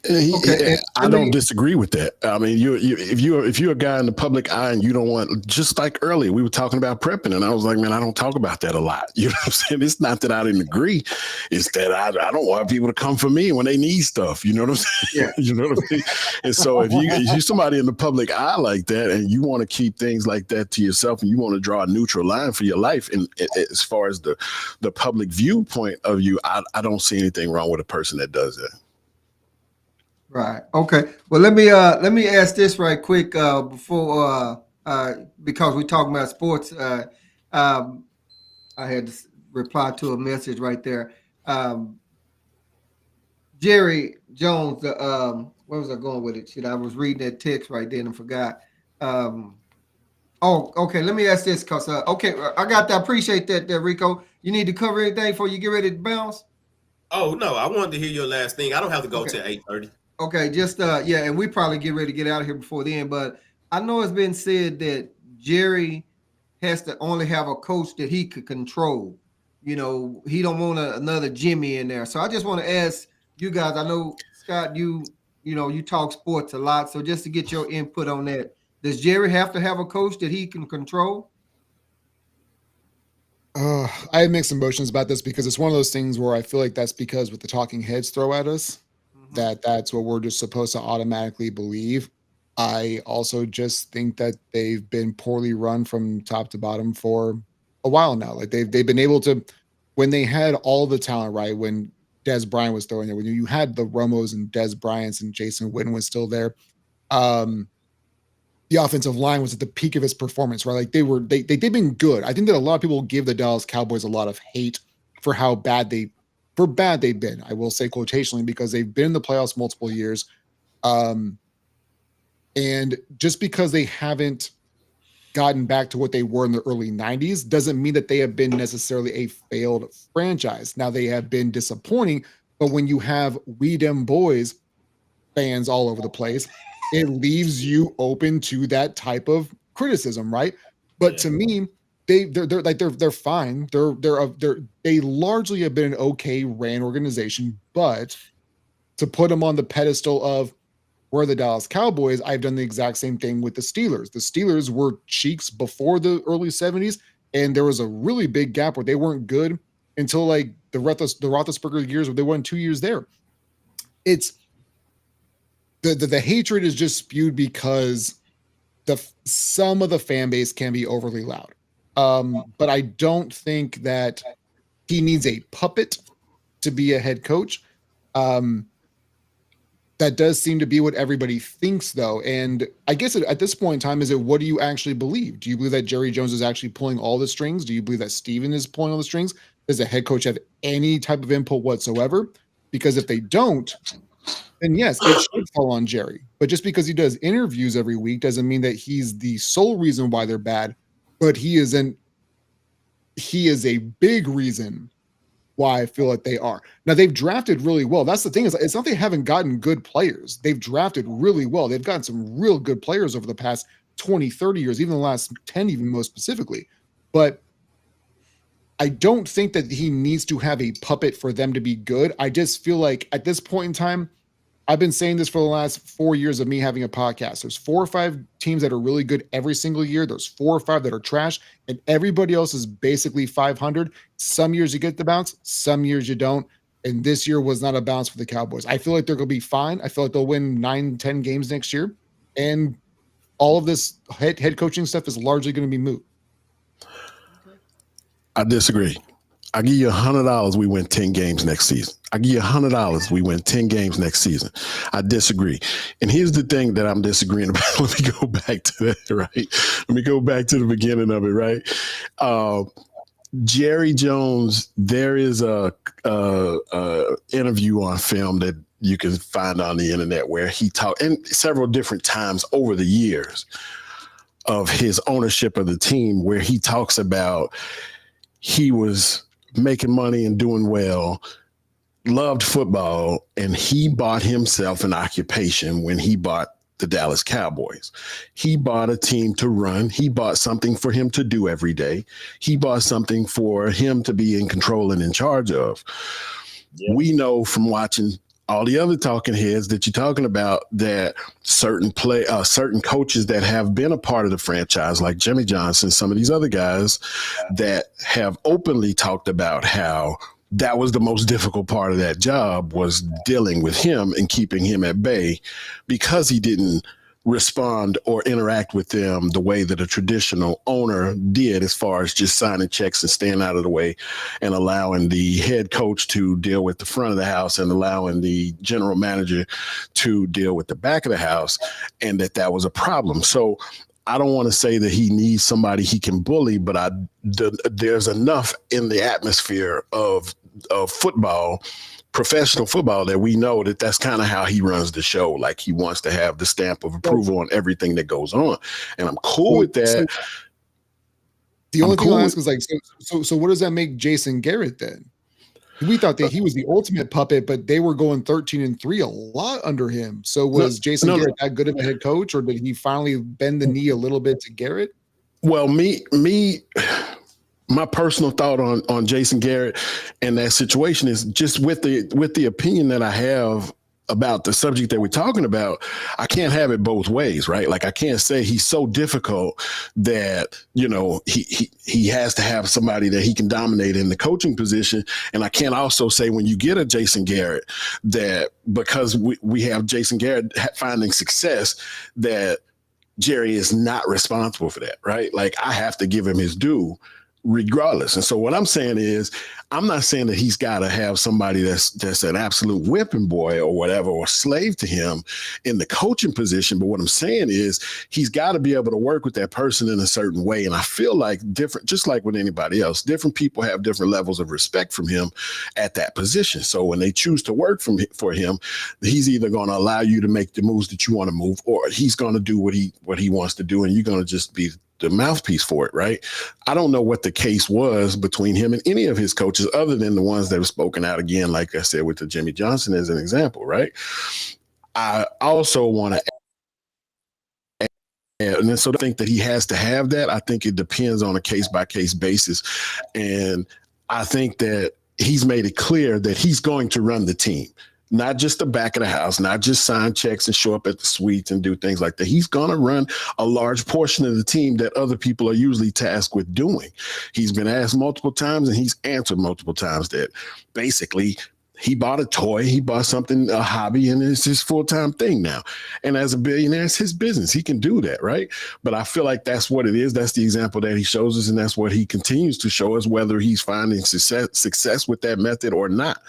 E: I don't disagree with that. I mean, if you're a guy in the public eye and you don't want, just like earlier, we were talking about prepping, and I was like, man, I don't talk about that a lot. You know what I'm saying? It's not that I didn't agree; it's that I don't want people to come for me when they need stuff. You know what I'm saying?
A: Yeah.
E: You know what I mean? And so if you're somebody in the public eye like that, and you want to keep things like that to yourself, and you want to draw a neutral line for your life, and as far as the public viewpoint of you, I don't see anything wrong with a person that does that.
A: Right. Okay. Well, let me ask this right quick before because we're talking about sports. I had to reply to a message right there. Jerry Jones. Where was I going with it? Shit, I was reading that text right then and forgot. Okay. Let me ask this because okay, I got to appreciate that, there, Rico. You need to cover anything before you get ready to bounce.
D: Oh no, I wanted to hear your last thing. I don't have to go till 8:30.
A: Okay, just and we probably get ready to get out of here before then. But I know it's been said that Jerry has to only have a coach that he could control. You know, he don't want another Jimmy in there. So I just want to ask you guys. I know Scott, you talk sports a lot. So just to get your input on that, does Jerry have to have a coach that he can control?
F: I have mixed emotions about this because it's one of those things where I feel like that's because what the talking heads throw at us. That's what we're just supposed to automatically believe. I also just think that they've been poorly run from top to bottom for a while now. Like they've been able to, when they had all the talent, right? When Dez Bryant was throwing there, when you had the Romos and Dez Bryants and Jason Witten was still there, the offensive line was at the peak of its performance, right? Like they've been good. I think that a lot of people give the Dallas Cowboys a lot of hate for how bad they've been. I will say quotationally because they've been in the playoffs multiple years. And just because they haven't gotten back to what they were in the early 90s doesn't mean that they have been necessarily a failed franchise. Now they have been disappointing, but when you have We Dem Boys fans all over the place, it leaves you open to that type of criticism, right? But to me, they're fine. They largely have been an okay ran organization, but to put them on the pedestal of we're the Dallas Cowboys, I've done the exact same thing with the Steelers. The Steelers were cheeks before the early 70s, and there was a really big gap where they weren't good until like the Roethlisberger years where they won 2 years there. It's the hatred is just spewed because some of the fan base can be overly loud. But I don't think that he needs a puppet to be a head coach. That does seem to be what everybody thinks, though. And I guess at this point in time, what do you actually believe? Do you believe that Jerry Jones is actually pulling all the strings? Do you believe that Steven is pulling all the strings? Does the head coach have any type of input whatsoever? Because if they don't, then yes, it should fall on Jerry. But just because he does interviews every week doesn't mean that he's the sole reason why they're bad. But he is a big reason why I feel like they are. Now, they've drafted really well. That's the thing, is it's not they haven't gotten good players. They've drafted really well. They've gotten some real good players over the past 20, 30 years, even the last 10, even most specifically. But I don't think that he needs to have a puppet for them to be good. I just feel like at this point in time, I've been saying this for the last 4 years of me having a podcast. There's 4 or 5 teams that are really good every single year. There's 4 or 5 that are trash, and everybody else is basically 500. Some years you get the bounce, some years you don't. And this year was not a bounce for the Cowboys. I feel like they're going to be fine. I feel like they'll win 9, 10 games next year. And all of this head coaching stuff is largely going to be moot.
E: I disagree. I give you $100. We win 10 games next season. I give you $100. We win 10 games next season. I disagree. And here's the thing that I'm disagreeing about. Let me go back to that, right? Let me go back to the beginning of it, right? Jerry Jones, there is a interview on film that you can find on the internet where he talked, and several different times over the years of his ownership of the team, where he talks about he was making money and doing well, loved football, and he bought himself an occupation when he bought the Dallas Cowboys. He bought a team to run. He bought something for him to do every day. He bought something for him to be in control and in charge of. Yeah. We know from watching all the other talking heads that you're talking about that certain coaches that have been a part of the franchise, like Jimmy Johnson, some of these other guys that have openly talked about how that was the most difficult part of that job, was dealing with him and keeping him at bay because he didn't respond or interact with them the way that a traditional owner did, as far as just signing checks and staying out of the way and allowing the head coach to deal with the front of the house and allowing the general manager to deal with the back of the house, and that was a problem. So I don't want to say that he needs somebody he can bully, but there's enough in the atmosphere of football, professional football, that we know that that's kind of how he runs the show. Like, he wants to have the stamp of approval on everything that goes on. And I'm cool with that.
F: So the only thing I'll ask is, like, so what does that make Jason Garrett then? We thought that he was the ultimate puppet, but they were going 13-3 a lot under him. So was Jason Garrett that good of a head coach, or did he finally bend the knee a little bit to Garrett?
E: Well, my personal thought on Jason Garrett and that situation is just with the opinion that I have about the subject that we're talking about, I can't have it both ways, right? Like, I can't say he's so difficult that, he has to have somebody that he can dominate in the coaching position. And I can't also say, when you get a Jason Garrett, that because we have Jason Garrett finding success, that Jerry is not responsible for that, right? Like, I have to give him his due regardless. And so what I'm saying is, I'm not saying that he's got to have somebody that's an absolute whipping boy or whatever, or slave to him in the coaching position. But what I'm saying is, he's got to be able to work with that person in a certain way. And I feel like just like with anybody else, different people have different levels of respect from him at that position. So when they choose to work for him, he's either going to allow you to make the moves that you want to move, or he's going to do what he wants to do, and you're going to just be the mouthpiece for it, right? I don't know what the case was between him and any of his coaches, other than the ones that have spoken out, again, like I said, with the Jimmy Johnson as an example, right? I also want to add, and so I think that he has to have that. I think it depends on a case-by-case basis. And I think that he's made it clear that he's going to run the team. Not just the back of the house, not just sign checks and show up at the suites and do things like that. He's going to run a large portion of the team that other people are usually tasked with doing. He's been asked multiple times, and he's answered multiple times that basically he bought a toy, he bought something, a hobby, and it's his full-time thing now. And as a billionaire, it's his business. He can do that, right? But I feel like that's what it is. That's the example that he shows us, and that's what he continues to show us, whether he's finding success with that method or not.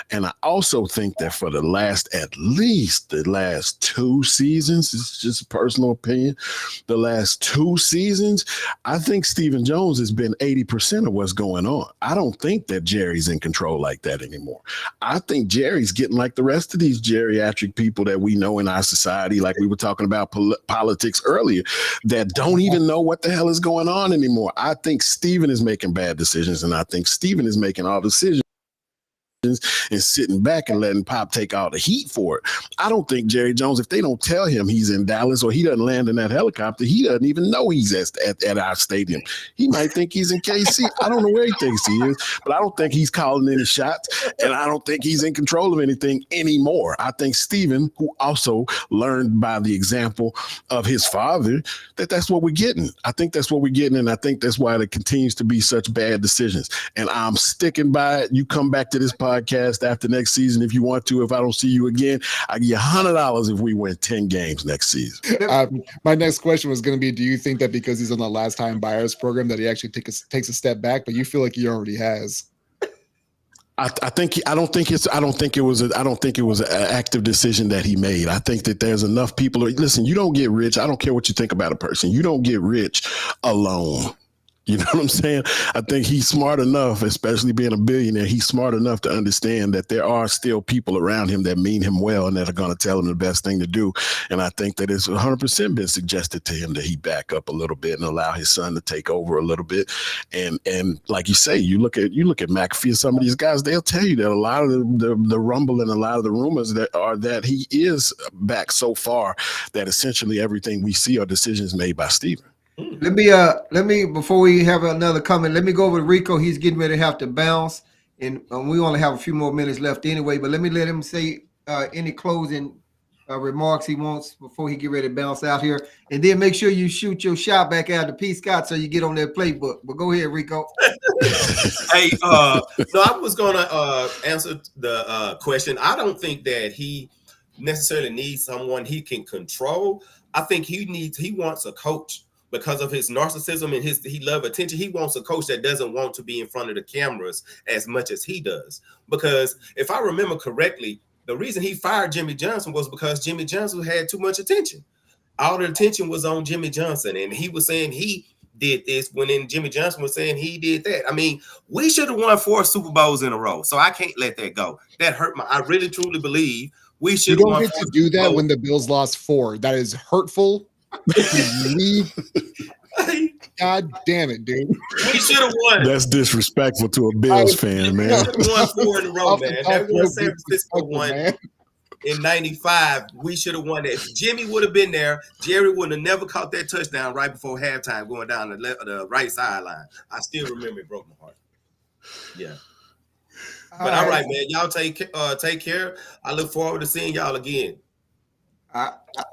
E: And I also think that for at least the last 2 seasons, it's just a personal opinion, the last 2 seasons, I think Stephen Jones has been 80% of what's going on. I don't think that Jerry's in control like that anymore. I think Jerry's getting like the rest of these geriatric people that we know in our society, like we were talking about politics earlier, that don't even know what the hell is going on anymore. I think Steven is making bad decisions, and I think Steven is making all decisions and sitting back and letting Pop take all the heat for it. I don't think Jerry Jones, if they don't tell him he's in Dallas or he doesn't land in that helicopter, he doesn't even know he's at our stadium. He might think he's in KC. I don't know where he thinks he is, but I don't think he's calling any shots, and I don't think he's in control of anything anymore. I think Steven, who also learned by the example of his father, that's what we're getting. I think that's what we're getting, and I think that's why there continues to be such bad decisions. And I'm sticking by it. You come back to this podcast after next season if you want to. If I don't see you again, I give you $100 if we win 10 games next season.
F: My next question was going to be, do you think that because he's on the last time buyers program that he actually takes a step back? But you feel like he already has.
E: I don't think it was an active decision that he made. I think that there's enough people. Listen, you don't get rich. I don't care what you think about a person. You don't get rich alone. You know what I'm saying? I think he's smart enough, especially being a billionaire, he's smart enough to understand that there are still people around him that mean him well and that are going to tell him the best thing to do. And I think that it's 100% been suggested to him that he back up a little bit and allow his son to take over a little bit. And like you say, you look at McAfee and some of these guys, they'll tell you that a lot of the rumble and a lot of the rumors that he is back so far that essentially everything we see are decisions made by Steven.
A: Let me before we have another comment, let me go over to Rico. He's getting ready to have to bounce, and we only have a few more minutes left anyway. But let me let him say any closing remarks he wants before he get ready to bounce out here, and then make sure you shoot your shot back out to P. Scott so you get on that playbook. But go ahead, Rico.
D: Hey, no, I was gonna answer the question. I don't think that he necessarily needs someone he can control. I think he wants a coach. Because of his narcissism and he love attention, he wants a coach that doesn't want to be in front of the cameras as much as he does. Because if I remember correctly, the reason he fired Jimmy Johnson was because Jimmy Johnson had too much attention. All the attention was on Jimmy Johnson, and he was saying he did this when then Jimmy Johnson was saying he did that. I mean, we should have won 4 Super Bowls in a row, so I can't let that go. That hurt I really truly believe we should have won.
F: You don't get to do that when the Bills lost 4. That is hurtful. God damn it, dude.
D: We should have won.
E: That's disrespectful to a Bills fan, man.
D: We should have won 4 in a row, man. That was San Francisco one in 95. We should have won that. If Jimmy would have been there, Jerry would have never caught that touchdown right before halftime going down the right sideline. I still remember it broke my heart. Yeah. But all right, man. Y'all take care. I look forward to seeing y'all again.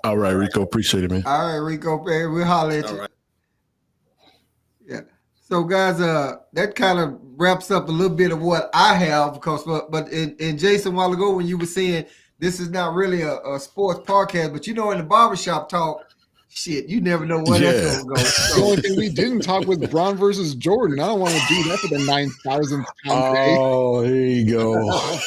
E: All right, Rico. Appreciate it, man.
A: All right, Rico, baby. We'll holler at you.
D: All right.
A: Yeah. So, guys, that kind of wraps up a little bit of what I have, because, but in Jason, a while ago, when you were saying this is not really a sports podcast, but in the barbershop talk, shit, you never know where that's going to go. So.
F: The only thing we didn't talk was Braun versus Jordan. I don't want to do that for the 9,000th time.
E: Oh, here you go.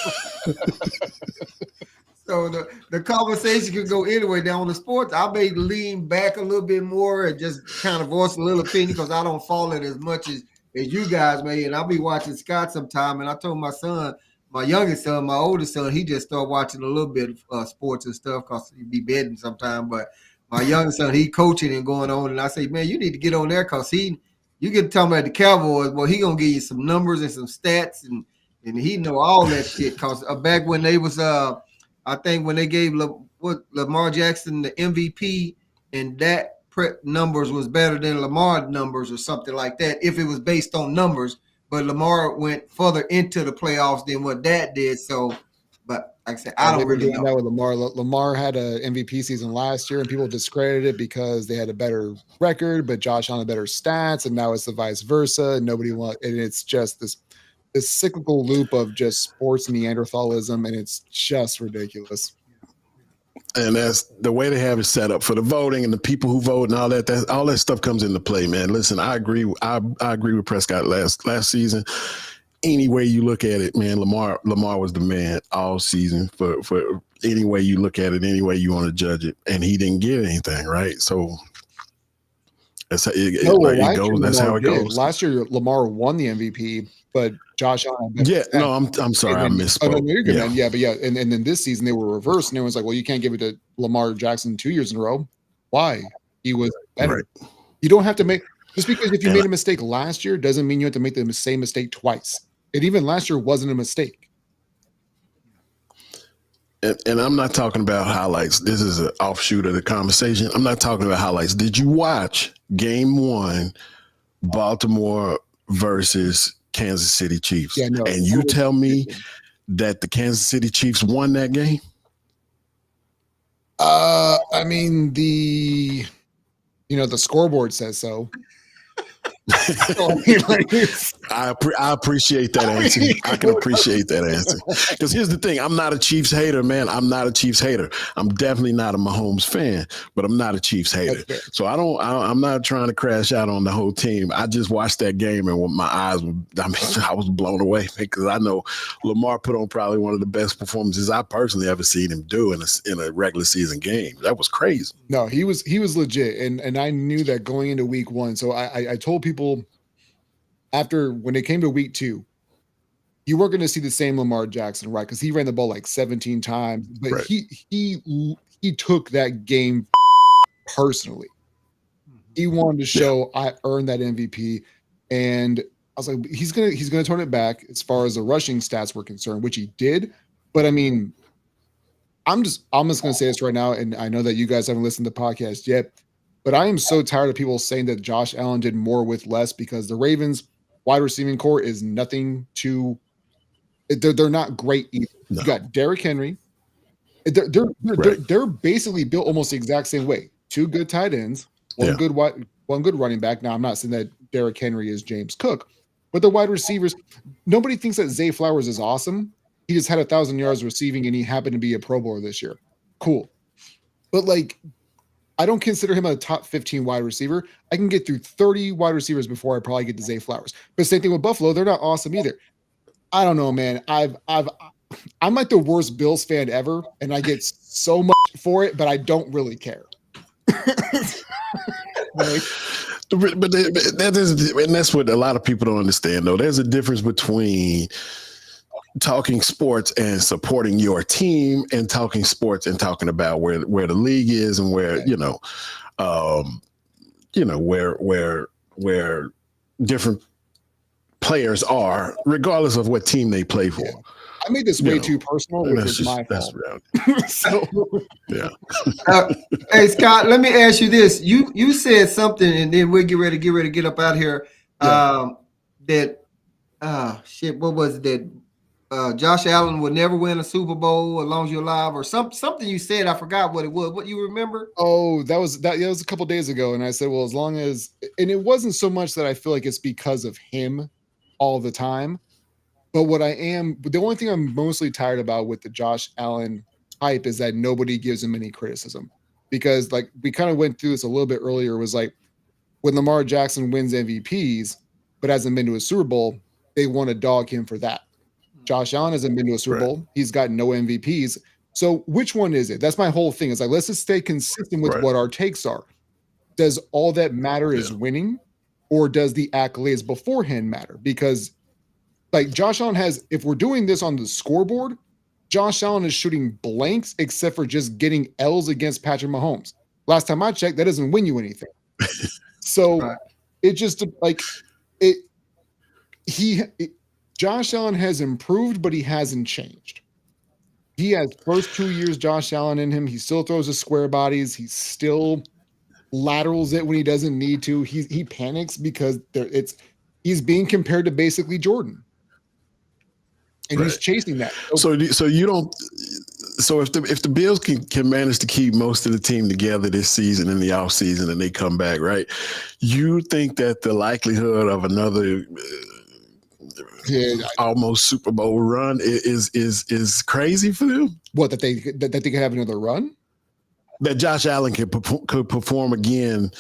A: So the conversation could go anyway. Now on the sports, I may lean back a little bit more and just kind of voice a little opinion because I don't follow it as much as you guys may. And I'll be watching Scott sometime. And I told my son, my youngest son, my oldest son, he just started watching a little bit of sports and stuff because he'd be betting sometime. But my youngest son, he coaching and going on. And I say, man, you need to get on there because you get talking about the Cowboys. Well, he gonna give you some numbers and some stats and he know all that shit. Because back when they was I think when they gave Lamar Jackson the MVP and that numbers was better than Lamar numbers or something like that if it was based on numbers. But Lamar went further into the playoffs than what that did. So, but like I said, I don't really know.
F: That with Lamar. Lamar had an MVP season last year, and people discredited it because they had a better record, but Josh on a better stats, and now it's the vice versa. And and it's just this cyclical loop of just sports Neanderthalism, and it's just ridiculous.
E: And that's the way they have it set up for the voting and the people who vote and all that. All that stuff comes into play, man. Listen, I agree. I agree with Prescott last season. Any way you look at it, man, Lamar was the man all season for any way you look at it, any way you want to judge it, and he didn't get anything right. So that's how it goes. That's how it goes.
F: Last year, Lamar won the MVP. but Josh Allen.
E: Yeah, no, I'm sorry, I misspoke.
F: Oh, no, you're good, man. Yeah, but yeah, and then this season they were reversed, and everyone's like, well, you can't give it to Lamar Jackson 2 years in a row. Why? He was better.
E: Right.
F: You don't have to make just because if you made a mistake last year doesn't mean you have to make the same mistake twice. And even last year wasn't a mistake.
E: And I'm not talking about highlights. This is an offshoot of the conversation. I'm not talking about highlights. Did you watch Game 1, Baltimore versus Kansas City Chiefs?
F: Yeah, no,
E: and you tell me that the Kansas City Chiefs won that game?
F: I mean, the scoreboard says so.
E: I appreciate that answer. I can appreciate that answer. Because here's the thing. I'm not a Chiefs hater, man. I'm not a Chiefs hater. I'm definitely not a Mahomes fan, but I'm not a Chiefs hater. So I'm not trying to crash out on the whole team. I just watched that game and my eyes I was blown away because I know Lamar put on probably one of the best performances I personally ever seen him do in a regular season game. That was crazy.
F: No, he was legit. And I knew that going into week 1. So I told people when it came to week 2, you weren't going to see the same Lamar Jackson, right? Because he ran the ball like 17 times, but
E: right.
F: he took that game personally. He wanted to show I earned that MVP, and I was like, he's gonna turn it back as far as the rushing stats were concerned, which he did. But I mean, I'm just gonna say this right now, and I know that you guys haven't listened to the podcast yet. But I am so tired of people saying that Josh Allen did more with less because the Ravens wide receiving core is nothing to – they're not great either. No. You got Derrick Henry. They're basically built almost the exact same way. 2 good tight ends, one good running back. Now, I'm not saying that Derrick Henry is James Cook, but the wide receivers – nobody thinks that Zay Flowers is awesome. He just had 1,000 yards receiving, and he happened to be a Pro Bowler this year. Cool. But, like – I don't consider him a top 15 wide receiver. I can get through 30 wide receivers before I probably get to Zay Flowers. But same thing with Buffalo. They're not awesome either. I don't know, man. I'm like the worst Bills fan ever, and I get so much for it, but I don't really care.
E: But that's what a lot of people don't understand, though. There's a difference between talking sports and supporting your team and talking sports and talking about where the league is and where where different players are, regardless of what team they play for.
F: I made this way too personal, which is my fault.
E: So, yeah.
A: Hey, Scott, let me ask you this. You said something, and then we'll get ready to get up out here. What was it that Josh Allen would never win a Super Bowl as long as you're alive, or something you said. I forgot what it was. What you remember?
F: Oh, that was a couple days ago, and I said, well, as long as, and it wasn't so much that I feel like it's because of him all the time, but the only thing I'm mostly tired about with the Josh Allen hype is that nobody gives him any criticism, because like we kind of went through this a little bit earlier. Was like when Lamar Jackson wins MVPs but hasn't been to a Super Bowl, they want to dog him for that. Josh Allen hasn't been to a Super Bowl. He's got no MVPs. So which one is it? That's my whole thing. It's like, let's just stay consistent with what our takes are. Does all that matter is winning, or does the accolades beforehand matter? Because like Josh Allen has, if we're doing this on the scoreboard, Josh Allen is shooting blanks except for just getting L's against Patrick Mahomes. Last time I checked, that doesn't win you anything. So it just like it. Josh Allen has improved, but he hasn't changed. He has first 2 years Josh Allen in him. He still throws the square bodies. He still laterals it when he doesn't need to. He panics because he's being compared to basically Jordan, and he's chasing that.
E: So you don't. So if the Bills can manage to keep most of the team together this season in the offseason and they come back, right? You think that the likelihood of another almost Super Bowl run is crazy for them?
F: What, that they can have another run?
E: That Josh Allen could perform again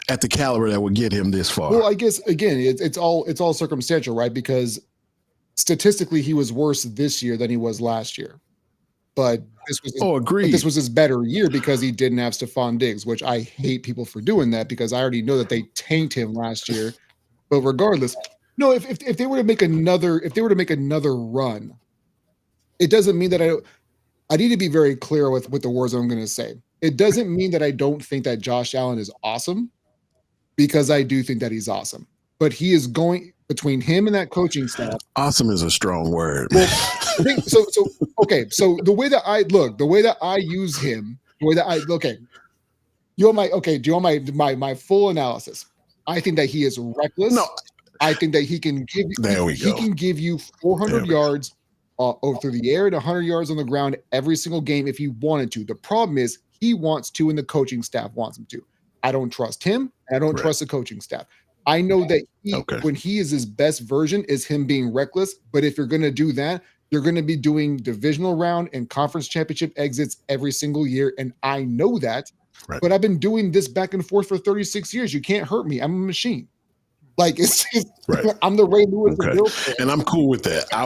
E: at the caliber that would get him this far.
F: Well, I guess again, it's all circumstantial, right? Because statistically, he was worse this year than he was last year. But this was his better year because he didn't have Stephon Diggs, which I hate people for doing that because I already know that they tanked him last year. But regardless, No, if they were to make another run, it doesn't mean that I need to be very clear with the words I'm going to say. It doesn't mean that I don't think that Josh Allen is awesome, because I do think that he's awesome. But he is going between him and that coaching staff.
E: Awesome is a strong word.
F: Well, I think so. Okay. So the way that I use him, do you want my full analysis? I think that he is reckless.
E: No.
F: I think that he can give you 400 yards over through the air and 100 yards on the ground every single game if he wanted to. The problem is he wants to, and the coaching staff wants him to. I don't trust him, and I don't trust the coaching staff. I know that when he is his best version is him being reckless, but if you're going to do that, you're going to be doing divisional round and conference championship exits every single year, and I know that. Right. But I've been doing this back and forth for 36 years. You can't hurt me. I'm a machine. Like, it's just, I'm the Ray Lewis of Bill fan.
E: And I'm cool with that. I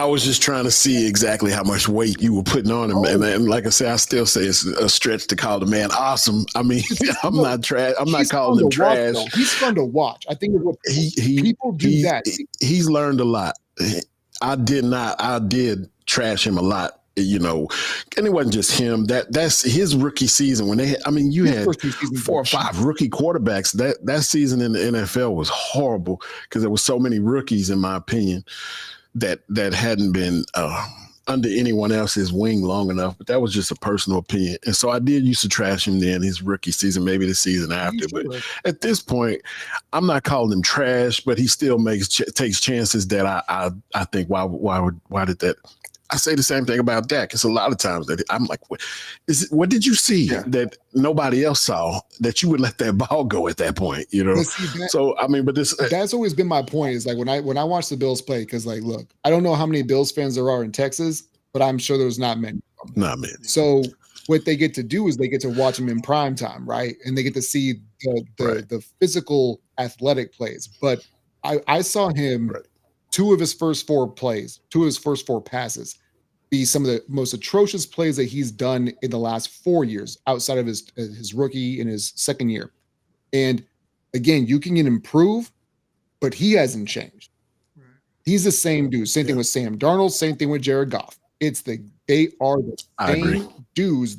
E: was just trying to see exactly how much weight you were putting on him. And like I said, I still say it's a stretch to call the man awesome. I mean, I'm not trash. I'm not calling him trash.
F: He's fun to watch. I think people do that.
E: He's learned a lot. I did trash him a lot. You know, and it wasn't just him. That's his rookie season when you had 4 or 5 rookie quarterbacks. That season in the NFL was horrible because there were so many rookies, in my opinion, that hadn't been under anyone else's wing long enough. But that was just a personal opinion. And so I did used to trash him then his rookie season, maybe the season after. But at this point, I'm not calling him trash, but he still takes chances that I think why did that? I say the same thing about Dak. It's a lot of times that I'm like, what did you see that nobody else saw that you would let that ball go at that point? You know?
F: That's always been my point is like when I watch the Bills play, because like, look, I don't know how many Bills fans there are in Texas, but I'm sure there's not many.
E: Not many.
F: So what they get to do is they get to watch them in prime time, right? And they get to see the physical athletic plays. But I saw him two of his first 4 passes be some of the most atrocious plays that he's done in the last 4 years outside of his rookie and his second year. And again, you can improve, but he hasn't changed. Right. He's the same dude. Same thing with Sam Darnold, same thing with Jared Goff. They are the same dudes.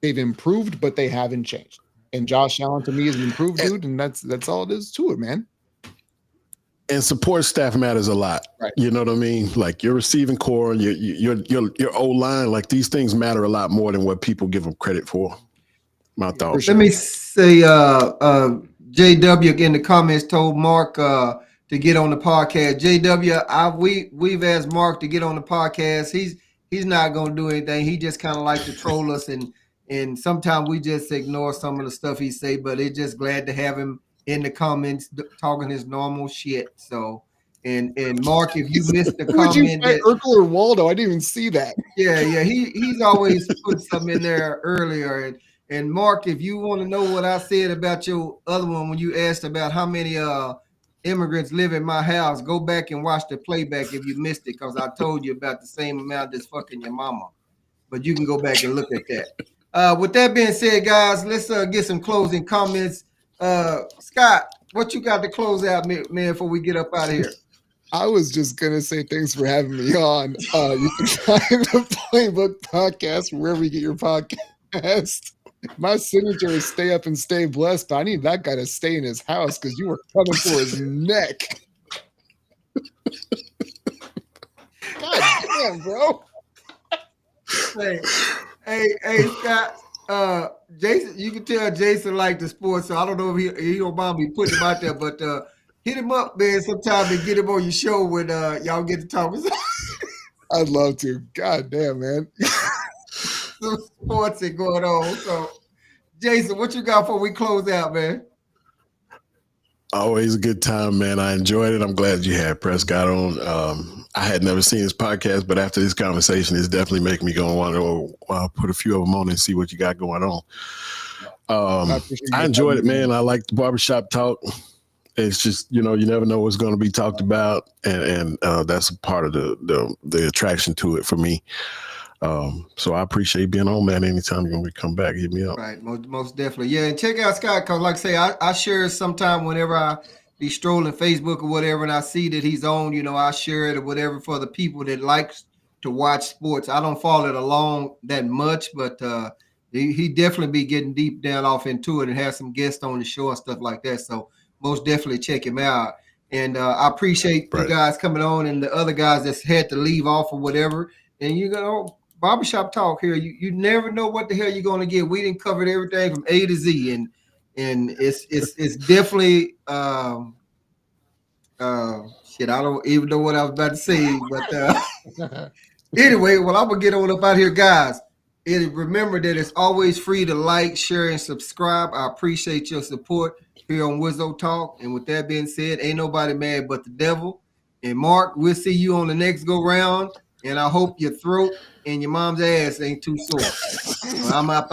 F: They've improved, but they haven't changed. And Josh Allen to me is an improved dude, and that's all it is to it, man.
E: And support staff matters a lot. Right. You know what I mean? Like your receiving core and your O-line, like these things matter a lot more than what people give them credit for. My thoughts.
A: Let me say, JW in the comments told Mark to get on the podcast. JW, we've asked Mark to get on the podcast. He's not going to do anything. He just kind of like to troll us, and sometimes we just ignore some of the stuff he say. But it's just glad to have him in the comments talking his normal shit. So, and Mark, if you missed the comment,
F: Urkel or Waldo, I didn't even see that.
A: Yeah, he's always put something in there earlier. And Mark, if you want to know what I said about your other one when you asked about how many immigrants live in my house, go back and watch the playback if you missed it, because I told you about the same amount that's fucking your mama. But you can go back and look at that. With that being said, guys, let's get some closing comments. Scott, what you got to close out, man, before we get up out of here?
F: I was just gonna say thanks for having me on. You can find the Playbook Podcast wherever you get your podcast. My signature is stay up and stay blessed, but I need that guy to stay in his house because you were coming for his neck. God damn, bro.
A: Hey, Scott. Jason, you can tell Jason like the sports, so I don't know if he don't mind me putting him out there, but hit him up, man, sometime and get him on your show when y'all get to talk.
F: I'd love to. God damn, man.
A: Some sports are going on. So, Jason, what you got before we close out, man?
E: Always a good time, man. I enjoyed it. I'm glad you had Prescott on. I had never seen his podcast, but after this conversation, it's definitely making me go and want to put a few of them on and see what you got going on. I enjoyed it, man. I like the barbershop talk. It's just, you never know what's going to be talked about. And that's a part of the attraction to it for me. So I appreciate being on, man. Anytime you're going to come back, hit me up.
A: Right. Most definitely. Yeah. And check out Scott, because like I say, I share sometime whenever I be strolling Facebook or whatever, and I see that he's on, I share it or whatever for the people that likes to watch sports. I don't follow it along that much, but he definitely be getting deep down off into it and have some guests on the show and stuff like that. So most definitely check him out. And I appreciate you guys coming on and the other guys that's had to leave off or whatever. And barbershop talk here. You never know what the hell you're going to get. We didn't cover everything from A to Z, and it's definitely shit. I don't even know what I was about to say, but anyway, well, I'm gonna get on up out here, guys. And remember that it's always free to like, share, and subscribe. I appreciate your support here on Wizzo Talk. And with that being said, ain't nobody mad but the devil. And Mark, we'll see you on the next go round. And I hope your throat and your mom's ass ain't too sore. Well, I'm out.